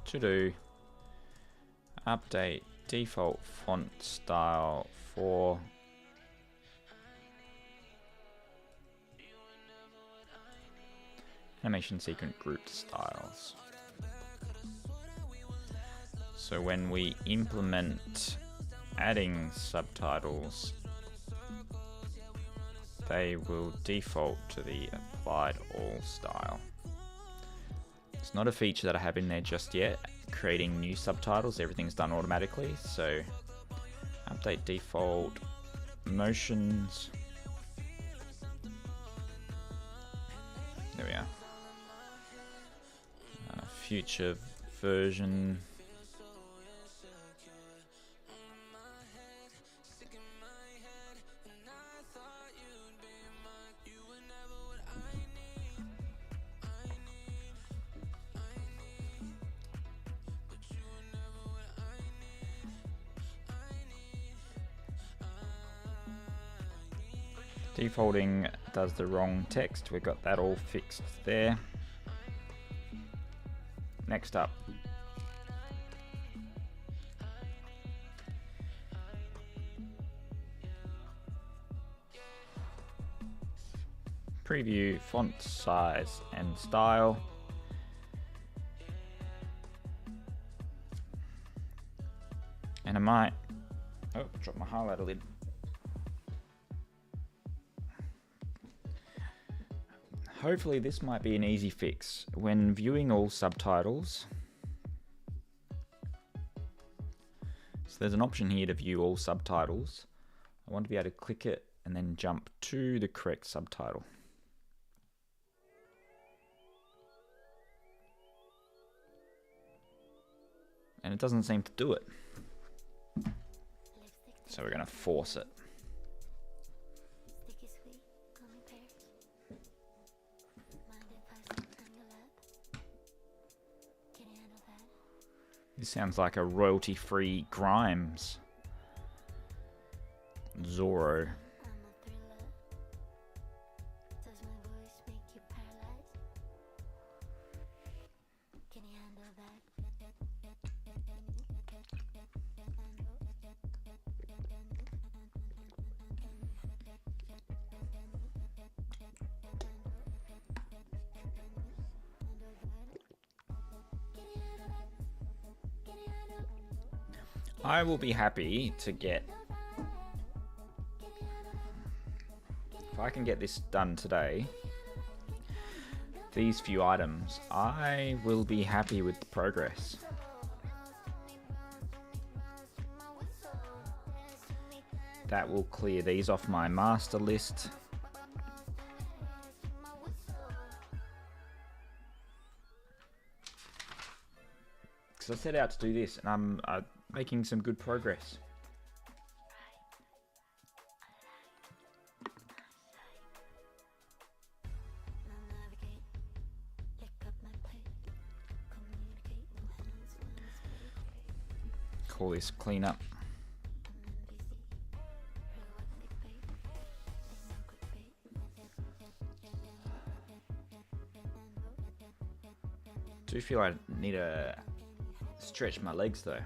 to do, update default font style for animation sequence group styles. So when we implement adding subtitles, they will default to the applied all style. It's not a feature that I have in there just yet. Creating new subtitles, everything's done automatically. So update default motions. There we are. Future version. Defaulting does the wrong text. We've got that all fixed there. Next up. Preview, font size and style. And I might, drop my highlighter lid. Hopefully this might be an easy fix. When viewing all subtitles, so there's an option here to view all subtitles. I want to be able to click it and then jump to the correct subtitle. And it doesn't seem to do it. So we're going to force it. This sounds like a royalty-free Grimes. Zorro. I will be happy to get, if I can get this done today, these few items, I will be happy with the progress. That will clear these off my master list. Because I set out to do this and I'm making some good progress. Call this cleanup. Do feel I need to stretch my legs though.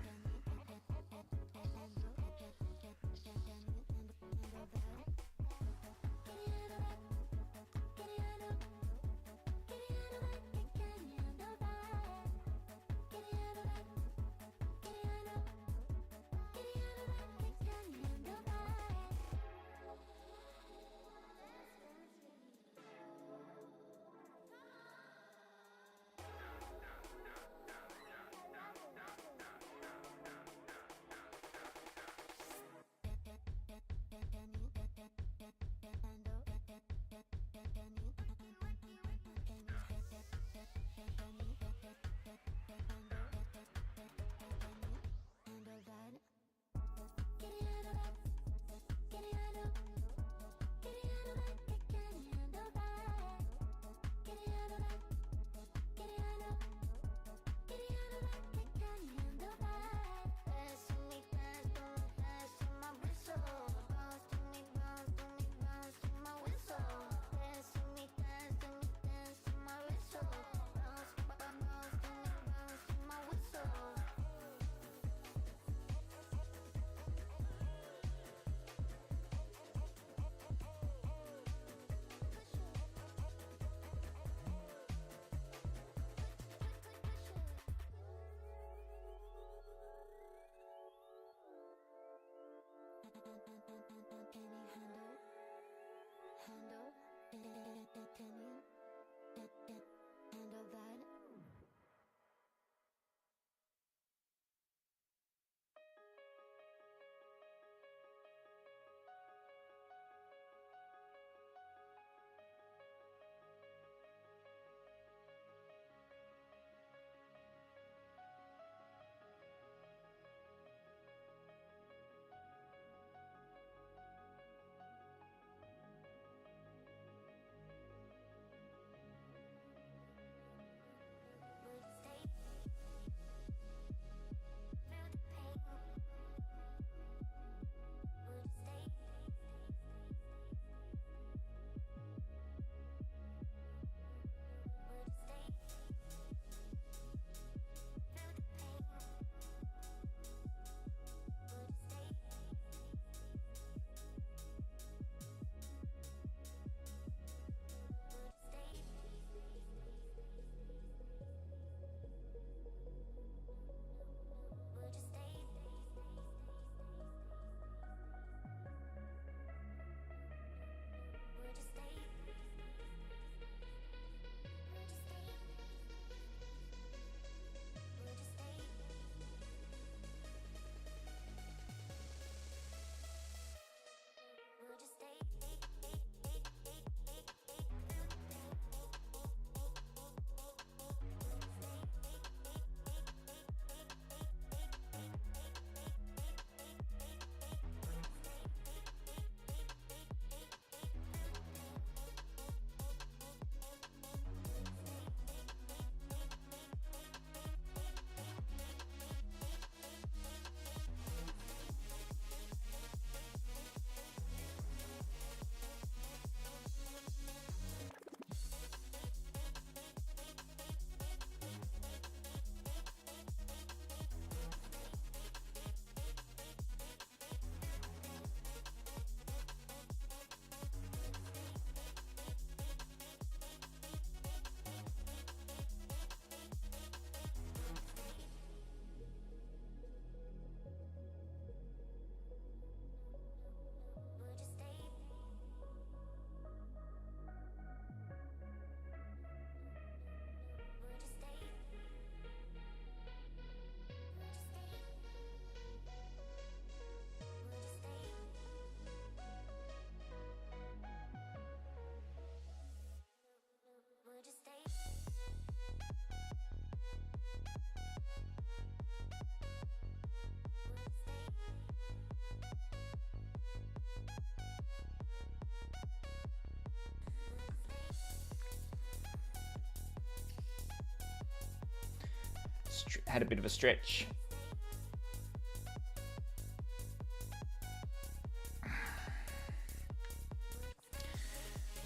had a bit of a stretch.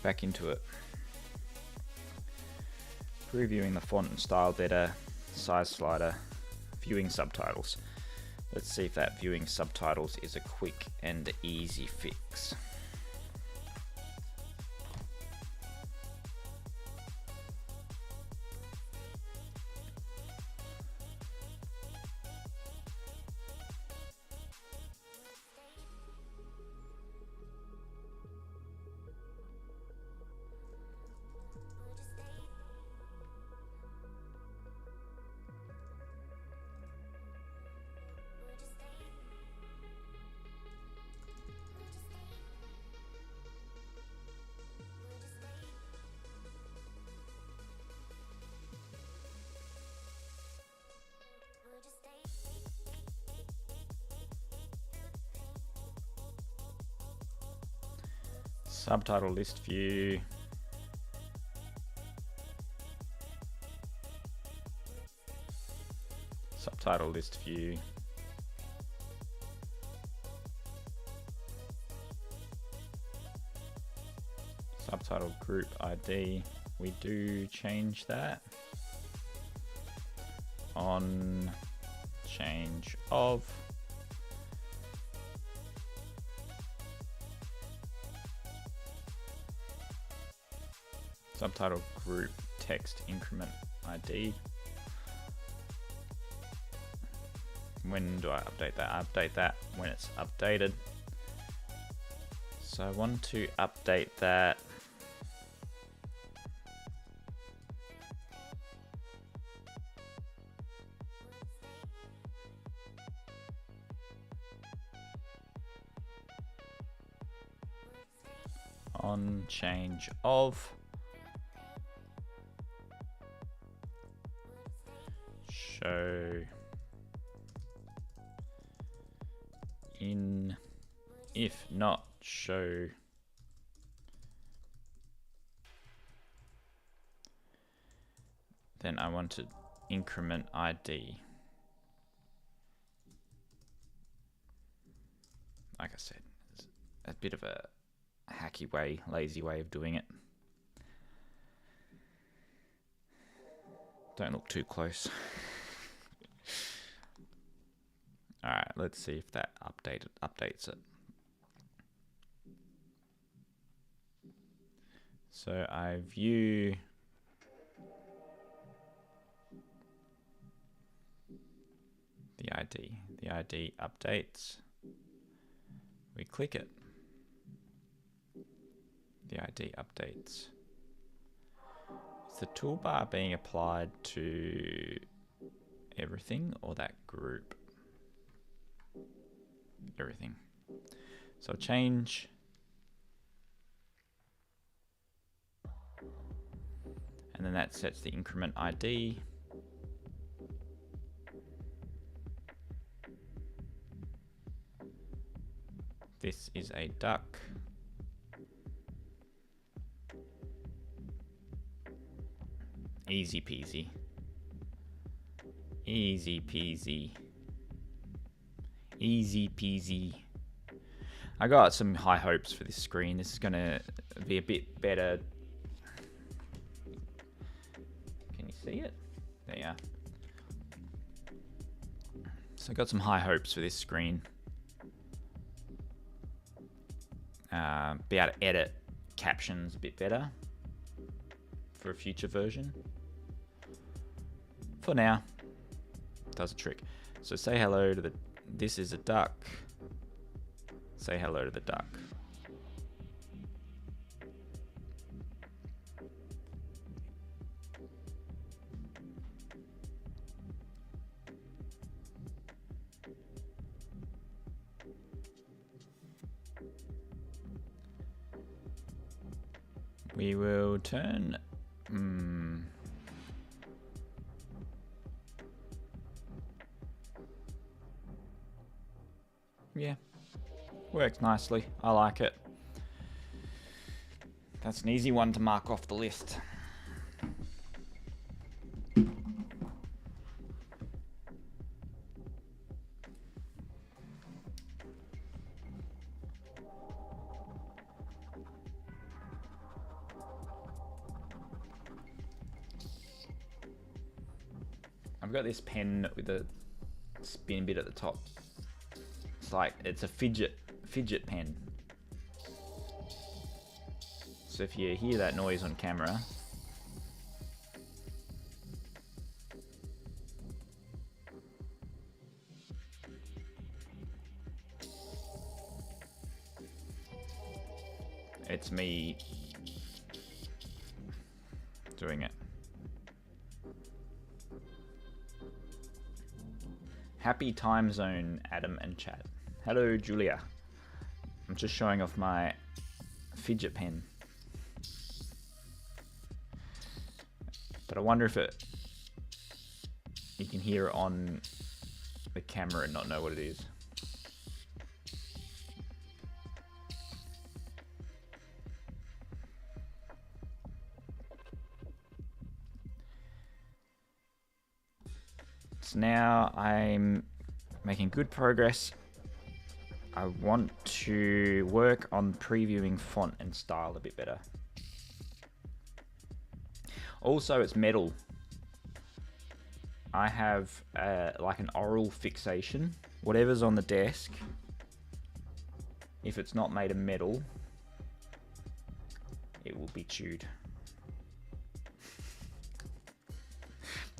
Back into it. Previewing the font and style better, size slider, viewing subtitles. Let's see if that viewing subtitles is a quick and easy fix. Subtitle list view. Subtitle list view. Subtitle group ID. We do change that. On change of. Subtitle group text increment ID. When do I update that? I update that when it's updated. So I want to update that on change of. Show in, if not show then I want to increment ID. Like I said, it's a bit of a hacky way, lazy way of doing it. Don't look too close. Alright, let's see if that updates it. So I view the ID. The ID updates. We click it. The ID updates. Is the toolbar being applied to everything or that group? Everything. So I'll change. And then that sets the increment ID. This is a duck. Easy peasy. Easy peasy. Easy peasy. I got some high hopes for this screen. This is going to be a bit better. Can you see it? There you are. So I got some high hopes for this screen. Be able to edit captions a bit better for a future version. For now, does a trick. So say hello to the, this is a duck. Say hello to the duck. We will turn, yeah, works nicely. I like it. That's an easy one to mark off the list. got this pen with a spin bit at the top. It's like, it's a fidget pen. So if you hear that noise on camera, it's me doing it. Happy time zone, Adam and chat. Hello, Julia. I'm just showing off my fidget pen. But I wonder if you can hear it on the camera and not know what it is. So now I'm making good progress. I want to work on previewing font and style a bit better. Also, it's metal. I have like an oral fixation. Whatever's on the desk, if it's not made of metal, it will be chewed.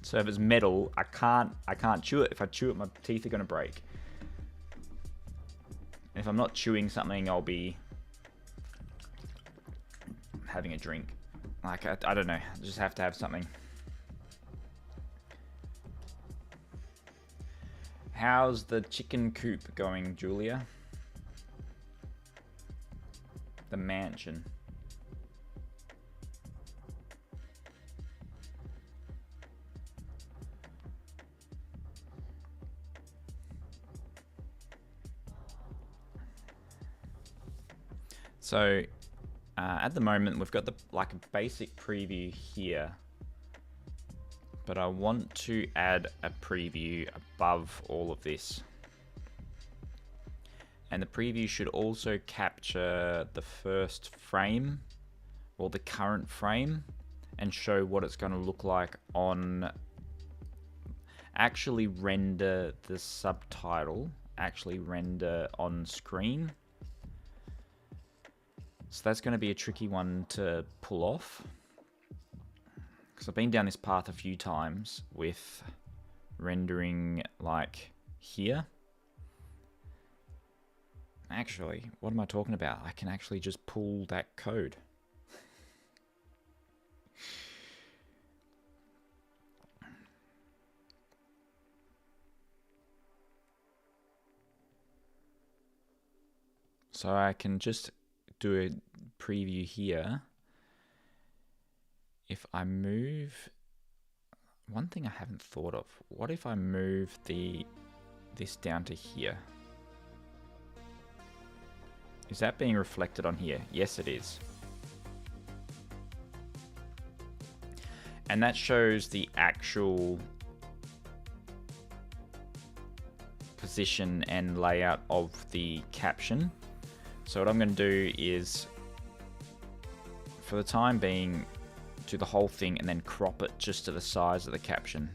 So if it's metal, I can't chew it. If I chew it, my teeth are gonna break. If I'm not chewing something, I'll be having a drink. Like, I don't know, I just have to have something. How's the chicken coop going, Julia? The mansion. So at the moment we've got like a basic preview here, but I want to add a preview above all of this, and the preview should also capture the first frame or the current frame and show what it's going to look like on, actually render the subtitle, actually render on screen. So that's going to be a tricky one to pull off, because I've been down this path a few times with rendering like here. Actually, what am I talking about? I can actually just pull that code. So I can just do a preview here. If I move, one thing I haven't thought of, what if I move this down to here? Is that being reflected on here? Yes, it is. And that shows the actual position and layout of the caption. So what I'm going to do is, for the time being, do the whole thing and then crop it just to the size of the caption.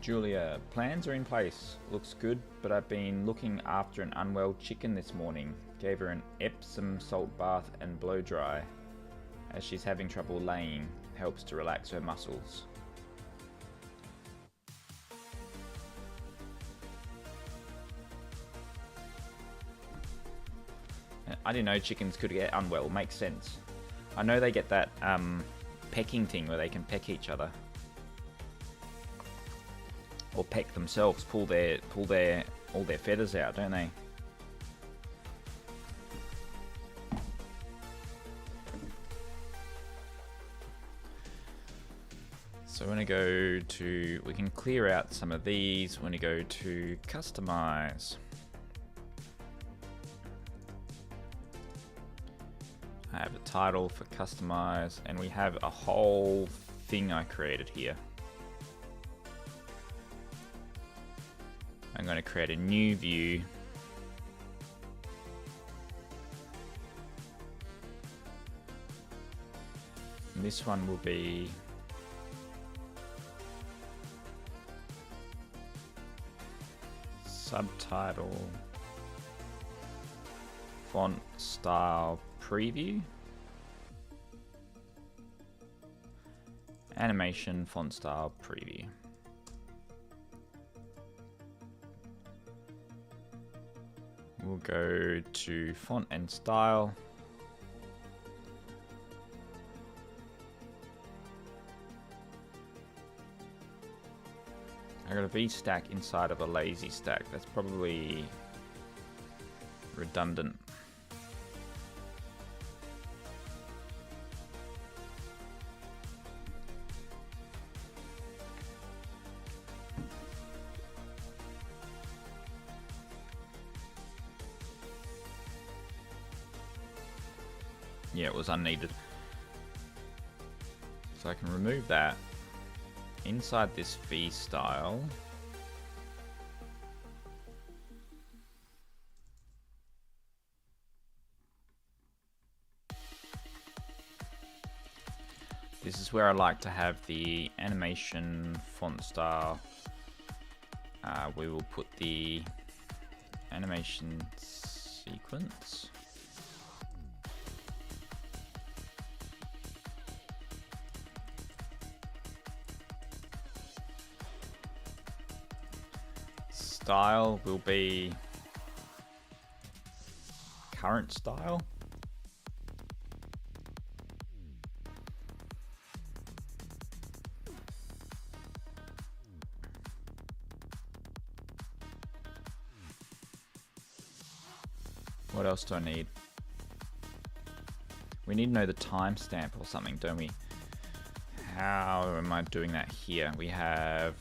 Julia, plans are in place. Looks good, but I've been looking after an unwell chicken this morning. Gave her an Epsom salt bath and blow dry, as she's having trouble laying. Helps to relax her muscles. I didn't know chickens could get unwell. Makes sense. I know they get that pecking thing where they can peck each other. Or peck themselves, pull all their feathers out, don't they? So we're going to go to, we can clear out some of these. We're going to go to customize. I have a title for customize, and we have a whole thing I created here. I'm going to create a new view. And this one will be Subtitle Font Style Preview. Animation Font Style Preview. We'll go to Font and Style. I got a V stack inside of a lazy stack. That's probably redundant. Yeah, it was unneeded. So I can remove that. Inside this V style, this is where I like to have the animation font style. We will put the animation sequence. Style will be current style. What else do I need? We need to know the timestamp or something, don't we? How am I doing that here? We have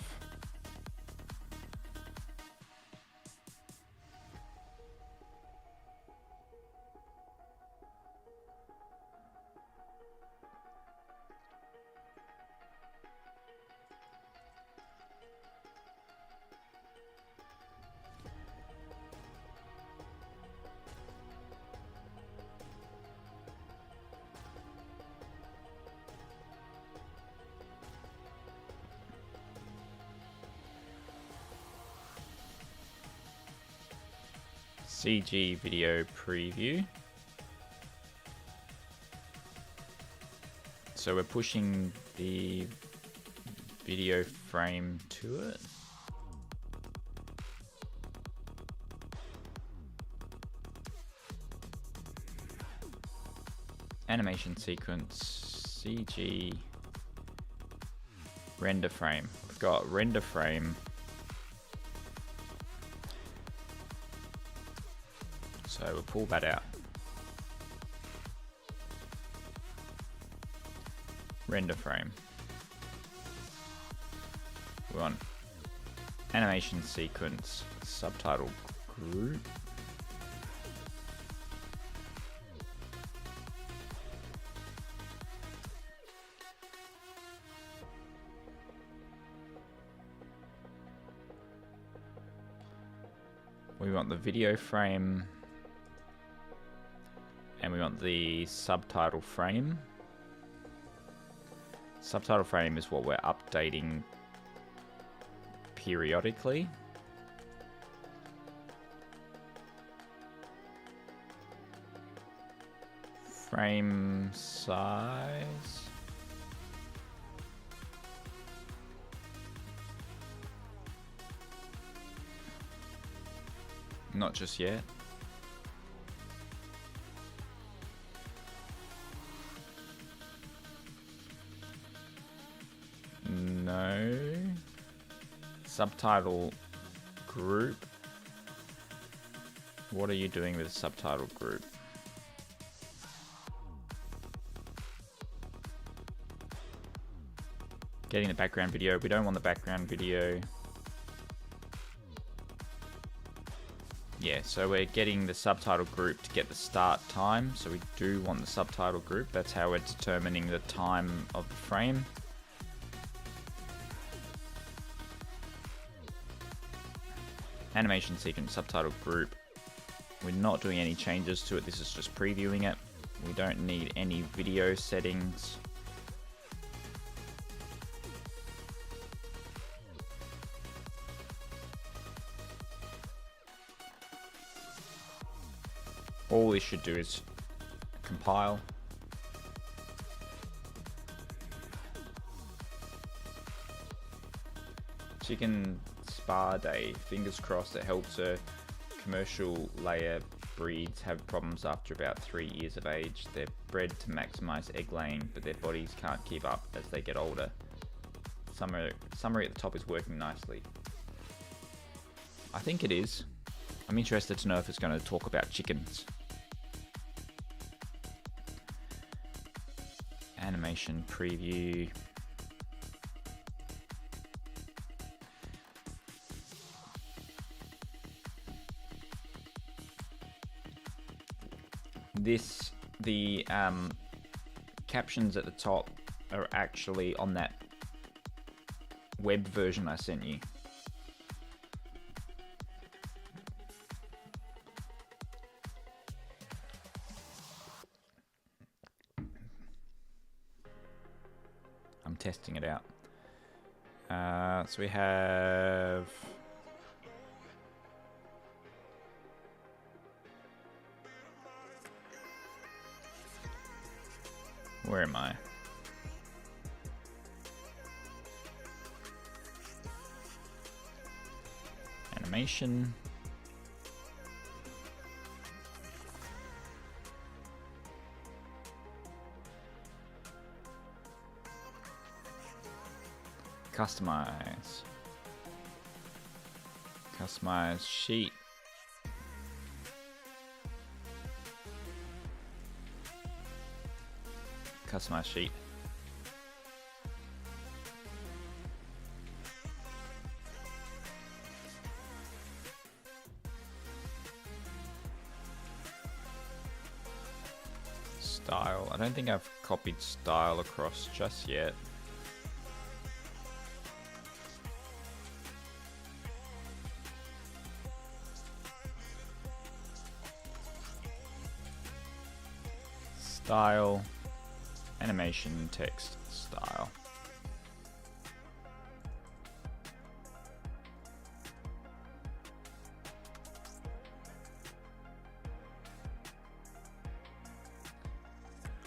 CG video preview. So we're pushing the video frame to it. Animation sequence, CG render frame. We've got render frame. So we'll pull that out. Render frame. We want animation sequence, subtitle group. We want the video frame. And we want the subtitle frame. Subtitle frame is what we're updating periodically. Frame size. Not just yet. No. Subtitle group. What are you doing with the subtitle group? Getting the background video. We don't want the background video. Yeah, so we're getting the subtitle group to get the start time. So we do want the subtitle group. That's how we're determining the time of the frame. animation sequence subtitle group. We're not doing any changes to it. This is just previewing it. We don't need any video settings. All this should do is compile. Chicken spa day. Fingers crossed it helps her. Commercial layer breeds have problems after about 3 years of age. They're bred to maximize egg laying, but their bodies can't keep up as they get older. Summary at the top is working nicely. I think it is. I'm interested to know if it's going to talk about chickens. Animation preview. The captions at the top are actually on that web version I sent you. I'm testing it out. So we have where am I? Animation. Customize. Customize sheet. Customize sheet. Style. I don't think I've copied style across just yet. Style. Animation, text, style.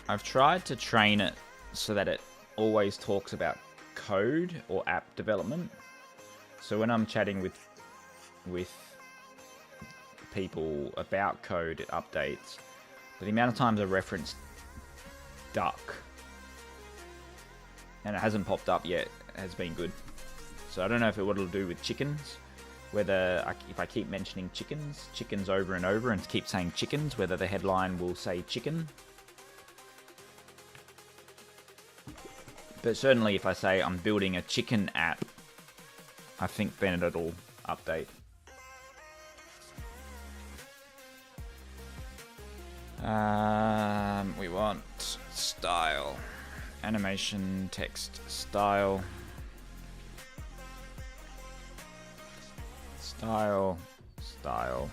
I've tried to train it so that it always talks about code or app development. So when I'm chatting with people about code, it updates. But the amount of times I reference duck and it hasn't popped up yet has been good. So I don't know if what it'll do with chickens, whether if I keep mentioning chickens over and over and keep saying chickens, whether the headline will say chicken. But certainly if I say I'm building a chicken app, I think then it'll update. We want style, animation, text, style, style, style.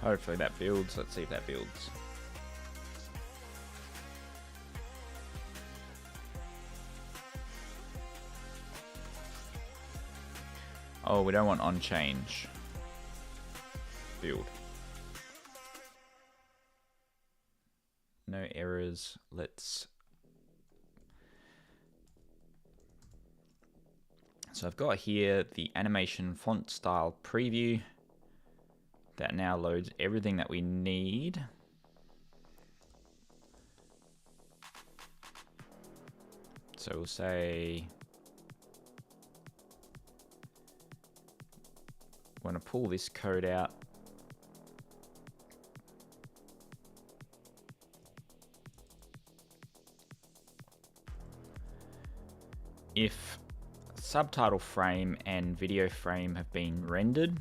Hopefully that builds. Let's see if that builds. Oh, we don't want on change. Build. No errors. So I've got here the animation font style preview that now loads everything that we need. So we'll say want to pull this code out. If subtitle frame and video frame have been rendered,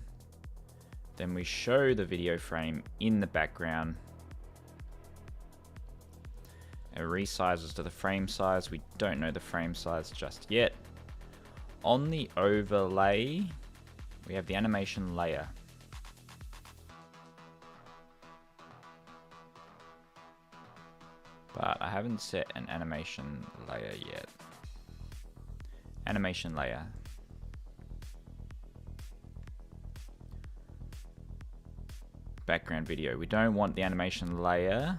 then we show the video frame in the background It resizes to the frame size. We don't know the frame size just yet. On the overlay, we have the animation layer. But I haven't set an animation layer yet. Animation layer. Background video. We don't want the animation layer.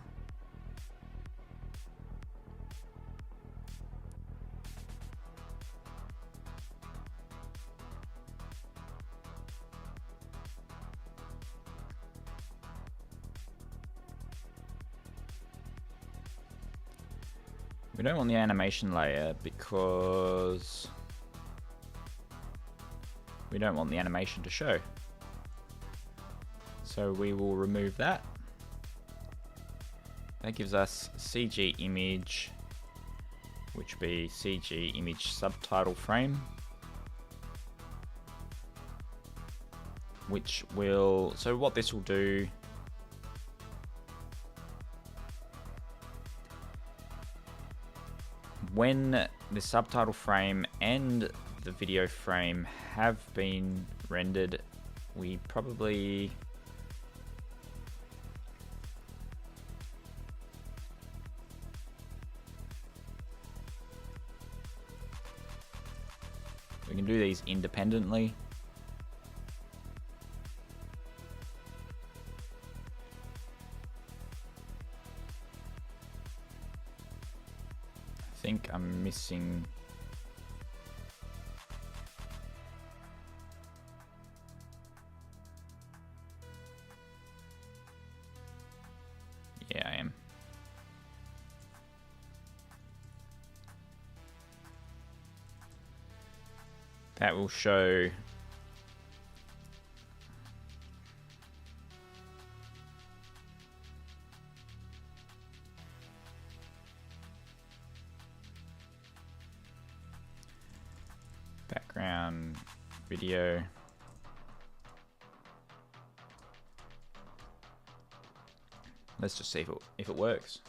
We don't want the animation layer because we don't want the animation to show. So we will remove that. That gives us CG image, which will be CG image subtitle frame, which will, so what this will do, when the subtitle frame and the video frame have been rendered, we probably we can do these independently. I think I'm missing. Yeah, I am. That will show background video. Let's just see if it works.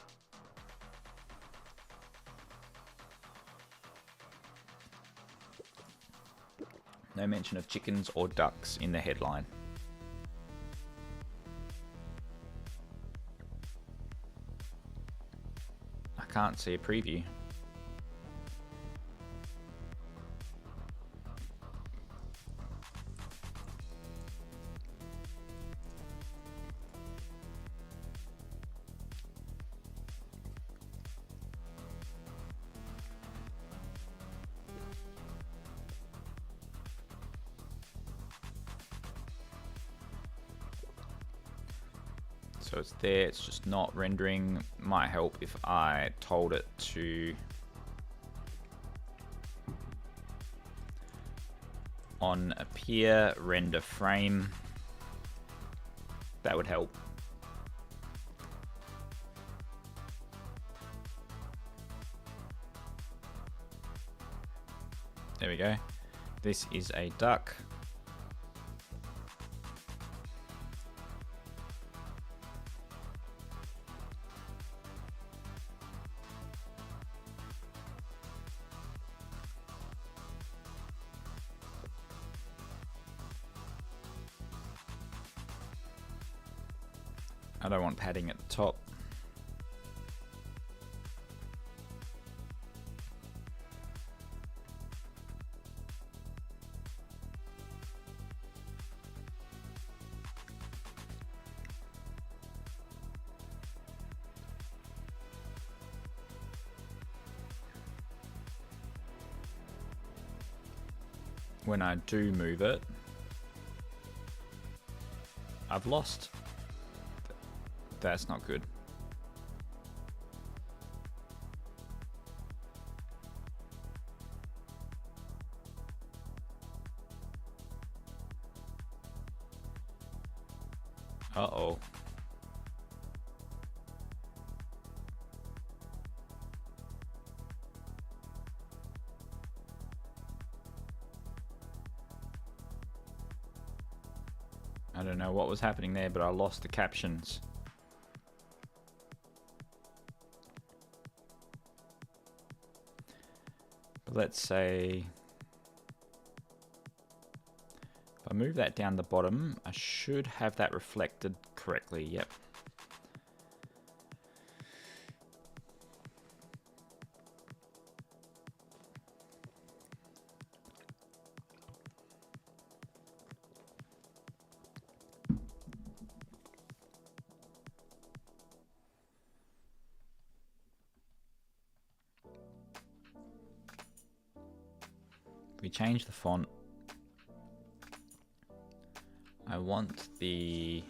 No mention of chickens or ducks in the headline. I can't see a preview. So it's there, it's just not rendering. Might help if I told it to on appear render frame. That would help. There we go. This is a duck. I don't want padding at the top. When I do move it, I've lost. That's not good. Uh-oh. I don't know what was happening there, but I lost the captions. let's say if I move that down the bottom, I should have that reflected correctly. Yep. We change the font. I want the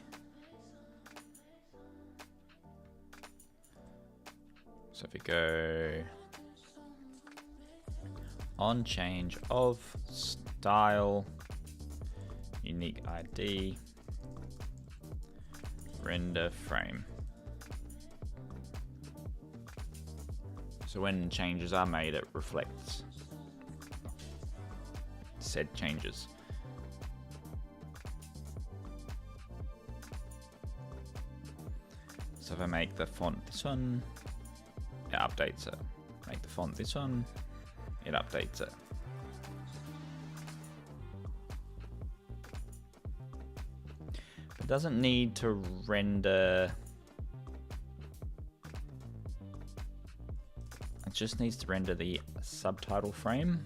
so if we go on change of style, unique ID, render frame. So when changes are made, it reflects said changes. So if I make the font this one, it updates it. Make the font this one, it updates it. It doesn't need to render. It just needs to render the subtitle frame.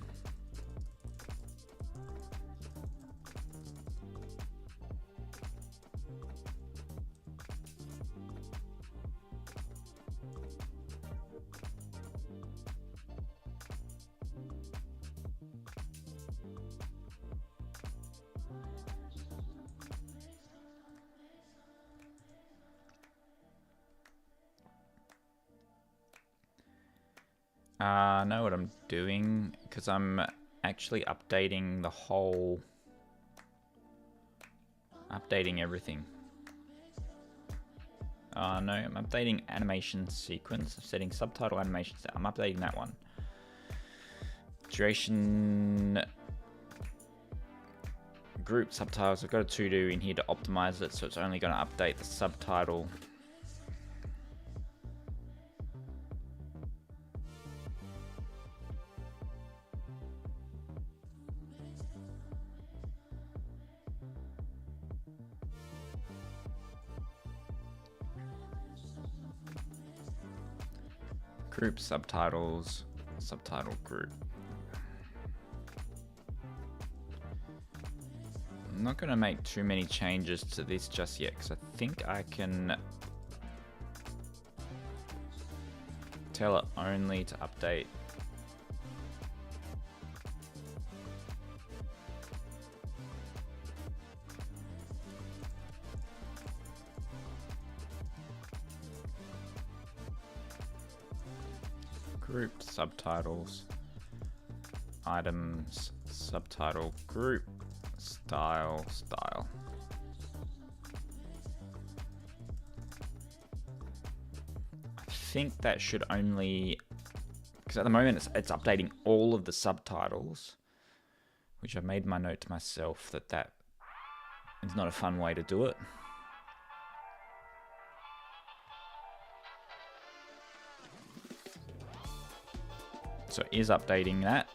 I know what I'm doing because I'm actually updating the whole, updating everything. No, I'm updating animation sequence, setting subtitle animations. I'm updating that one. Duration group subtitles. I've got a to-do in here to optimize it, so it's only going to update the subtitle. Group subtitles, subtitle group. I'm not going to make too many changes to this just yet because I think I can tell it only to update group subtitles, items, subtitle group, style. I think that should only, because at the moment it's updating all of the subtitles, which I've made my note to myself that is not a fun way to do it. So is updating that.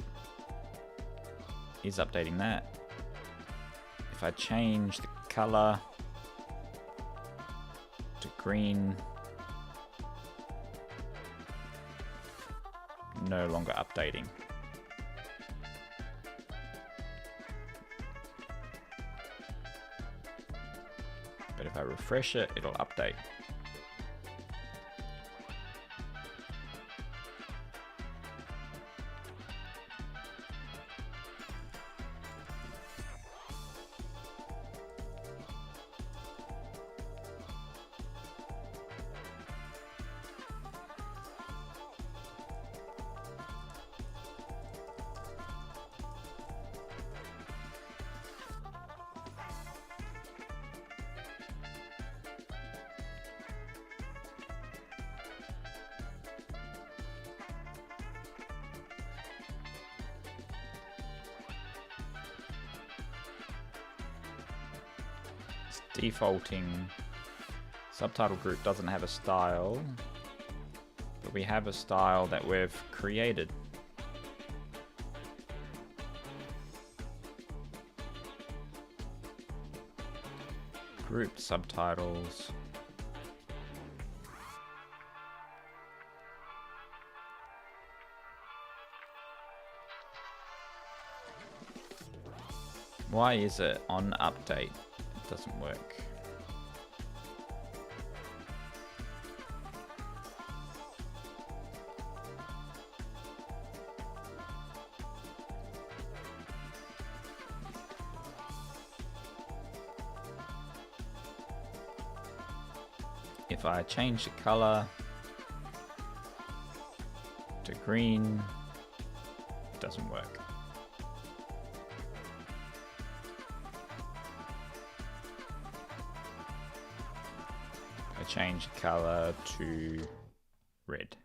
If I change the color to green, no longer updating. But if I refresh it, it'll update. Defaulting subtitle group doesn't have a style, but we have a style that we've created. Group subtitles. Why is it on update? It doesn't work. If I change the color to green, it doesn't work. I change the color to red.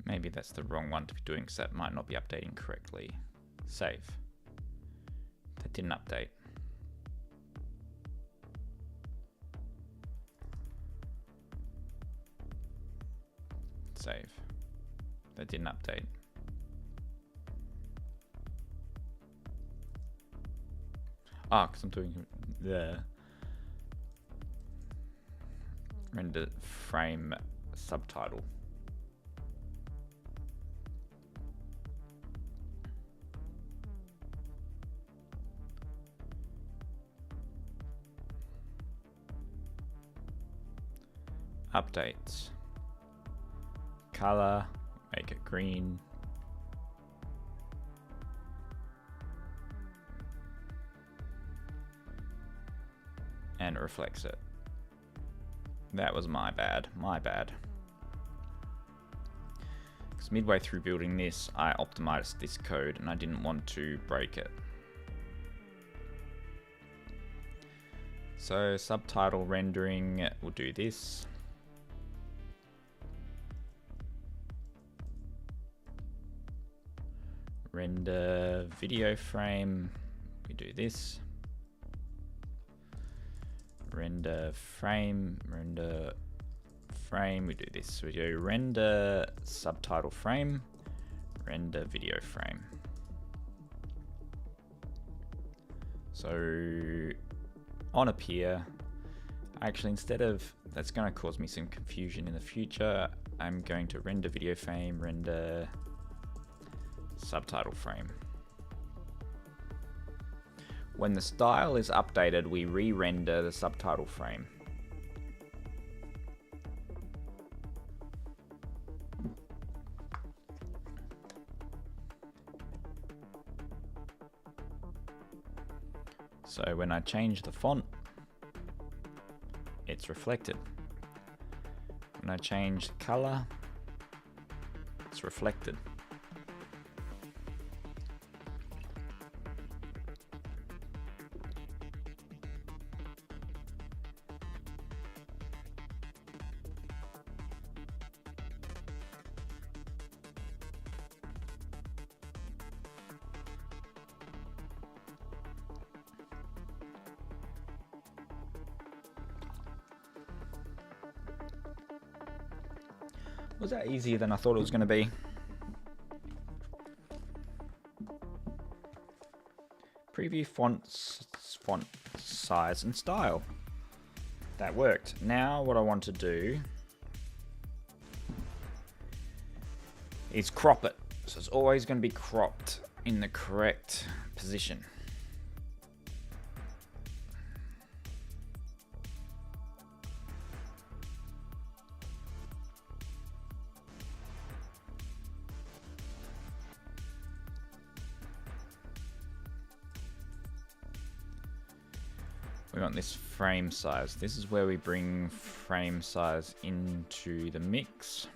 Maybe that's the wrong one to be doing, because that might not be updating correctly. Save. That didn't update. Save. That didn't update. Ah, because I'm doing the render frame subtitle. Updates. Color, make it green. And it reflects it. That was my bad. Because midway through building this, I optimized this code and I didn't want to break it. So subtitle rendering, we'll do this. Render video frame, we do this. Render frame, we do this. We do render subtitle frame, render video frame. So on appear, actually instead of, that's going to cause me some confusion in the future, I'm going to render video frame, render subtitle frame. When the style is updated, we re-render the subtitle frame. So when I change the font, it's reflected. When I change the color, it's reflected. Was that easier than I thought it was going to be? Preview fonts, font size and style. That worked. Now what I want to do is crop it. So it's always going to be cropped in the correct position. We want this frame size. This is where we bring frame size into the mix.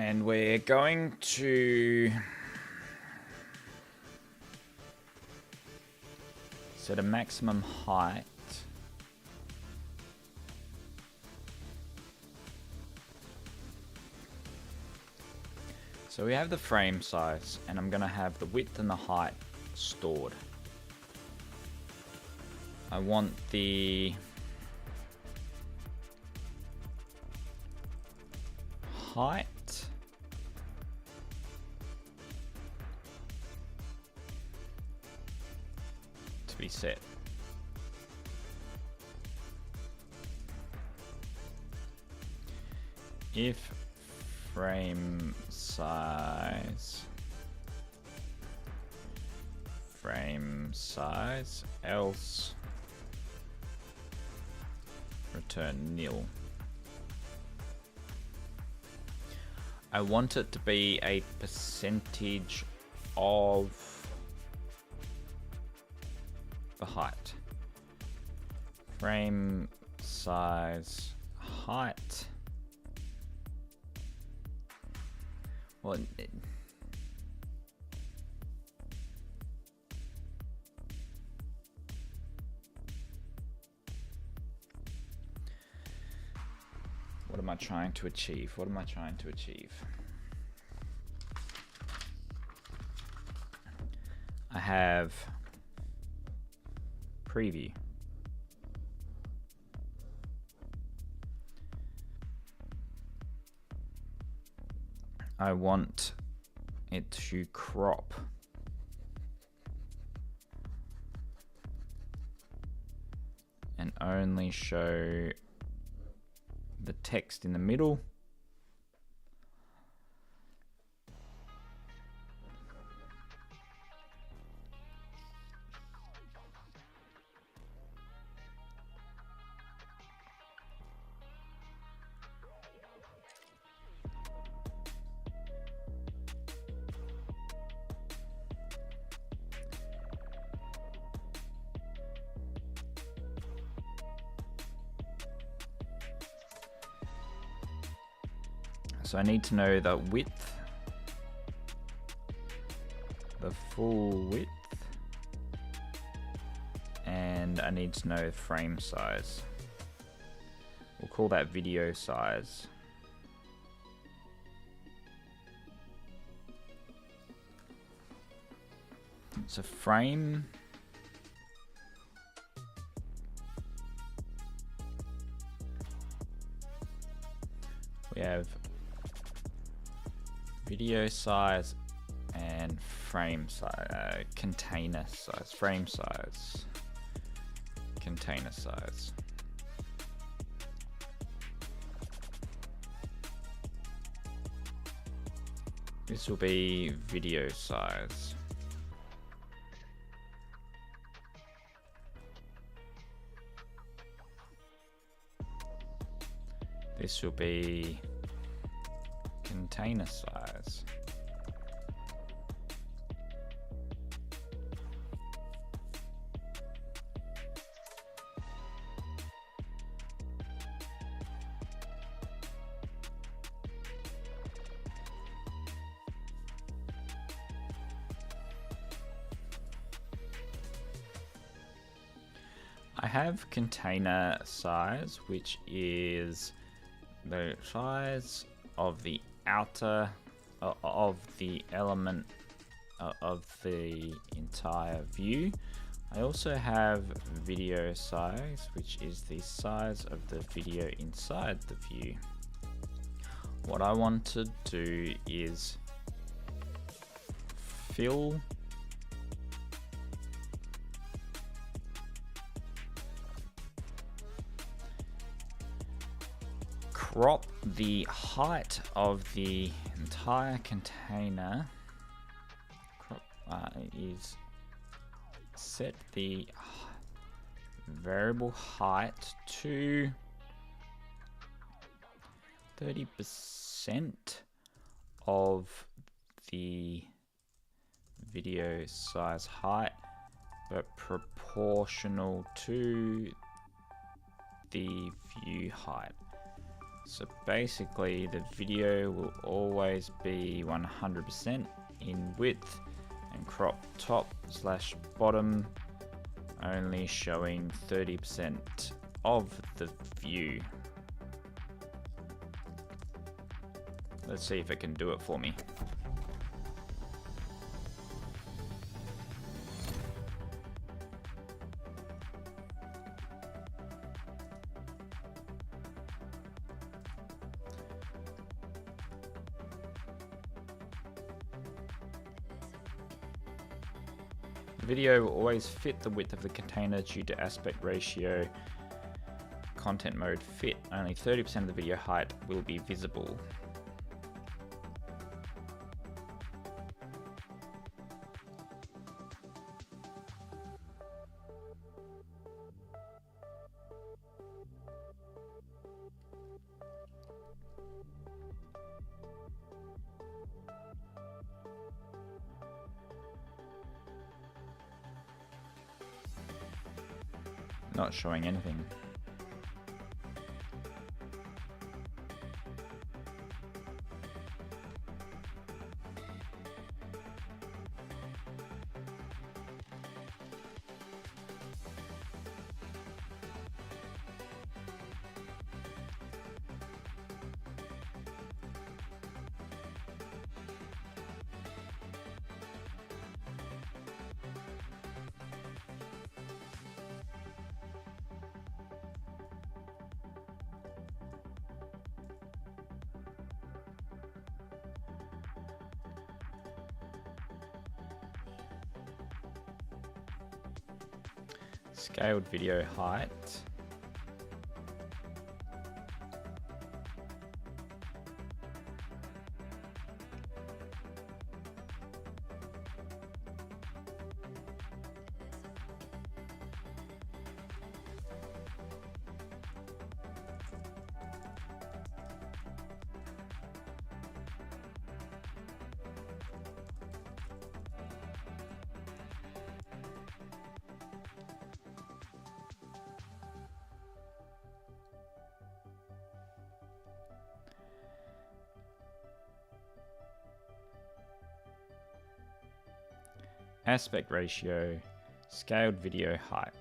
And we're going to set a maximum height. So we have the frame size, and I'm going to have the width and the height stored. I want the height to be set. If frame size else return nil. I want it to be a percentage of the height. Frame size height. Well, what am I trying to achieve? What am I trying to achieve? I have preview. I want it to crop. And only show the text in the middle. So I need to know the width, the full width, and I need to know frame size. We'll call that video size. So frame we have video size and frame size, container size, frame size, container size. This will be video size. This will be container size. I have container size, which is the size of the outer of the element of the entire view. I also have video size, which is the size of the video inside the view. What I want to do is fill crop the height of the entire container. Is set the variable height to 30% of the video size height, but proportional to the view height. So basically the video will always be 100% in width and crop top / bottom, only showing 30% of the view. Let's see if it can do it for me. The video will always fit the width of the container due to aspect ratio. Content mode fit, only 30% of the video height will be visible. Not showing anything. Scaled video height. Aspect ratio, scaled video height.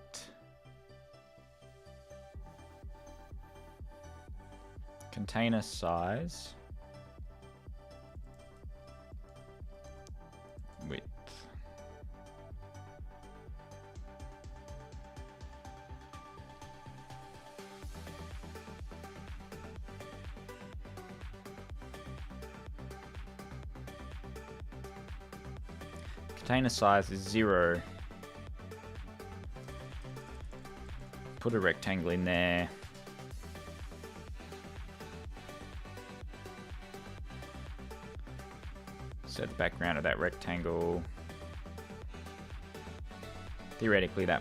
Container size. Width. Container size is 0. Put a rectangle in there. Set the background of that rectangle. Theoretically, the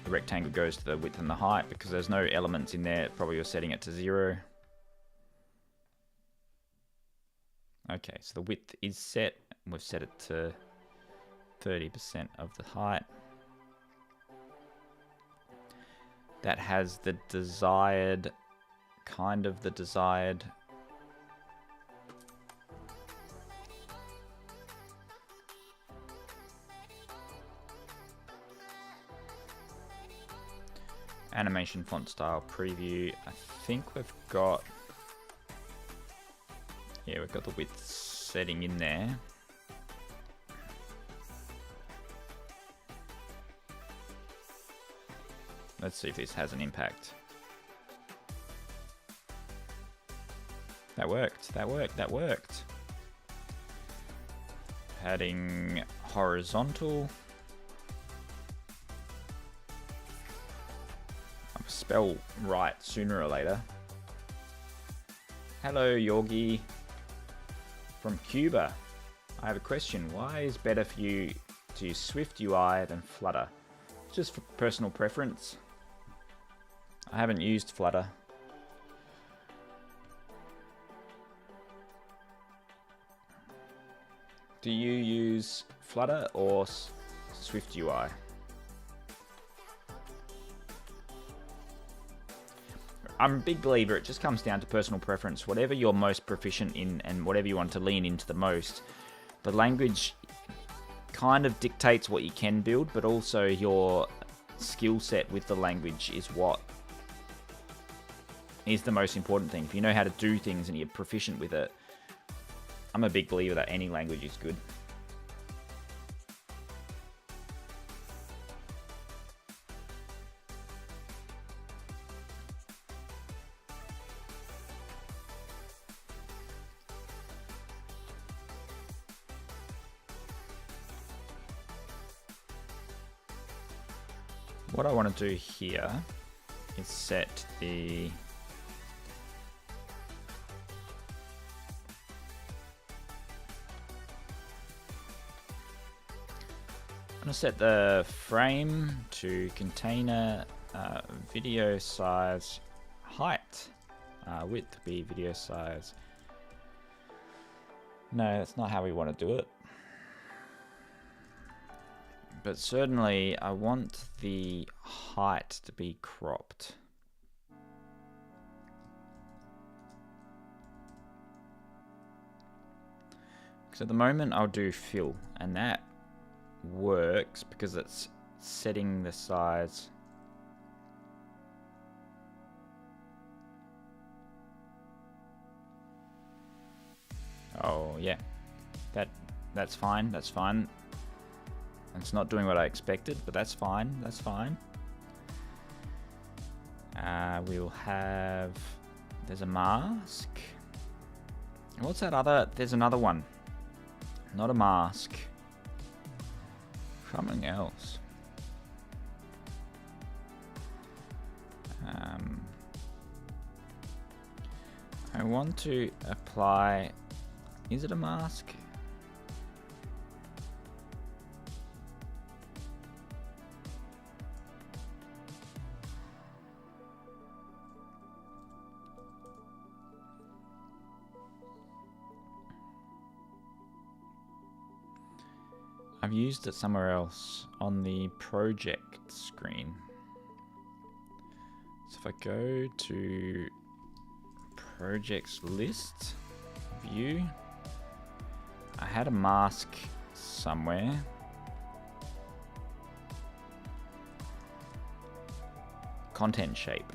rectangle goes to the width and the height because there's no elements in there. Probably you're setting it to 0. Okay, so the width is set. We've set it to 30% of the height. That has the desired, kind of the desired animation font style preview. I think we've got, yeah, we've got the width setting in there. Let's see if this has an impact. That worked, that worked, that worked. Adding horizontal. I'll spell right sooner or later. Hello, Yorgi from Cuba. I have a question. Why is it better for you to use SwiftUI than Flutter? Just for personal preference. I haven't used Flutter. Do you use Flutter or SwiftUI? I'm a big believer, it just comes down to personal preference. Whatever you're most proficient in and whatever you want to lean into the most, the language kind of dictates what you can build, but also your skill set with the language is what is the most important thing. If you know how to do things and you're proficient with it, I'm a big believer that any language is good. What I want to do here is set the frame to container video size height. Width be video size. No, that's not how we want to do it. But certainly I want the height to be cropped. Because at the moment I'll do fill, and that works because it's setting the size. Oh yeah, that's fine. That's fine. It's not doing what I expected, but that's fine. That's fine. We'll have. There's a mask. What's that other? There's another one. Not a mask. Something else. I want to apply. Is it a mask? I've used it somewhere else on the project screen. So if I go to projects list, view, I had a mask somewhere. Content shape.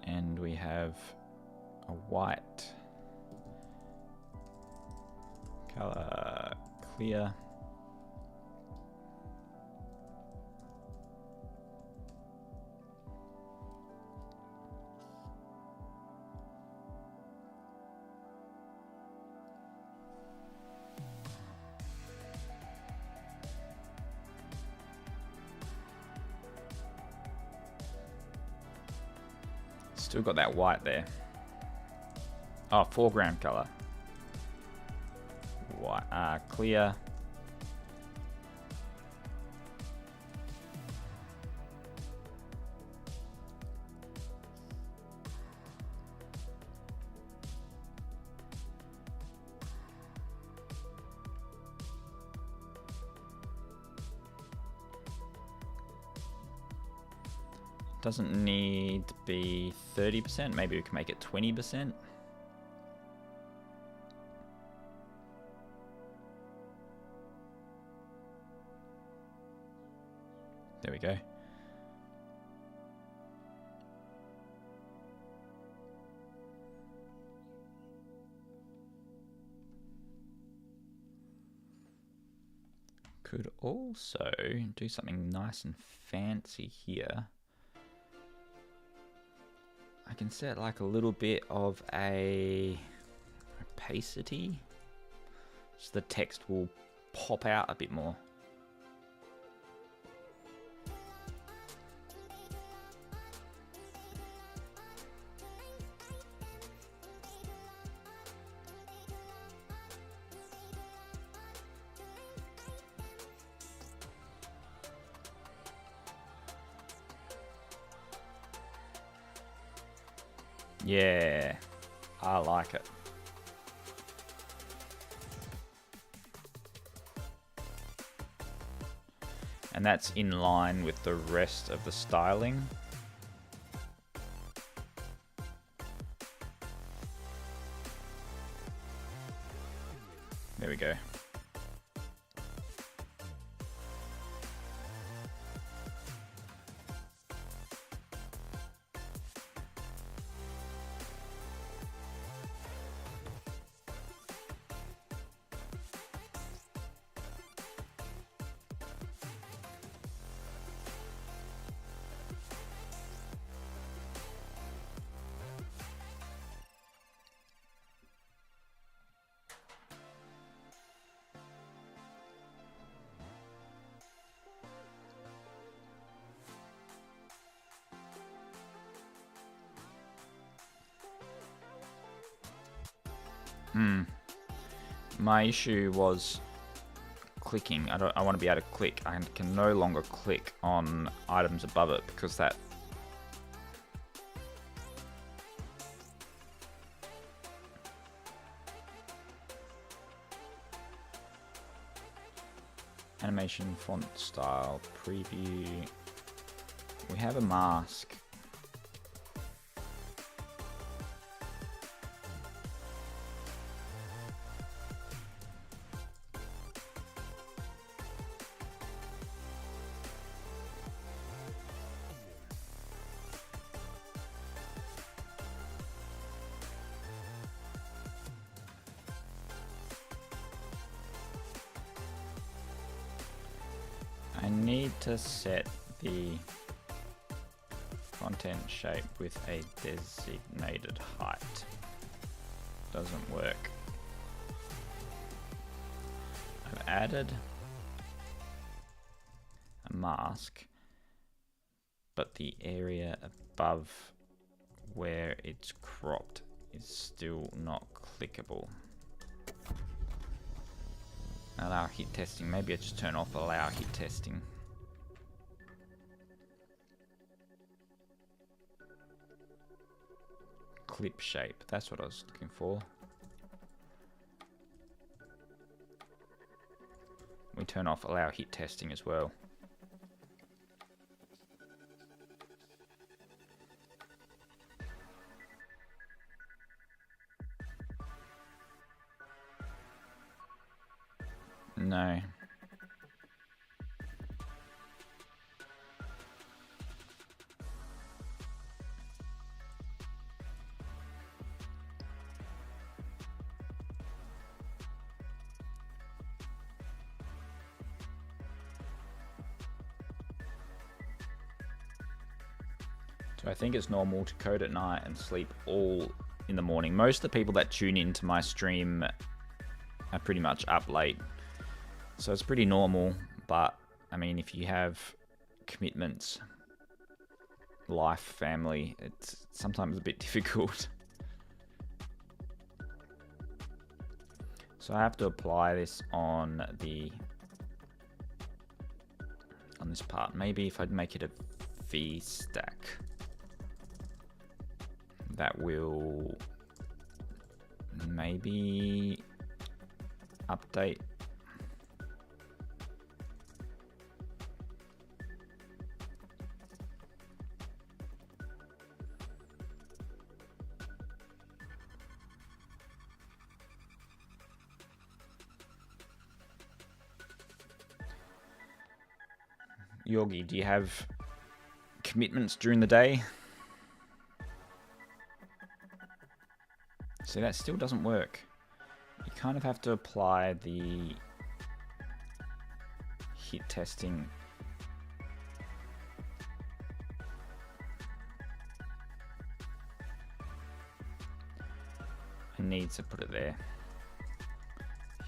And we have a white color, clear. Still got that white there. Oh, foreground color. White, clear. Doesn't need to be 30%. Maybe we can make it 20%. There we go. Could also do something nice and fancy here. I can set like a little bit of a opacity. so the text will pop out a bit more. Yeah, I like it. And that's in line with the rest of the styling. There we go. My issue was clicking. I want to be able to click. I can no longer click on items above it because that animation font style preview. We have a mask. I need to set the content shape with a designated height. Doesn't work. I've added a mask, but the area above where it's cropped is still not clickable. Allow hit testing. Maybe I just turn off allow hit testing. Clip shape. That's what I was looking for. We turn off allow hit testing as well. No. So I think it's normal to code at night and sleep all in the morning. Most of the people that tune into my stream are pretty much up late. So it's pretty normal, but I mean, if you have commitments, life, family, it's sometimes a bit difficult. So I have to apply this on this part. Maybe if I'd make it a V stack, that will maybe update. Yogi, do you have commitments during the day? See, that still doesn't work. You kind of have to apply the hit testing. I need to put it there.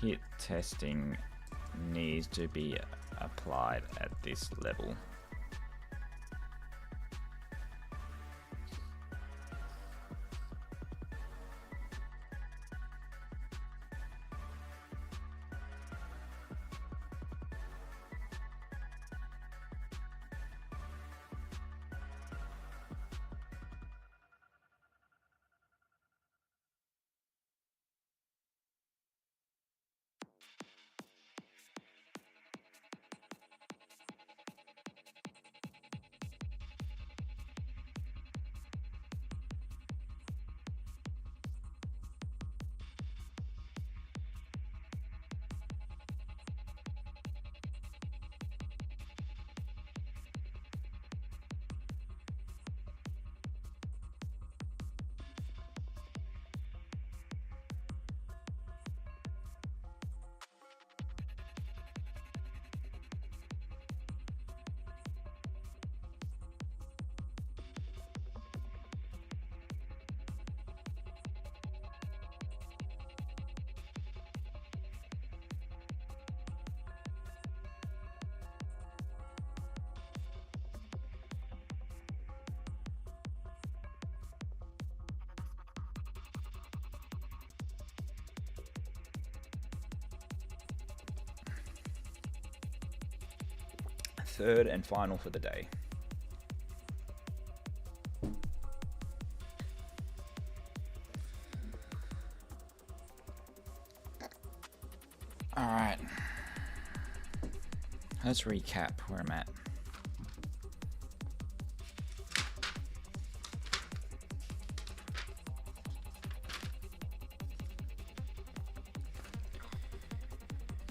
hit testing needs to be applied at this level. Third and final for the day. All right, let's recap where I'm at.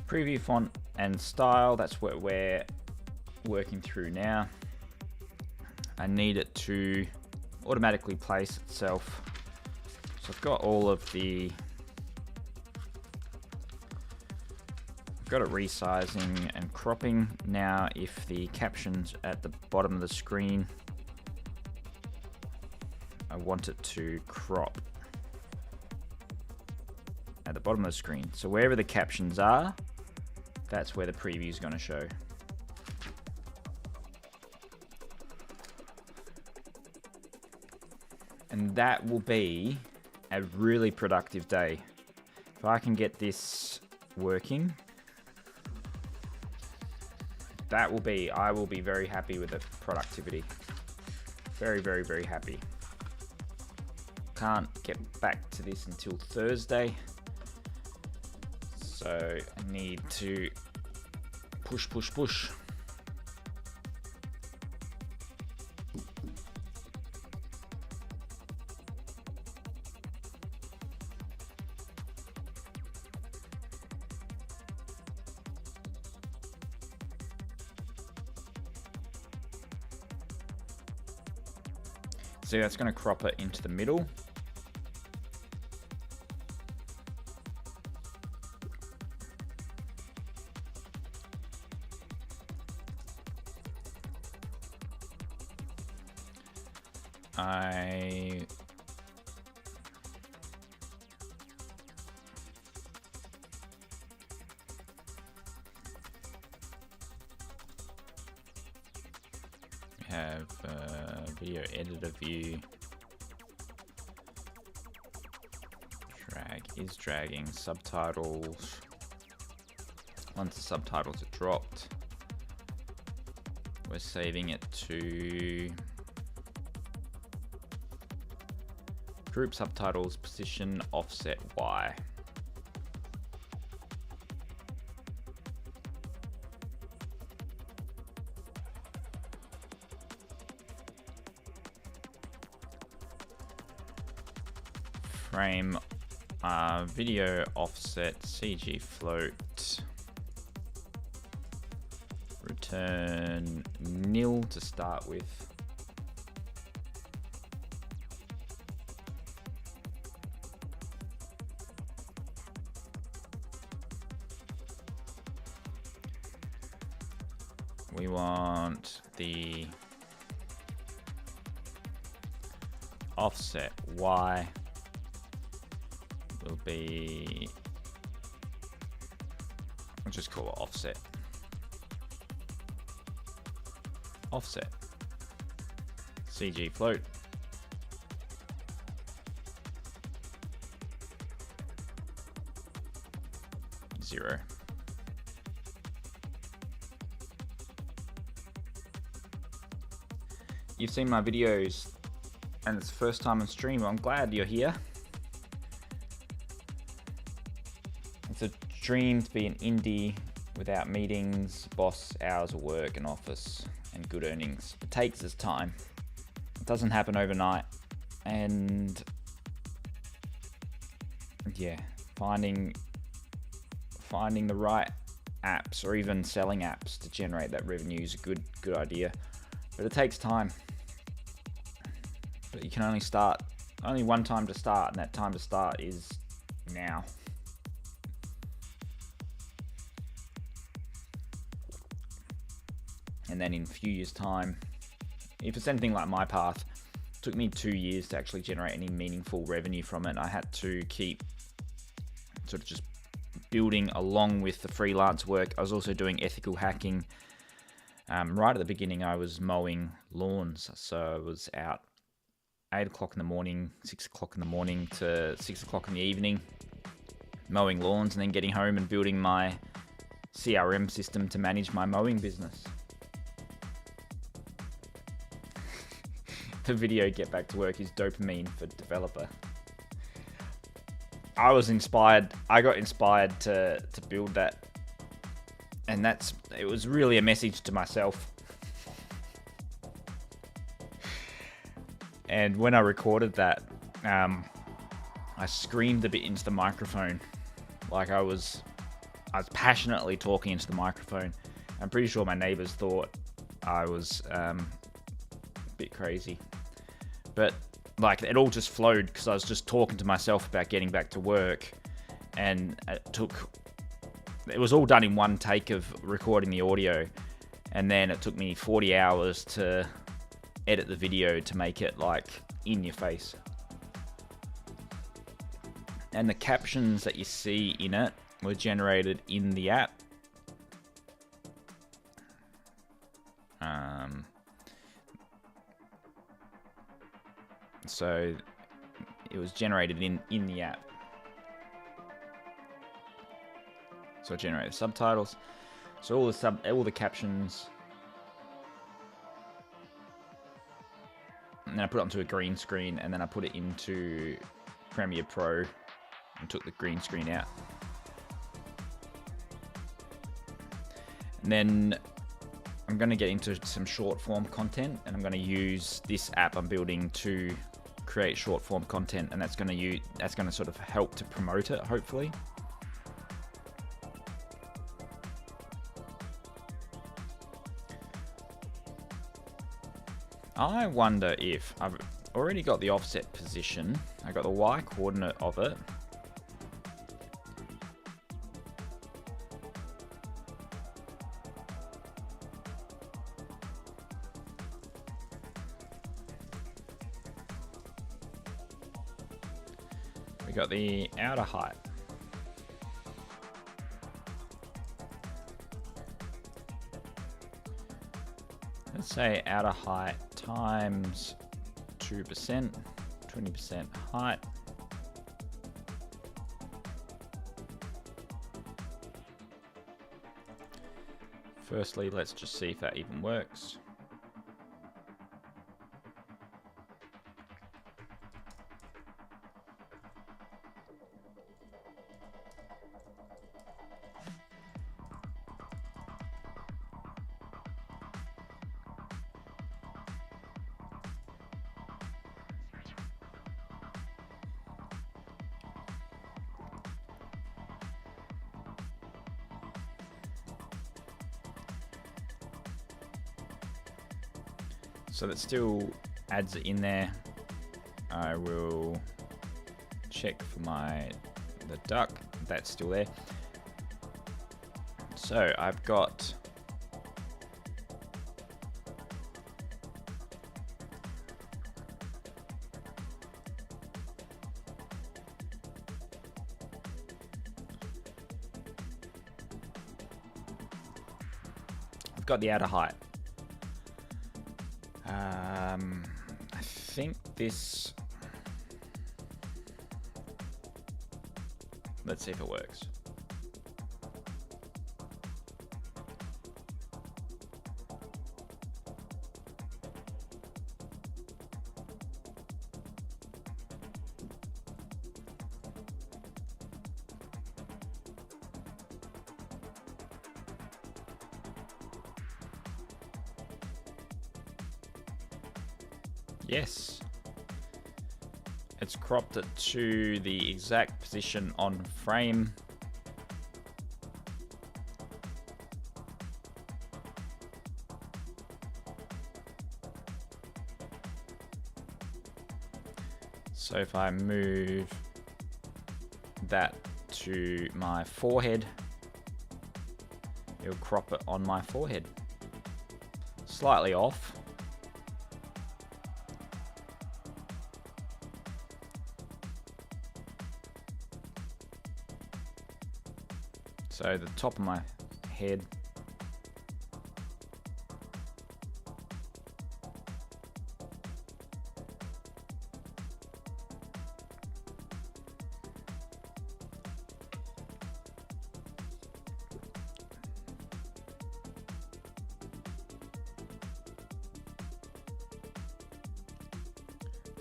Preview font and style, that's what we're working through now. I need it to automatically place itself. So I've got all of the, I've got it resizing and cropping. Now if the captions at the bottom of the screen, I want it to crop at the bottom of the screen. So wherever the captions are, that's where the preview is going to show. And that will be a really productive day. If I can get this working, that will be, I will be very happy with the productivity. Very, very, very happy. Can't get back to this until Thursday. So I need to push, push, push. So that's going to crop it into the middle. I have video editor view. Drag is dragging subtitles. Once the subtitles are dropped, we're saving it to group subtitles position offset Y. Frame video offset CG float. Return nil to start with. We want the offset Y will be I'll just call it offset. Offset. CG float. Zero. You've seen my videos and it's the first time on stream. I'm glad you're here. It's a dream to be an indie without meetings, boss hours of work and office and good earnings. It takes its time. It doesn't happen overnight. And yeah, finding the right apps or even selling apps to generate that revenue is a good idea. But it takes time. But you can only one time to start, and that time to start is now. And then in a few years' time, if it's anything like my path, it took me 2 years to actually generate any meaningful revenue from it. I had to keep sort of just building along with the freelance work. I was also doing ethical hacking. Right at the beginning, I was mowing lawns. So I was out 8 o'clock in the morning, 6 o'clock in the morning to 6 o'clock in the evening, mowing lawns, and then getting home and building my CRM system to manage my mowing business. The video Get Back to Work is dopamine for developer. I got inspired to build that. And it was really a message to myself. And when I recorded that, I screamed a bit into the microphone. Like I was passionately talking into the microphone. I'm pretty sure my neighbors thought I was a bit crazy. But like it all just flowed because I was just talking to myself about getting back to work. And it was all done in one take of recording the audio. And then it took me 40 hours to edit the video to make it like in your face. And the captions that you see in it were generated in the app. So it was generated in the app. So I generated subtitles. So all the captions. And then I put it onto a green screen, and then I put it into Premiere Pro and took the green screen out. And then I'm going to get into some short form content, and I'm going to use this app I'm building to create short form content, and that's going to sort of help to promote it, hopefully. I wonder if I've already got the offset position. I got the Y coordinate of it. We got the outer height. Let's say outer height times 2%, 20% height. Firstly, let's just see if that even works. So that still adds it in there. I will check for the duck. That's still there. So I've got got the outer height. I think this... Let's see if it works. Yes, it's cropped it to the exact position on frame. So if I move that to my forehead, it'll crop it on my forehead. Slightly off. So the top of my head.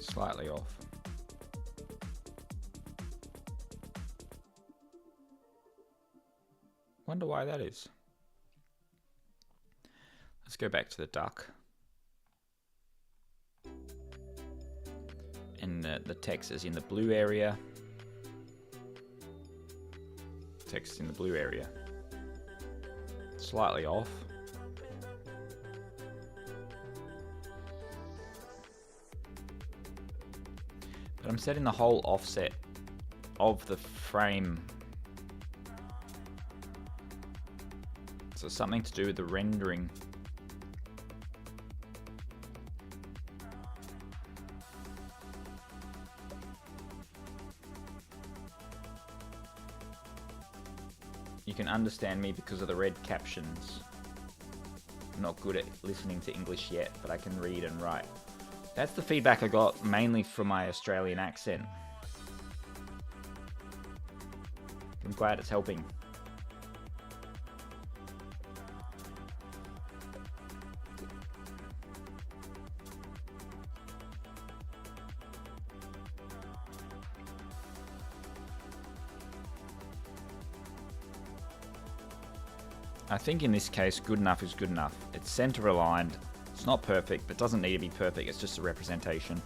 Slightly off. Wonder why that is. Let's go back to the duck. And the text is in the blue area. Text in the blue area. Slightly off. But I'm setting the whole offset of the frame. So something to do with the rendering. You can understand me because of the red captions. I'm not good at listening to English yet, but I can read and write. That's the feedback I got mainly from my Australian accent. I'm glad it's helping. I think in this case, good enough is good enough. It's center aligned. It's not perfect, but doesn't need to be perfect. It's just a representation.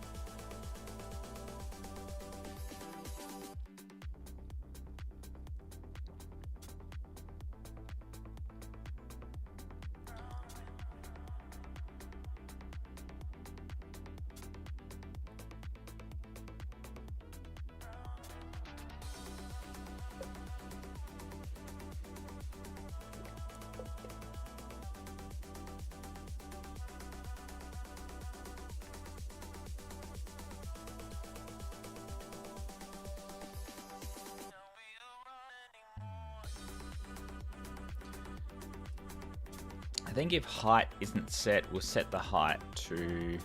I think if height isn't set, we'll set the height to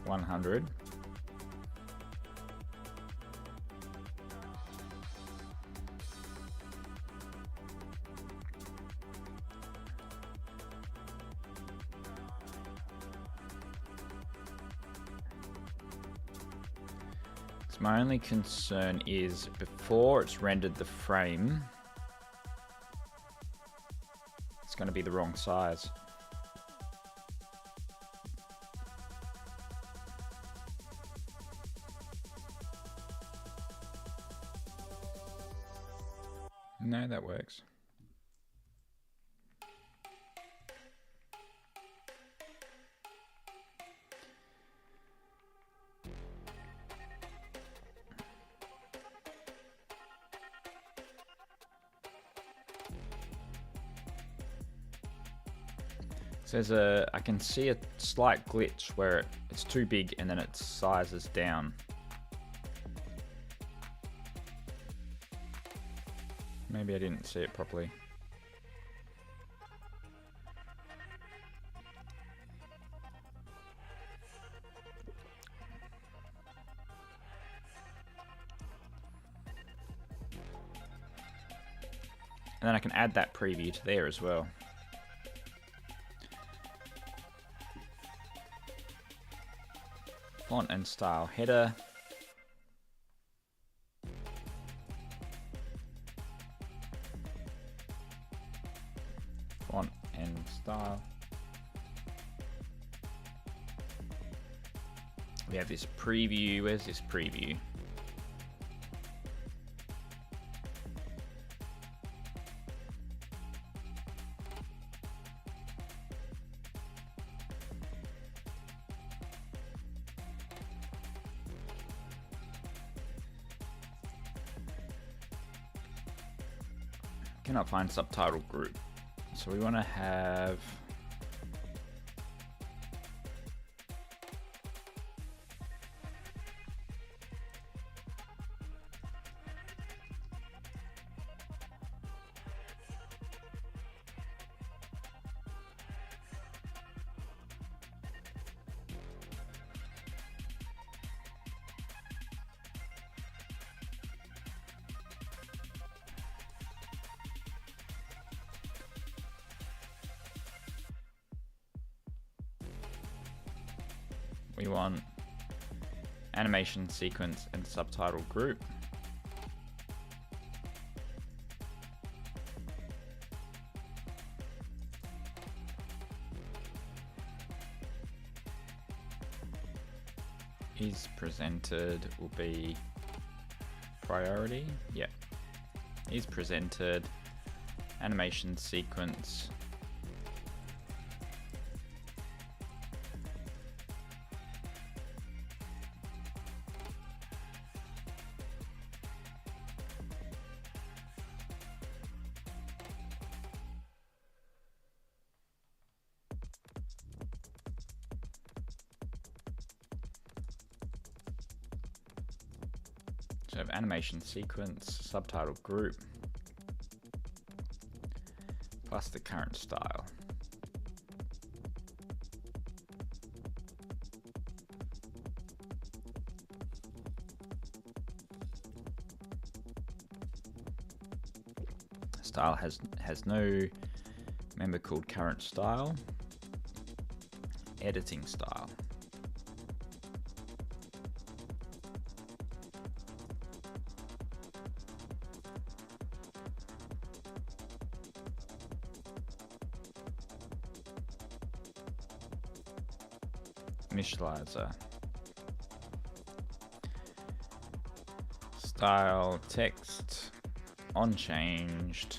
100. So my only concern is before it's rendered the frame, it's going to be the wrong size. No, that works. So I can see a slight glitch where it's too big and then it sizes down. Maybe I didn't see it properly. And then I can add that preview to there as well. Font and style header. Font and style. We have this preview. Where's this preview? Cannot find subtitle group. So we want to have we want animation sequence and subtitle group. Is presented will be priority. Yeah. Is presented animation sequence. So I have animation sequence, subtitle group, plus the current style. Style has no member called current style. Editing style. Initializer. Style text unchanged.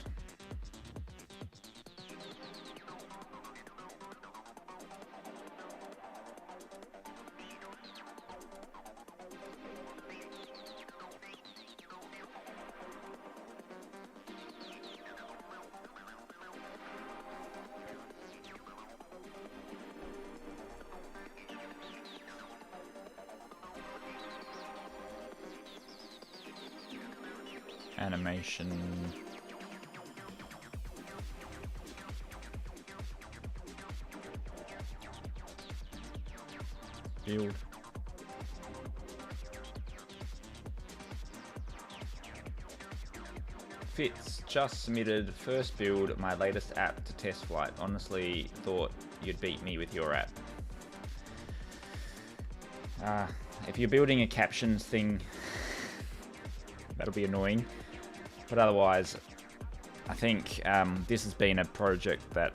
Animation build. Fits just submitted first build my latest app to test flight. Honestly thought you'd beat me with your app. If you're building a captions thing, that'll be annoying. But otherwise, I think this has been a project that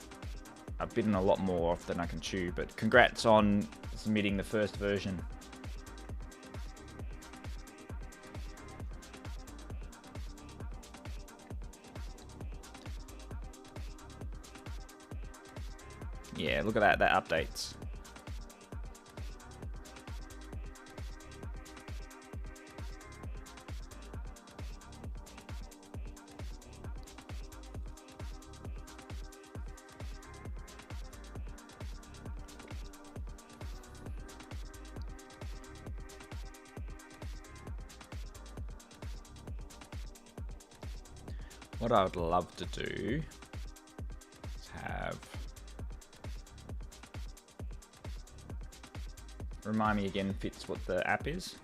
I've bitten a lot more off than I can chew. But congrats on submitting the first version. Yeah, look at that. That updates. What I would love to do is have... Remind me again, Fitz, what the app is?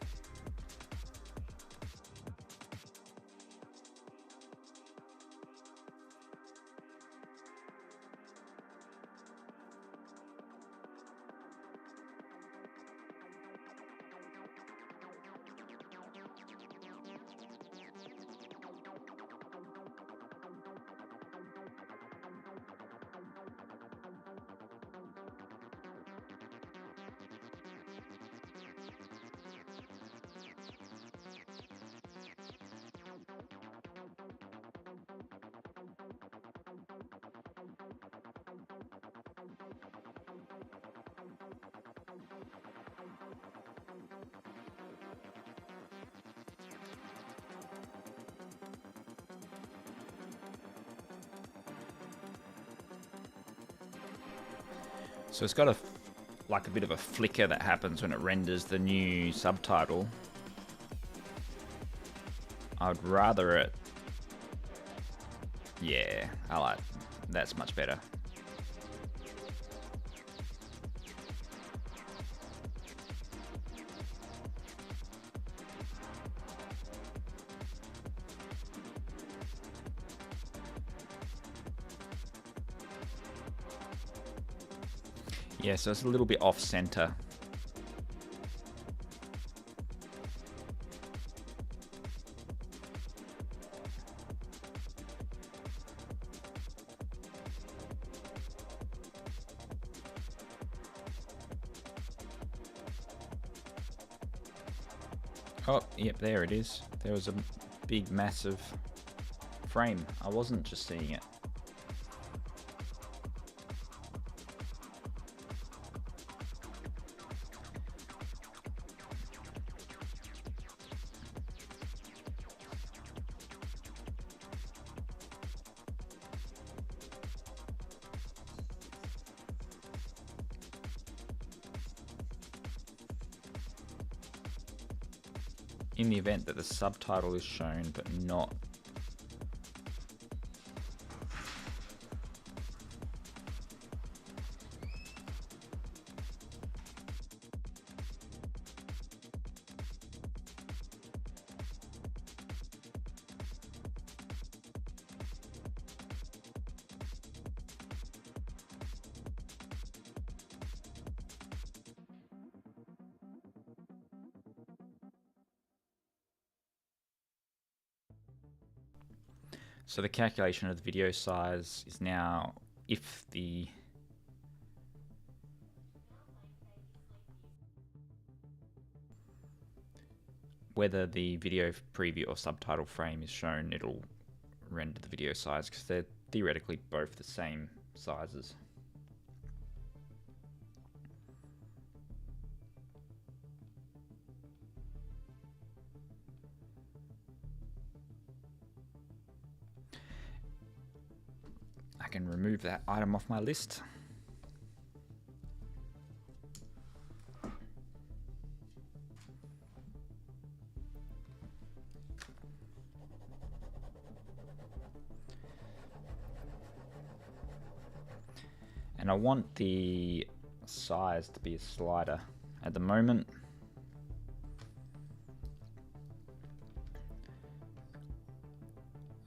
So it's got like a bit of a flicker that happens when it renders the new subtitle. I'd rather it... Yeah, I like... That's much better. Yeah, so it's a little bit off center. Oh, yep, there it is. There was a big, massive frame. I wasn't just seeing it. In the event that the subtitle is shown but not So the calculation of the video size is now if the whether the video preview or subtitle frame is shown, it'll render the video size because they're theoretically both the same sizes. I can remove that item off my list. And I want the size to be a slider. At the moment,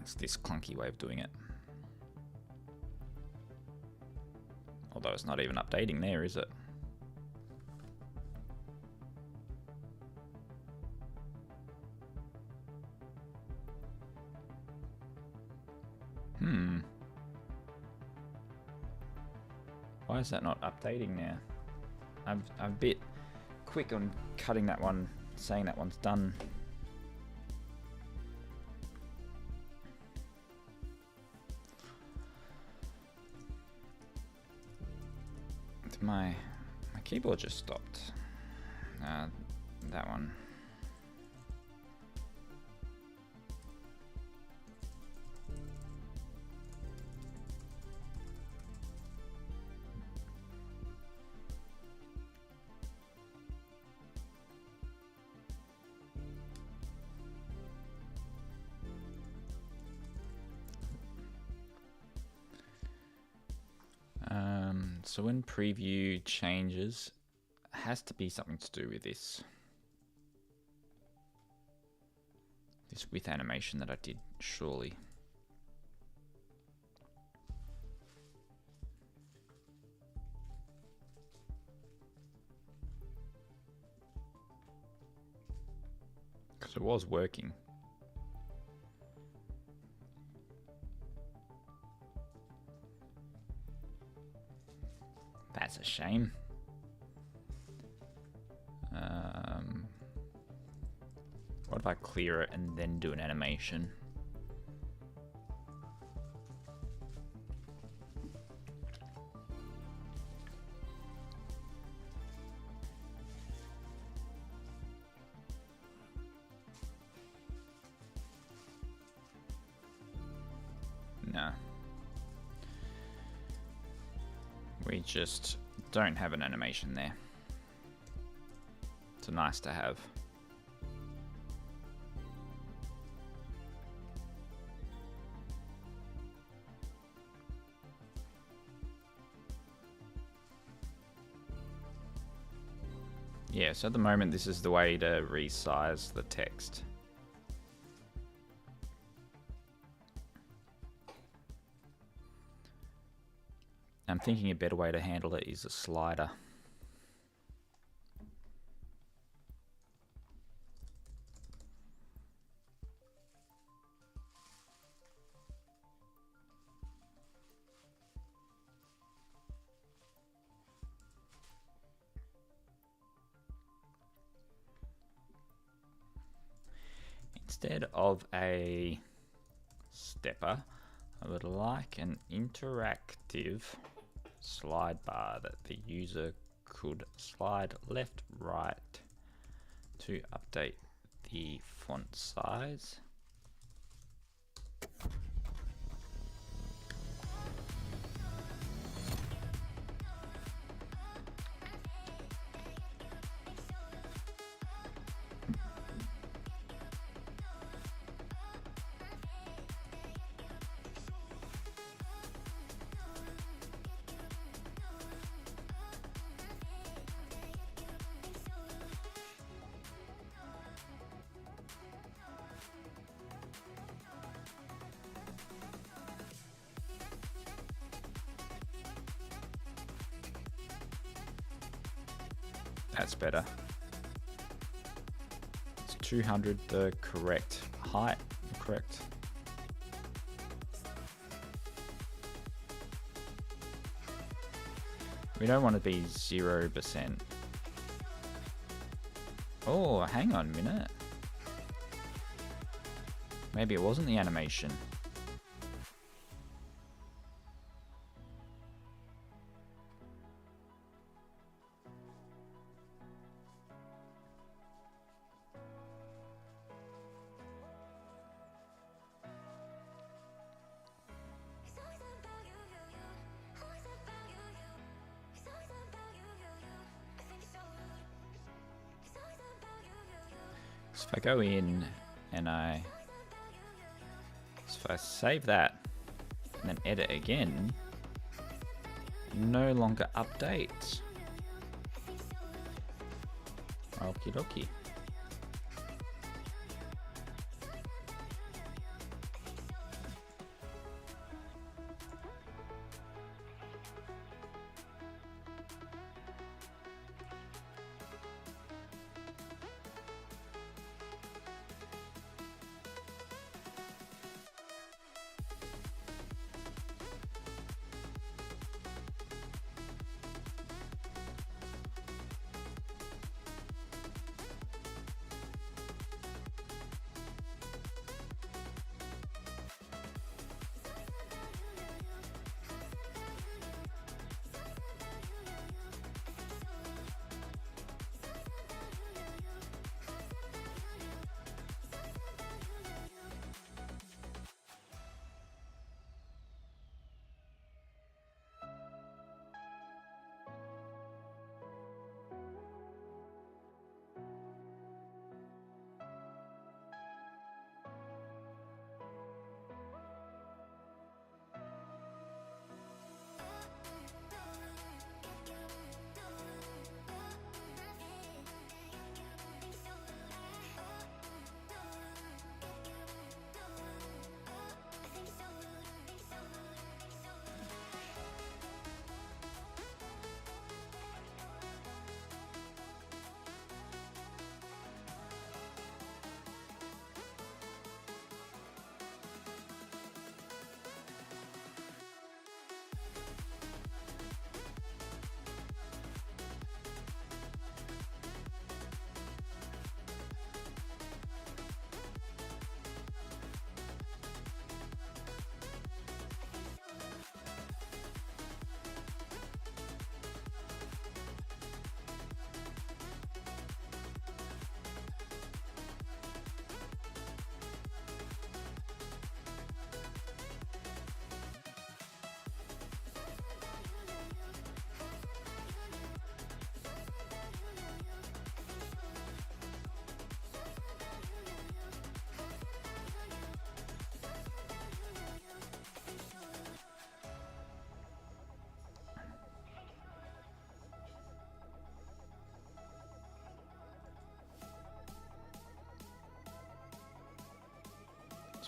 it's this clunky way of doing it. Although it's not even updating there, is it? Why is that not updating now? I'm a bit quick on cutting that one, saying that one's done. My keyboard just stopped. That one. So when preview changes, it has to be something to do with this with animation that I did, surely. Because it was working. That's a shame. What if I clear it and then do an animation? No. We just don't have an animation there. It's nice to have. Yeah, so at the moment this is the way to resize the text. I'm thinking a better way to handle it is a slider. Instead of a stepper, I would like an interactive slide bar that the user could slide left, right to update the font size. That's better. It's 200 the correct height, correct? We don't want to be 0%. Oh, hang on a minute. Maybe it wasn't the animation. So if I go in and if I save that and then edit again, no longer updates. Okie dokie.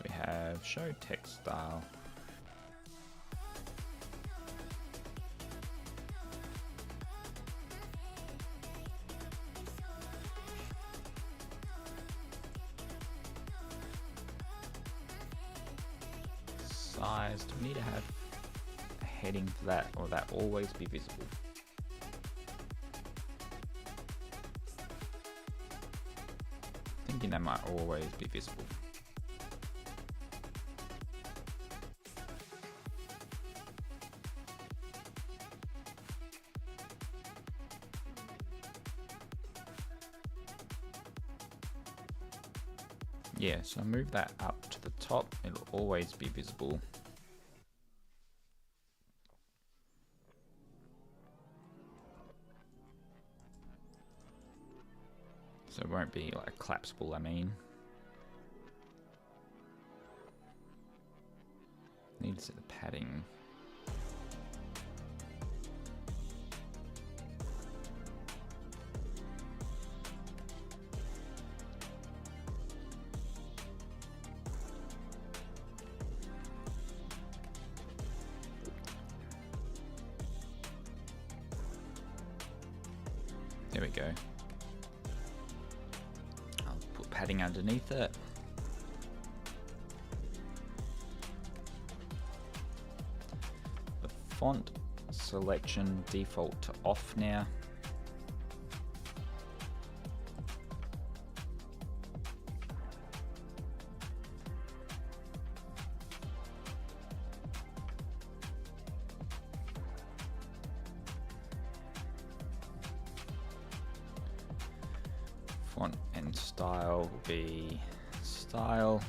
So we have show text style. Size, do we need to have a heading for that, or that always be visible? Thinking that might always be visible. Yeah, so move that up to the top, it'll always be visible. So it won't be like collapsible, I mean. Need to set the padding. There we go. I'll put padding underneath it. The font selection default to off now. Font and style will be style.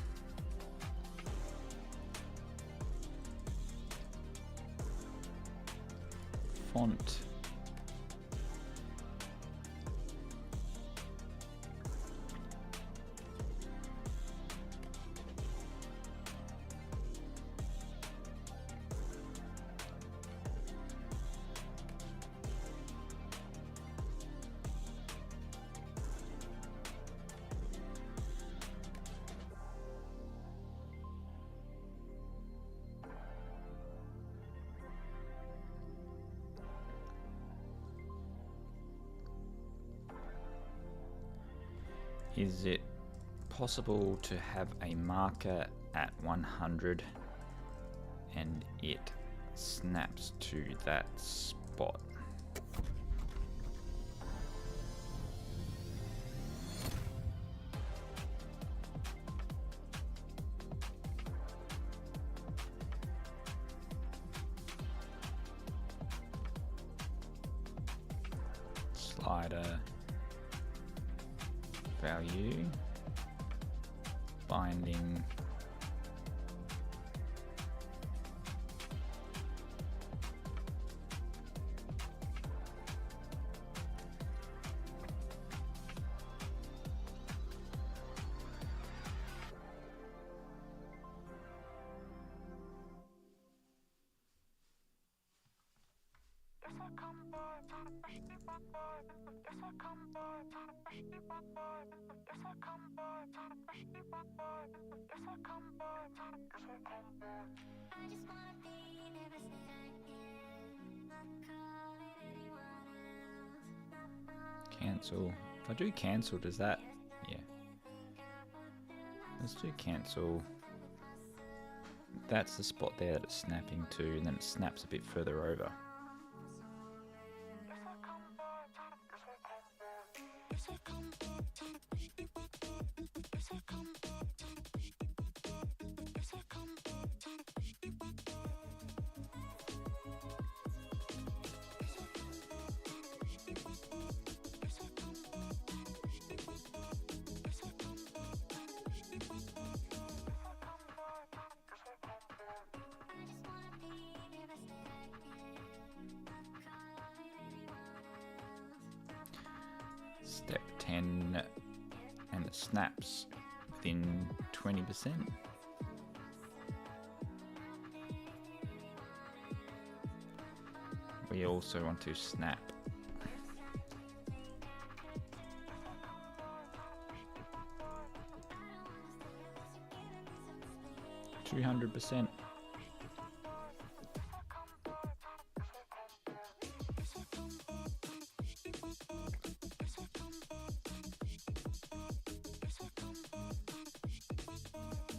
Font. Is it possible to have a marker at 100 and it snaps to that spot? Slider. Value, binding, cancel. If I do cancel, does that? Yeah. Let's do cancel. That's the spot there that it's snapping to, and then it snaps a bit further over. Step 10, and it snaps within 20%. We also want to snap 200%.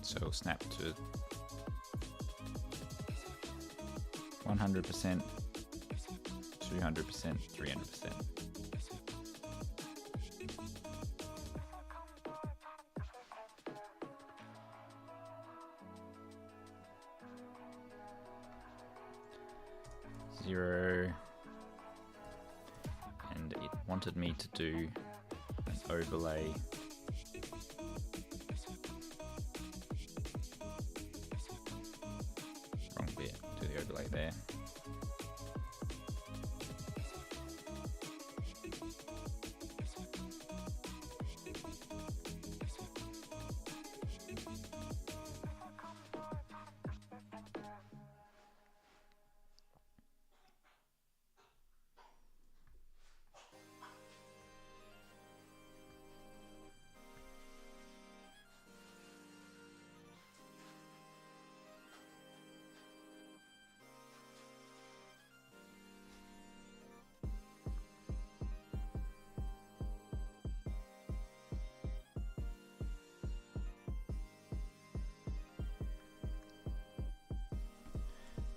So we'll snap to 100%, 200%, 300%. Zero, and it wanted me to do an overlay. Wrong bit, do the overlay there.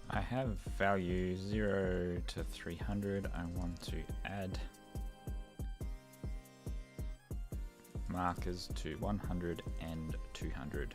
I have value 0 to 300. I want to add markers to 100 and 200.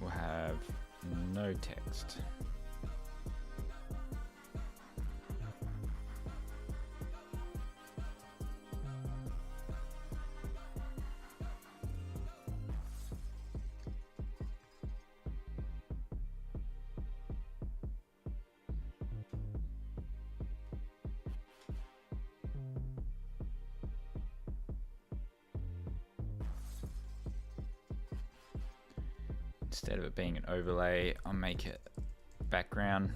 We'll have no text. Instead of it being an overlay, I'll make it background.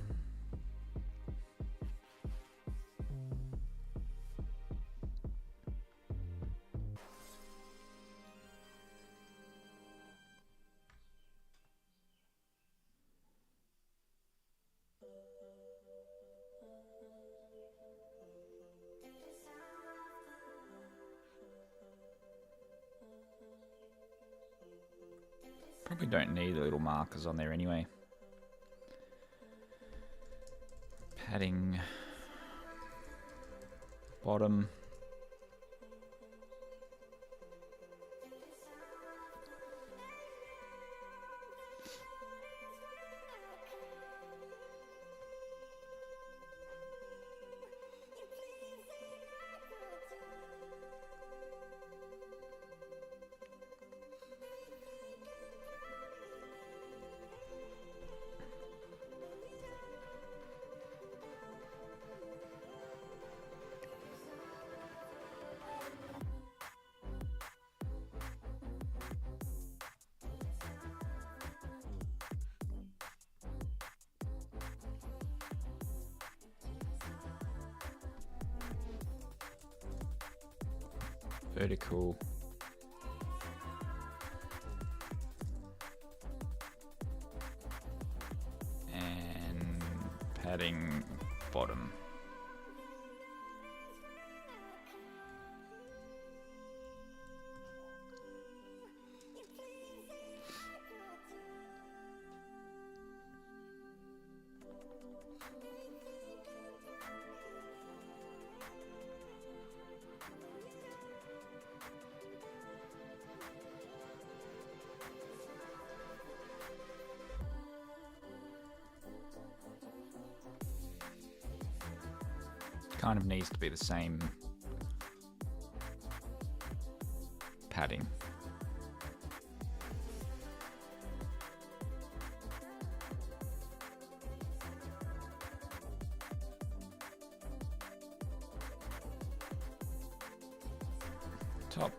Probably don't need the little markers on there anyway. Padding bottom. Vertical. And padding bottom. kind of needs to be the same padding. Top.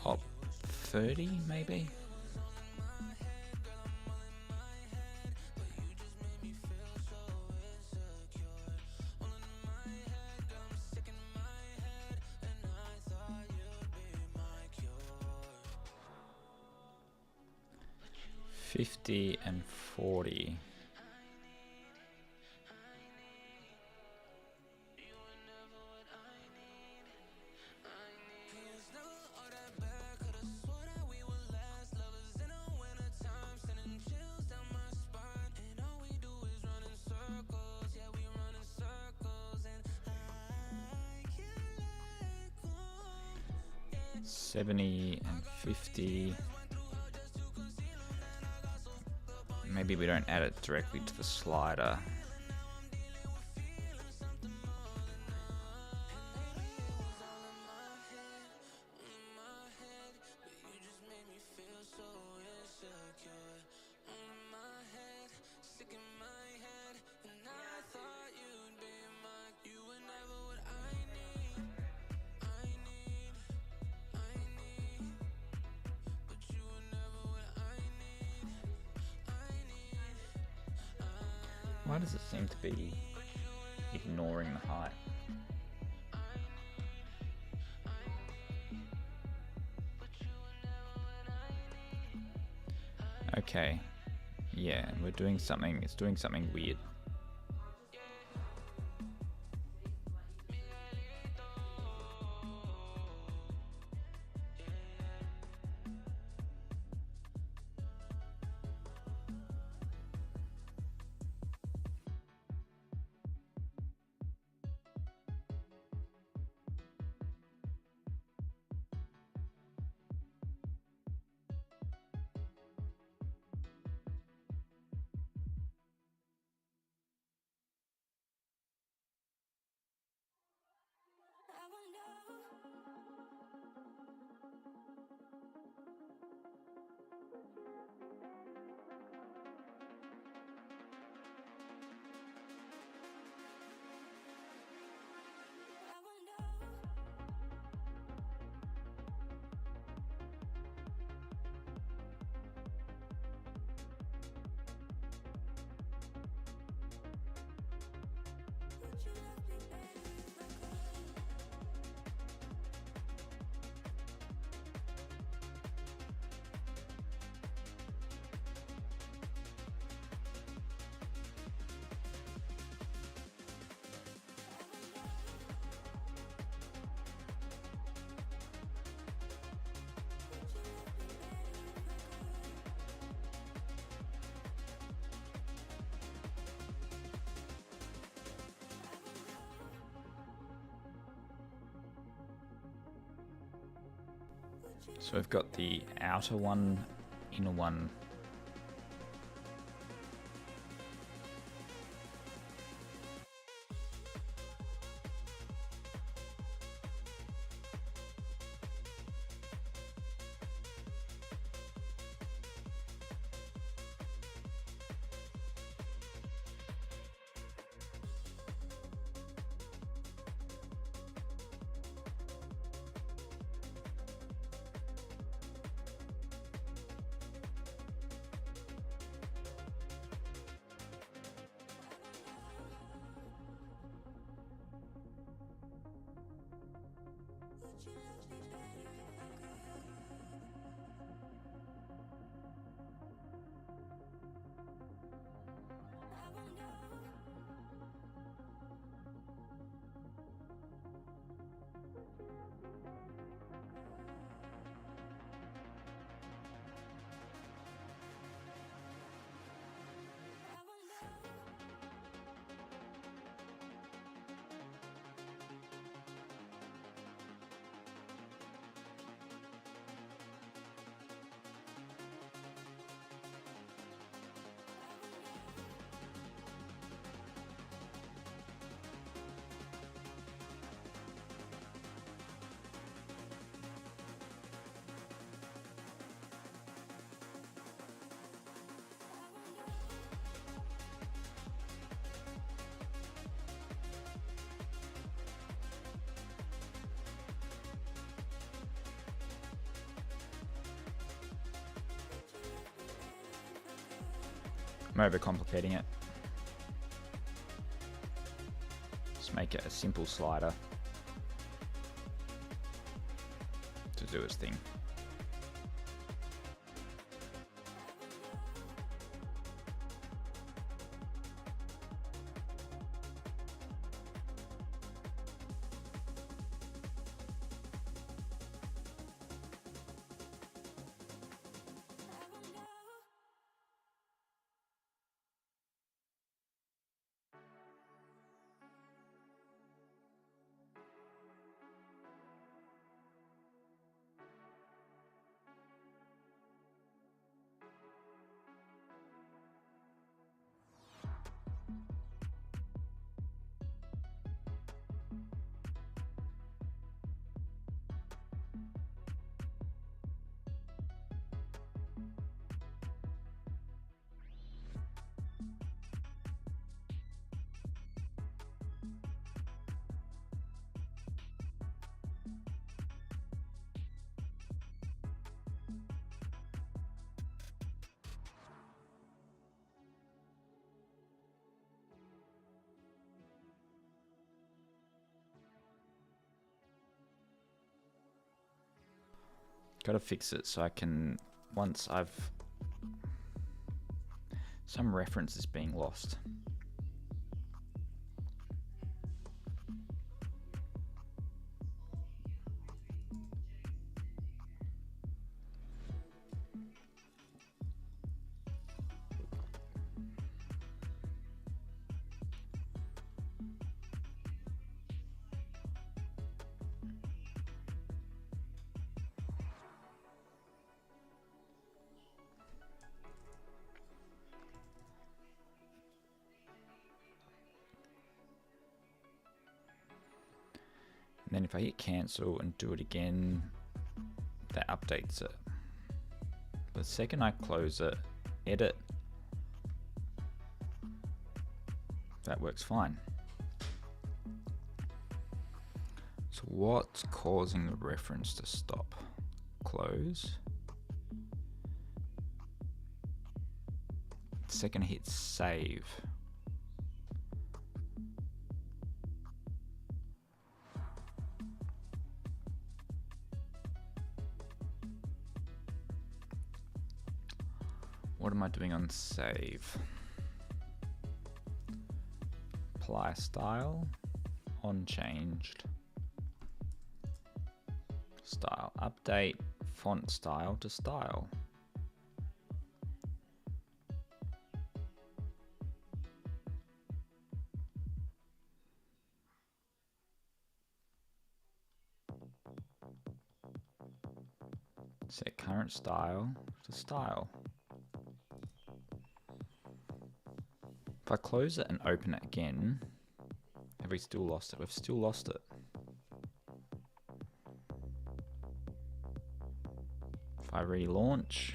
Top 30 maybe? $50 and $40. $70 and $50. Maybe we don't add it directly to the slider. Why does it seem to be ignoring the height? Okay, yeah, we're doing something, it's doing something weird. So we've got the outer one, inner one. I'm overcomplicating it. Just make it a simple slider to do its thing. Gotta fix it so I can, once I've, some reference is being lost. And then if I hit cancel and do it again, that updates it. The second I close it, edit, that works fine. So what's causing the reference to stop? Close. Second I hit save. What am I doing on save? Apply style, on changed. Style update, font style to style. Set current style to style. If I close it and open it again, have we still lost it? We've still lost it. If I relaunch,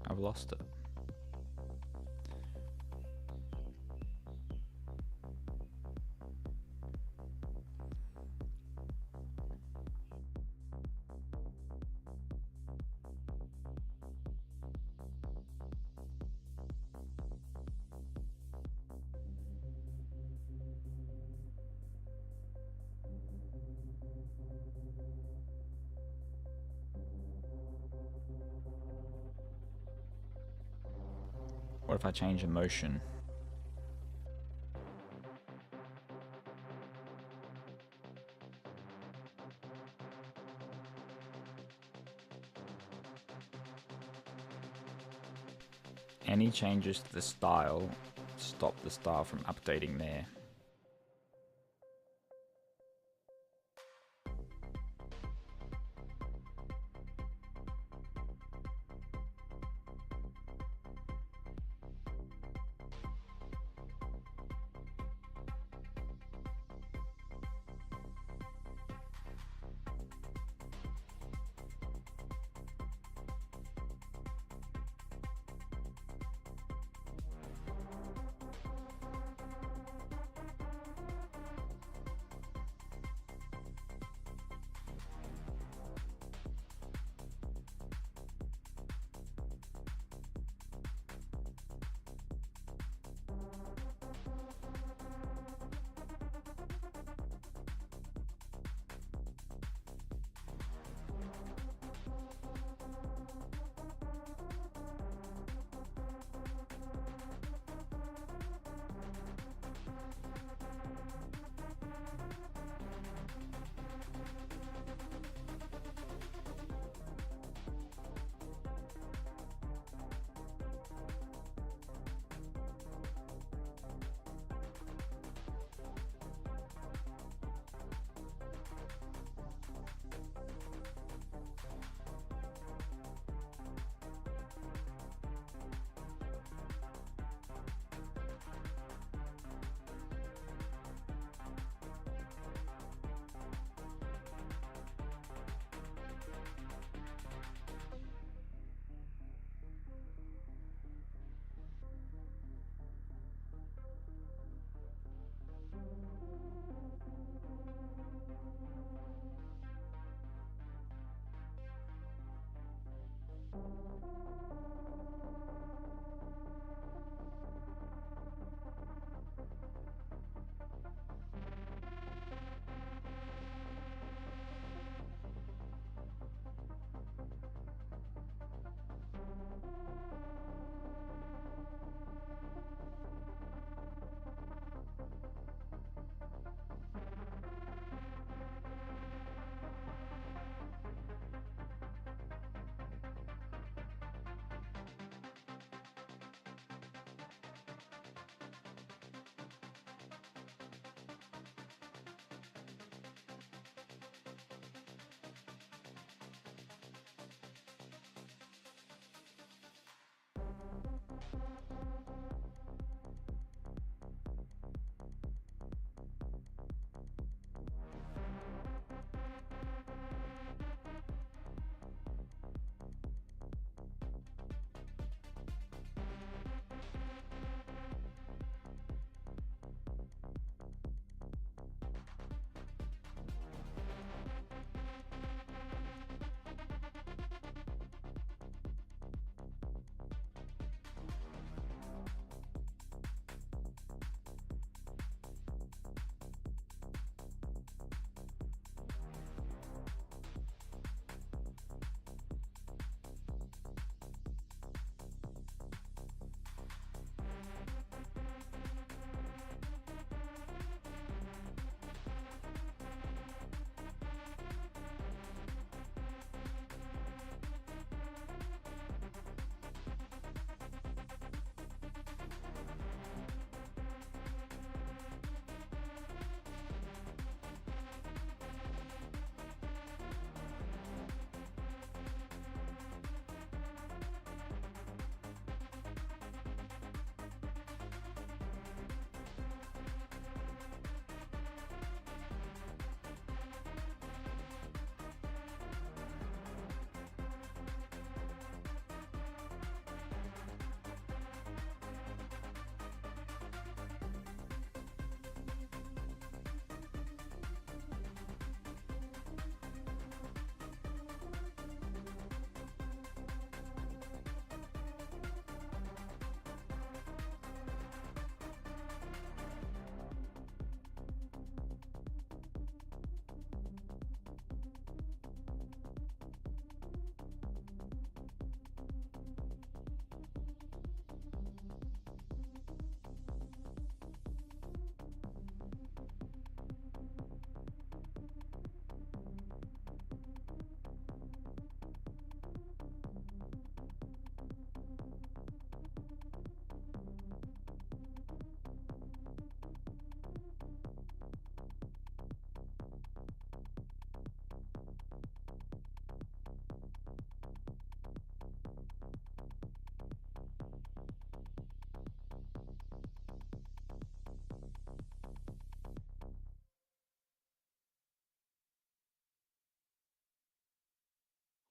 I've lost it. What if I change emotion? Any changes to the style stop the style from updating there.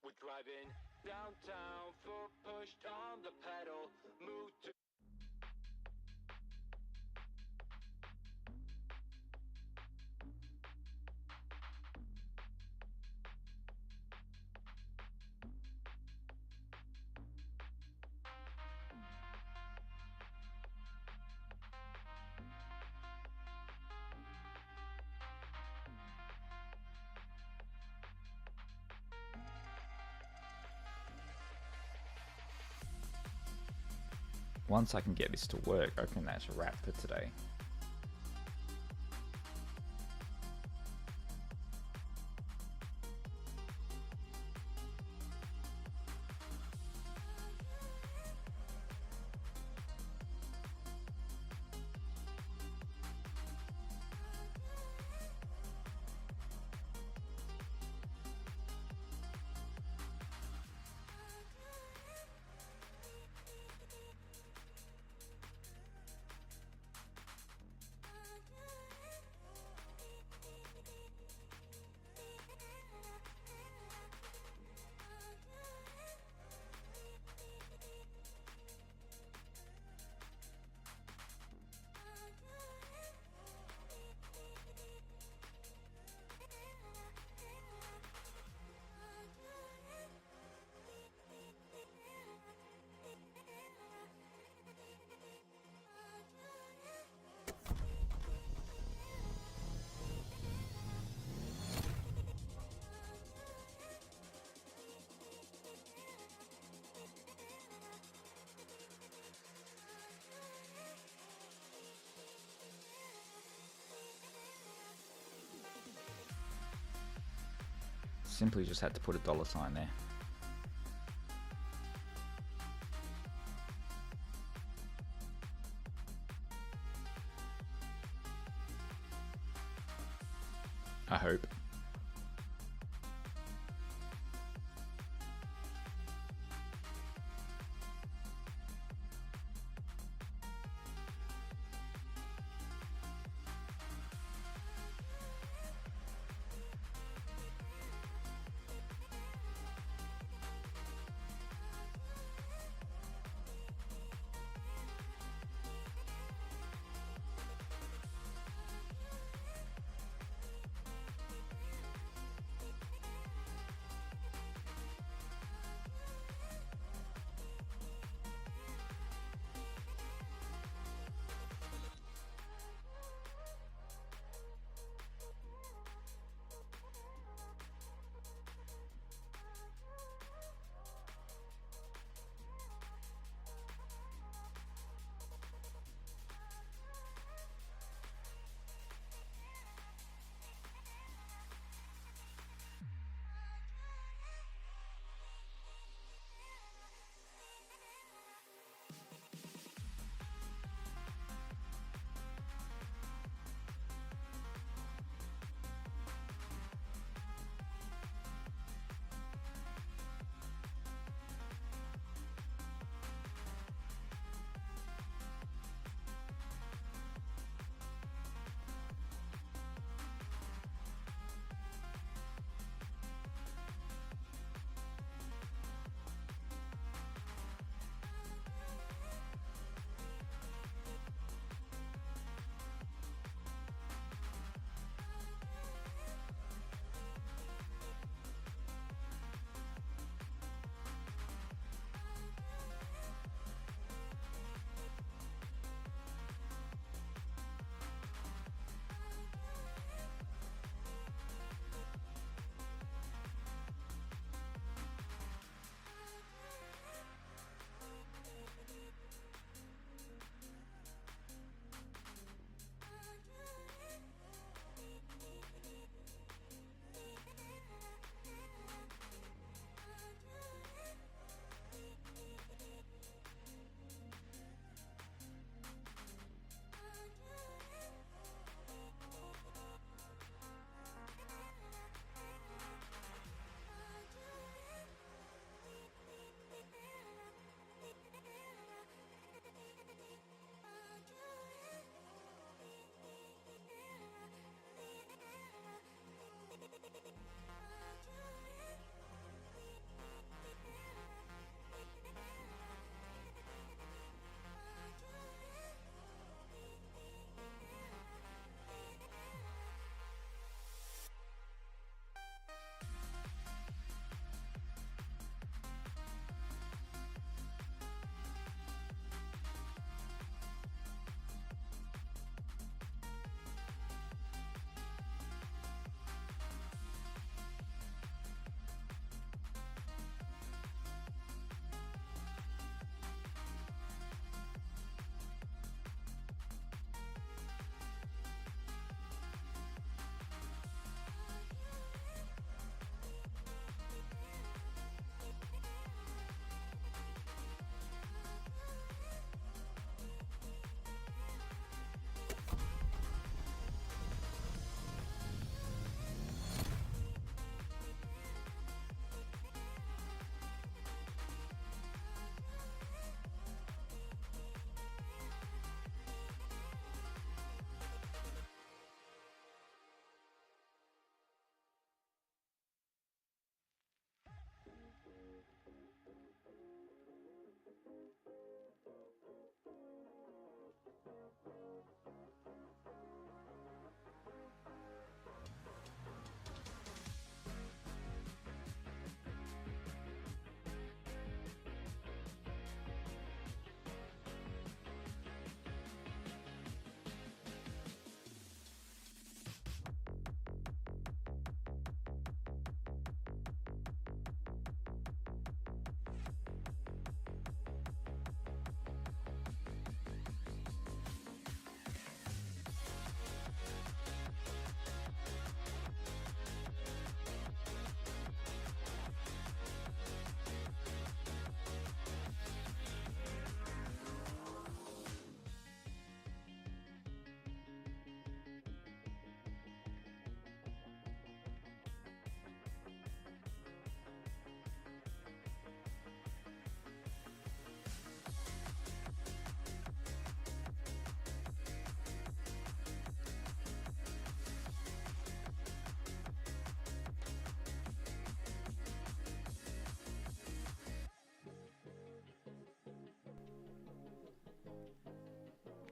We're driving downtown, foot pushed on the pedal, move to Once I can get this to work, I reckon that's a wrap for today. Simply just had to put a $sign there. I hope.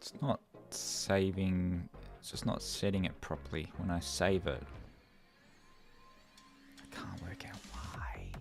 It's not saving, it's just not setting it properly when I save it. I can't work out why.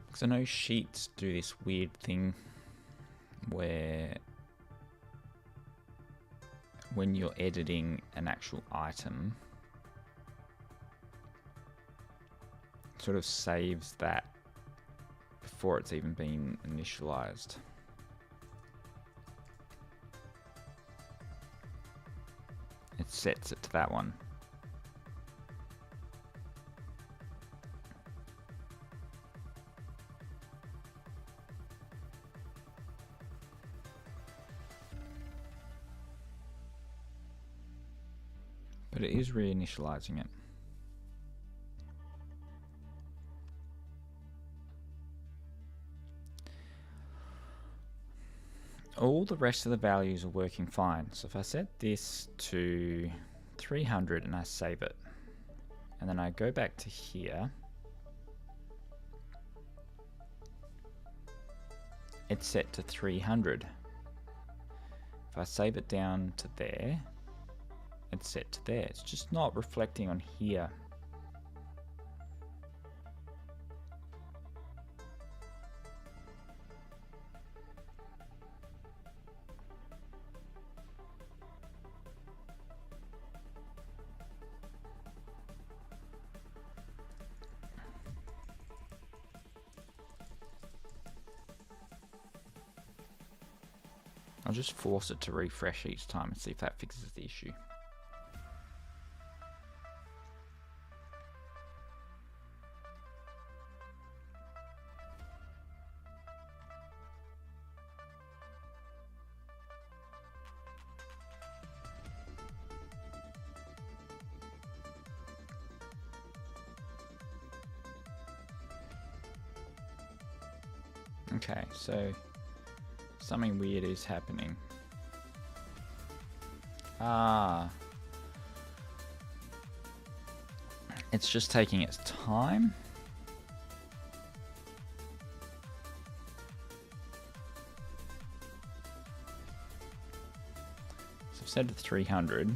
Because I know Sheets do this weird thing where when you're editing an actual item, it sort of saves that before it's even been initialized. It sets it to that one. But it is reinitializing it. All the rest of the values are working fine. So if I set this to 300 and I save it, and then I go back to here, it's set to 300. If I save it down to there, it's set to there. It's just not reflecting on here. I'll just force it to refresh each time and see if that fixes the issue. Okay, so something weird is happening. It's just taking its time. So I've set it to 300.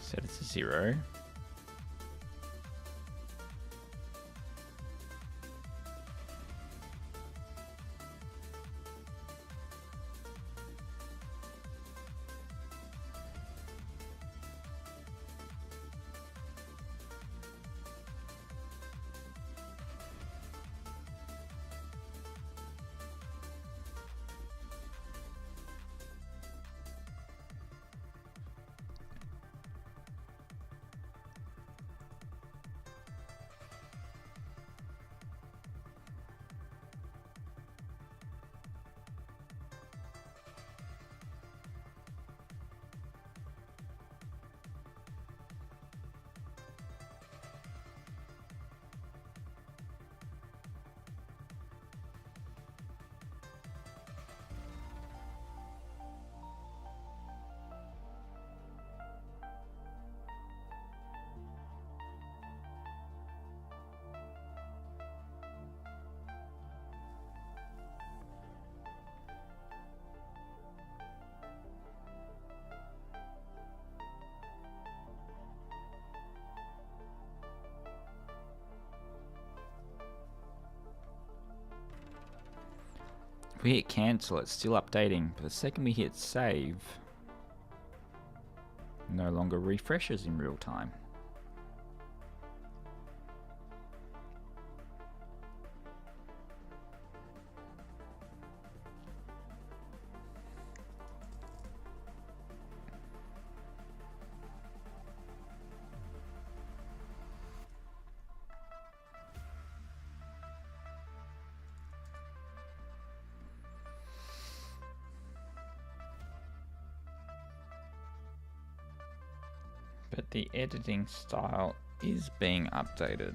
Set it to 0. If we hit cancel, it's still updating, but the second we hit save, it no longer refreshes in real time. But the editing style is being updated.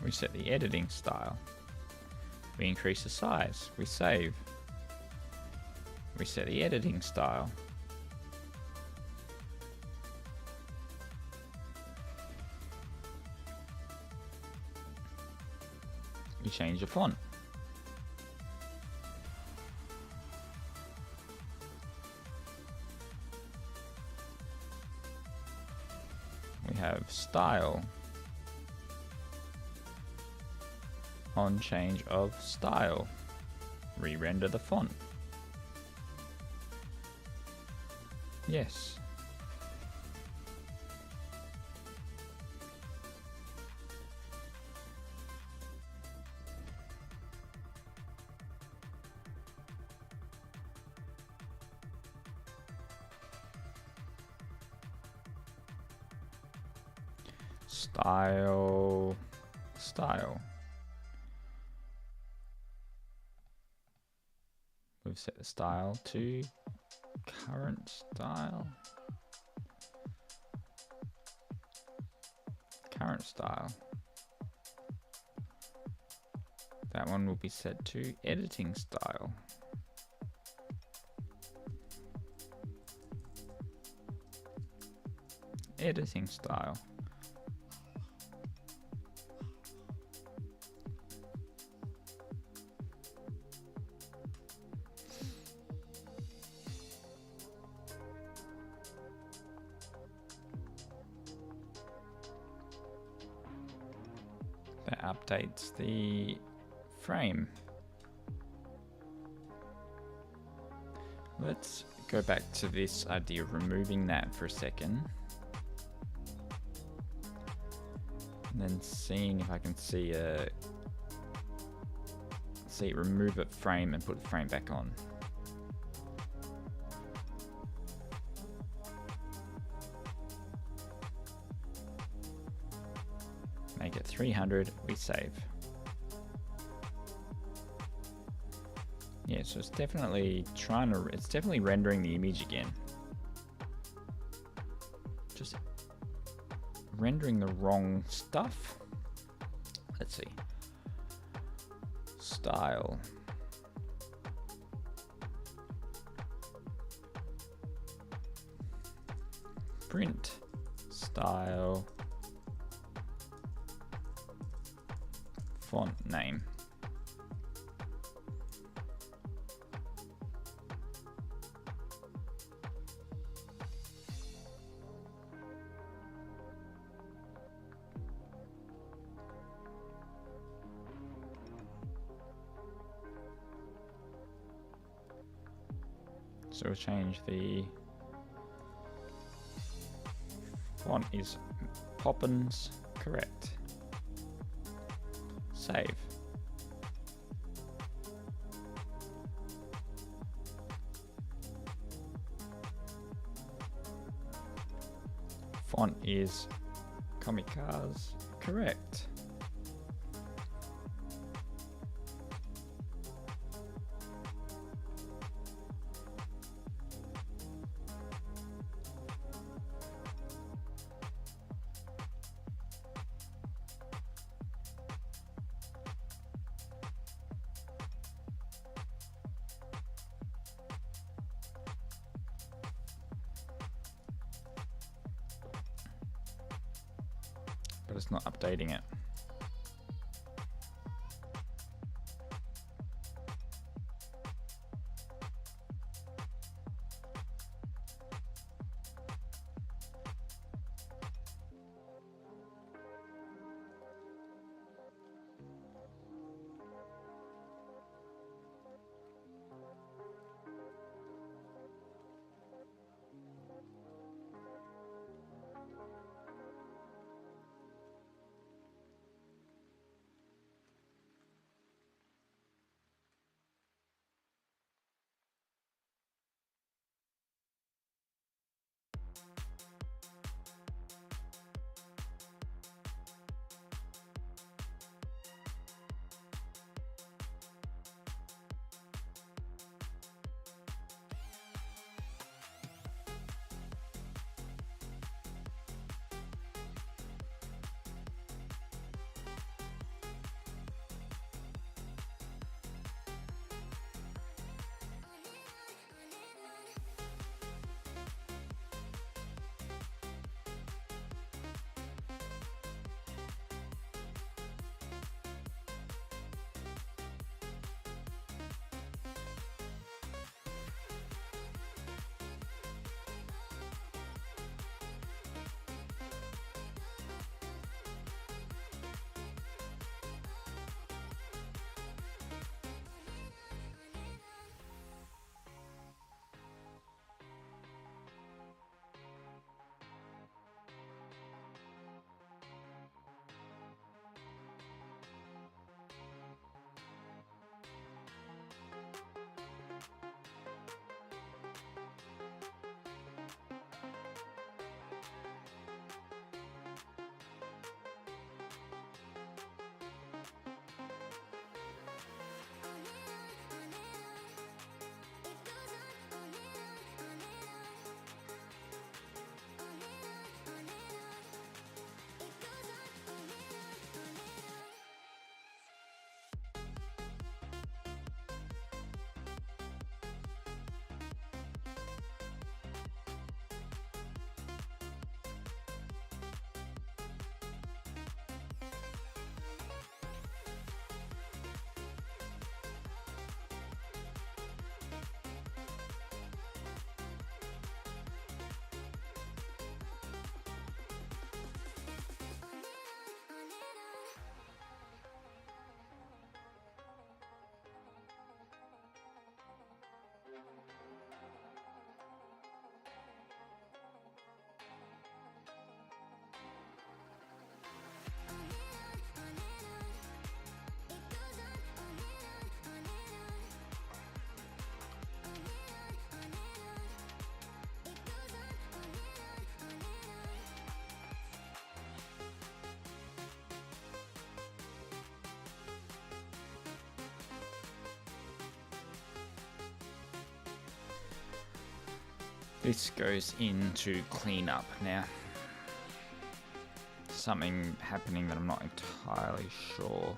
We set the editing style. We increase the size. We save. We set the editing style. We change the font. We have style. On change of style. Re-render the font. Yes. Style. We've set the style to current style. Current style. That one will be set to editing style. Editing style. That updates the frame. Let's go back to this idea of removing that for a second. And then seeing if I can see remove a frame and put the frame back on. Make it 300, we save. Yeah, so it's definitely it's definitely rendering the image again. Just rendering the wrong stuff. Let's see. Style. Print. Style. Font name. So we'll change the font is Poppins, correct. Save. Font is Kamikaze, correct. But but it's not updating it. This goes into cleanup now. Something happening that I'm not entirely sure.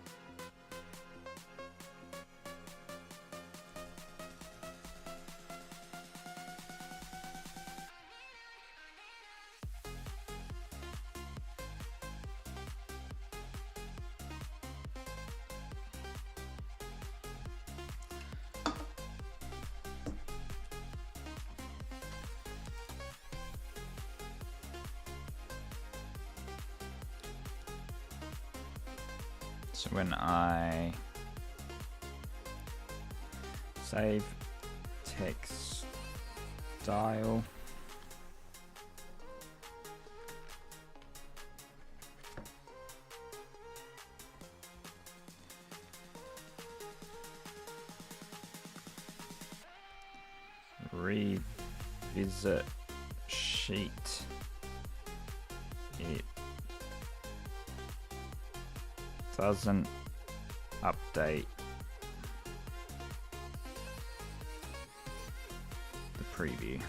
So when I save text style, revisit sheet, it doesn't update the preview.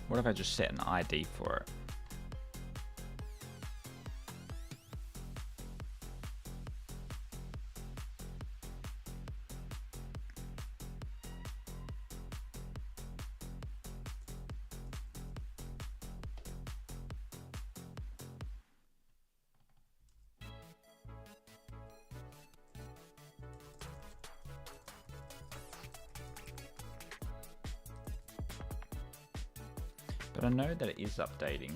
What if I just set an ID for it? But I know that it is updating.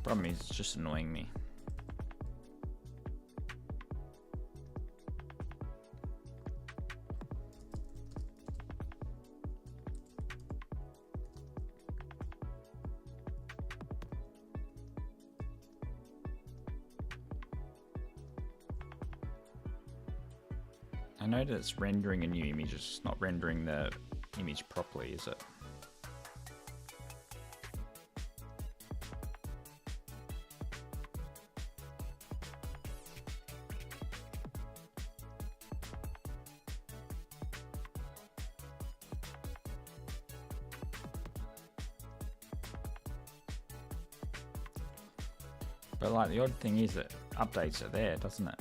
Problem is, it's just annoying me. I know that it's rendering a new image, it's not rendering the image properly, is it? But like the odd thing is that updates are there, doesn't it?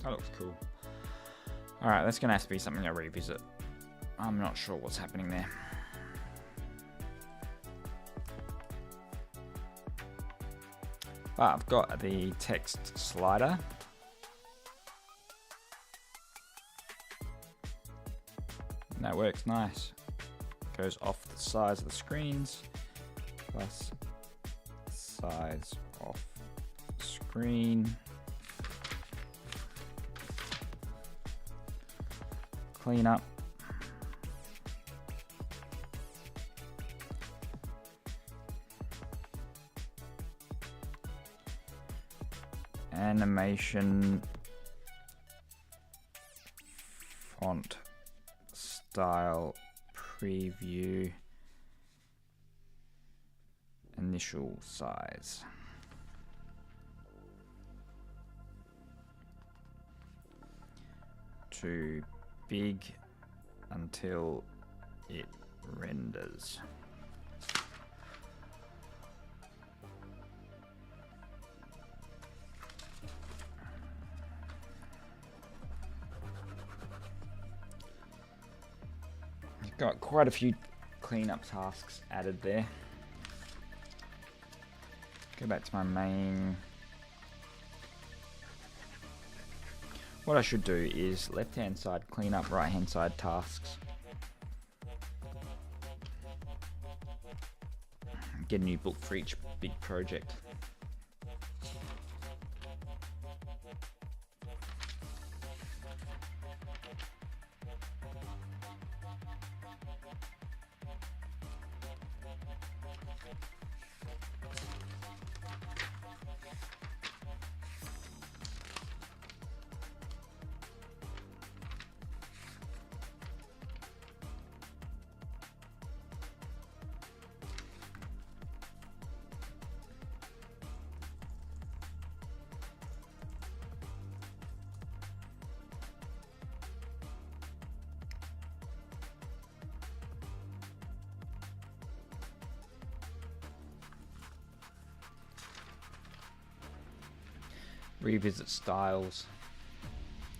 That looks cool. Alright, that's going to have to be something I revisit. I'm not sure what's happening there. But I've got the text slider. And that works nice. Goes off the size of the screens. Plus size of screen. Clean up. Animation font style preview initial size. Too big until it renders. Got quite a few cleanup tasks added there. Go back to my main. What I should do is left hand side cleanup, right hand side tasks. Get a new book for each big project. Revisit styles.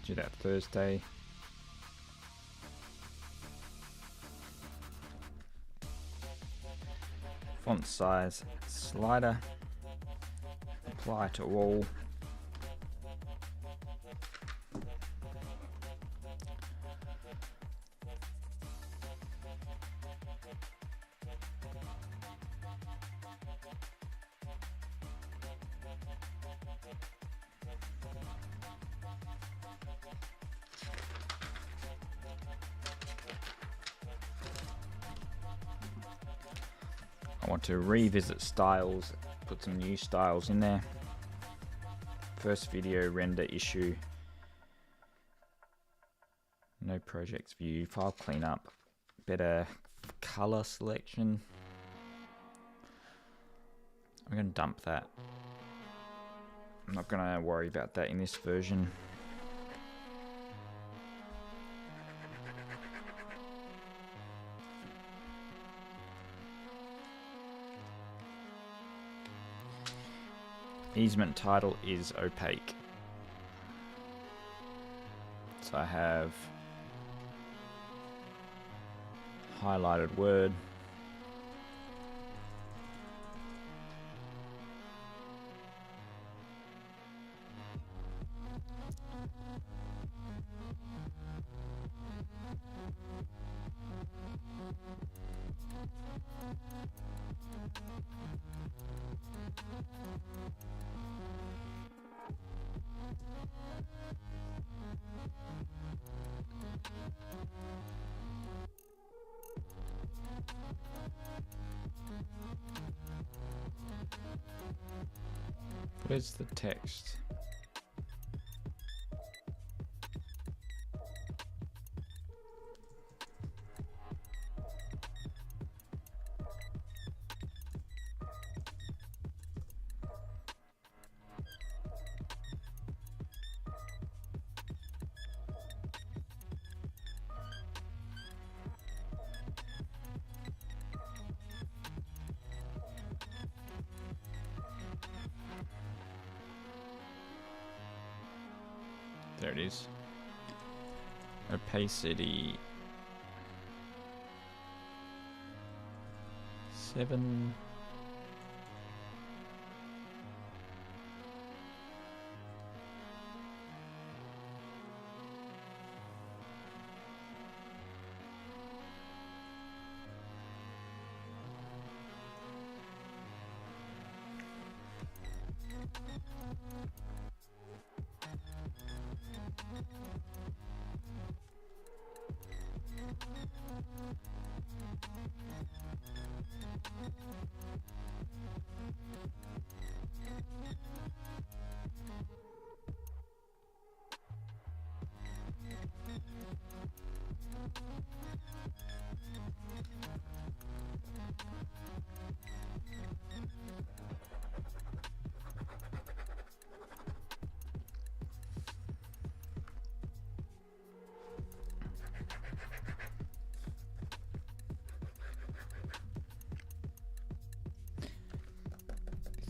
Do that Thursday. Font size slider. Apply to all. I want to revisit styles put some new styles in there. First video render issue. No projects view. File cleanup. Better color selection. I'm going to dump that. I'm not going to worry about that in this version. Easement title is opaque. So I have highlighted word. Where's the text? There it is. Opacity 7.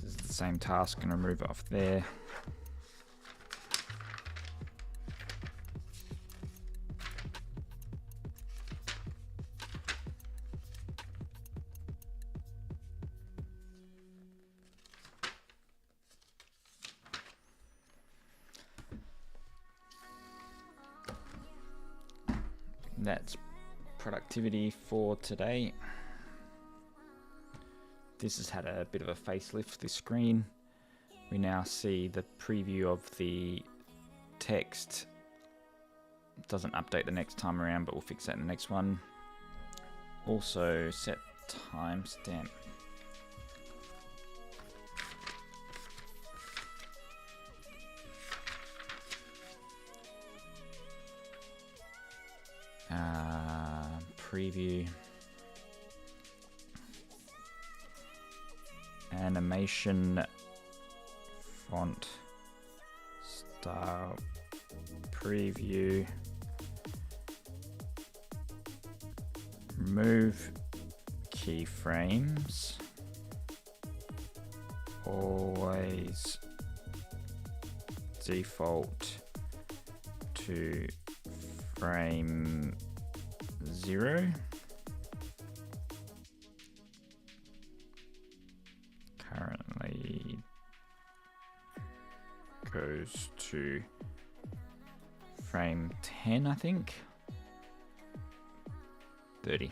This is the same task, and remove it off there. That's productivity for today. This has had a bit of a facelift, this screen. We now see the preview of the text. It doesn't update the next time around, but we'll fix that in the next one. Also set timestamp. Preview. Animation. Font. Style. Preview. Remove keyframes. Always default to frame 0. Currently goes to frame 10, I think. 30.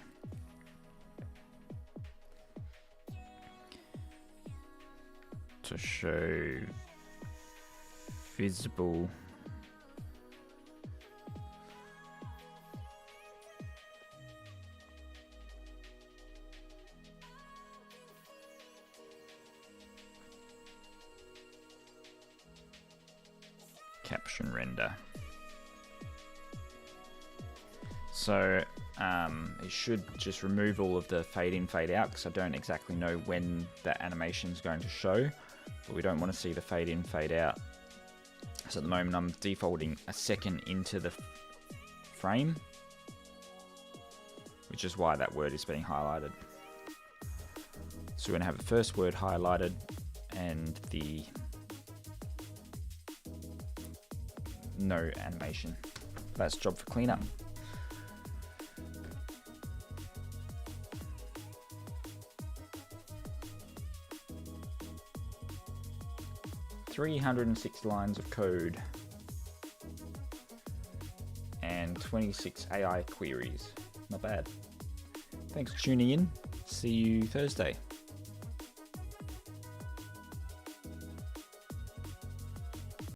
To show visible option render. So it should just remove all of the fade in, fade out, because I don't exactly know when that animation is going to show, but we don't want to see the fade in, fade out. So at the moment I'm defaulting a second into the frame, which is why that word is being highlighted. So we're going to have the first word highlighted and the no animation. That's job for cleanup. .306 lines of code and 26 AI queries. Not bad. Thanks for tuning in. See you Thursday.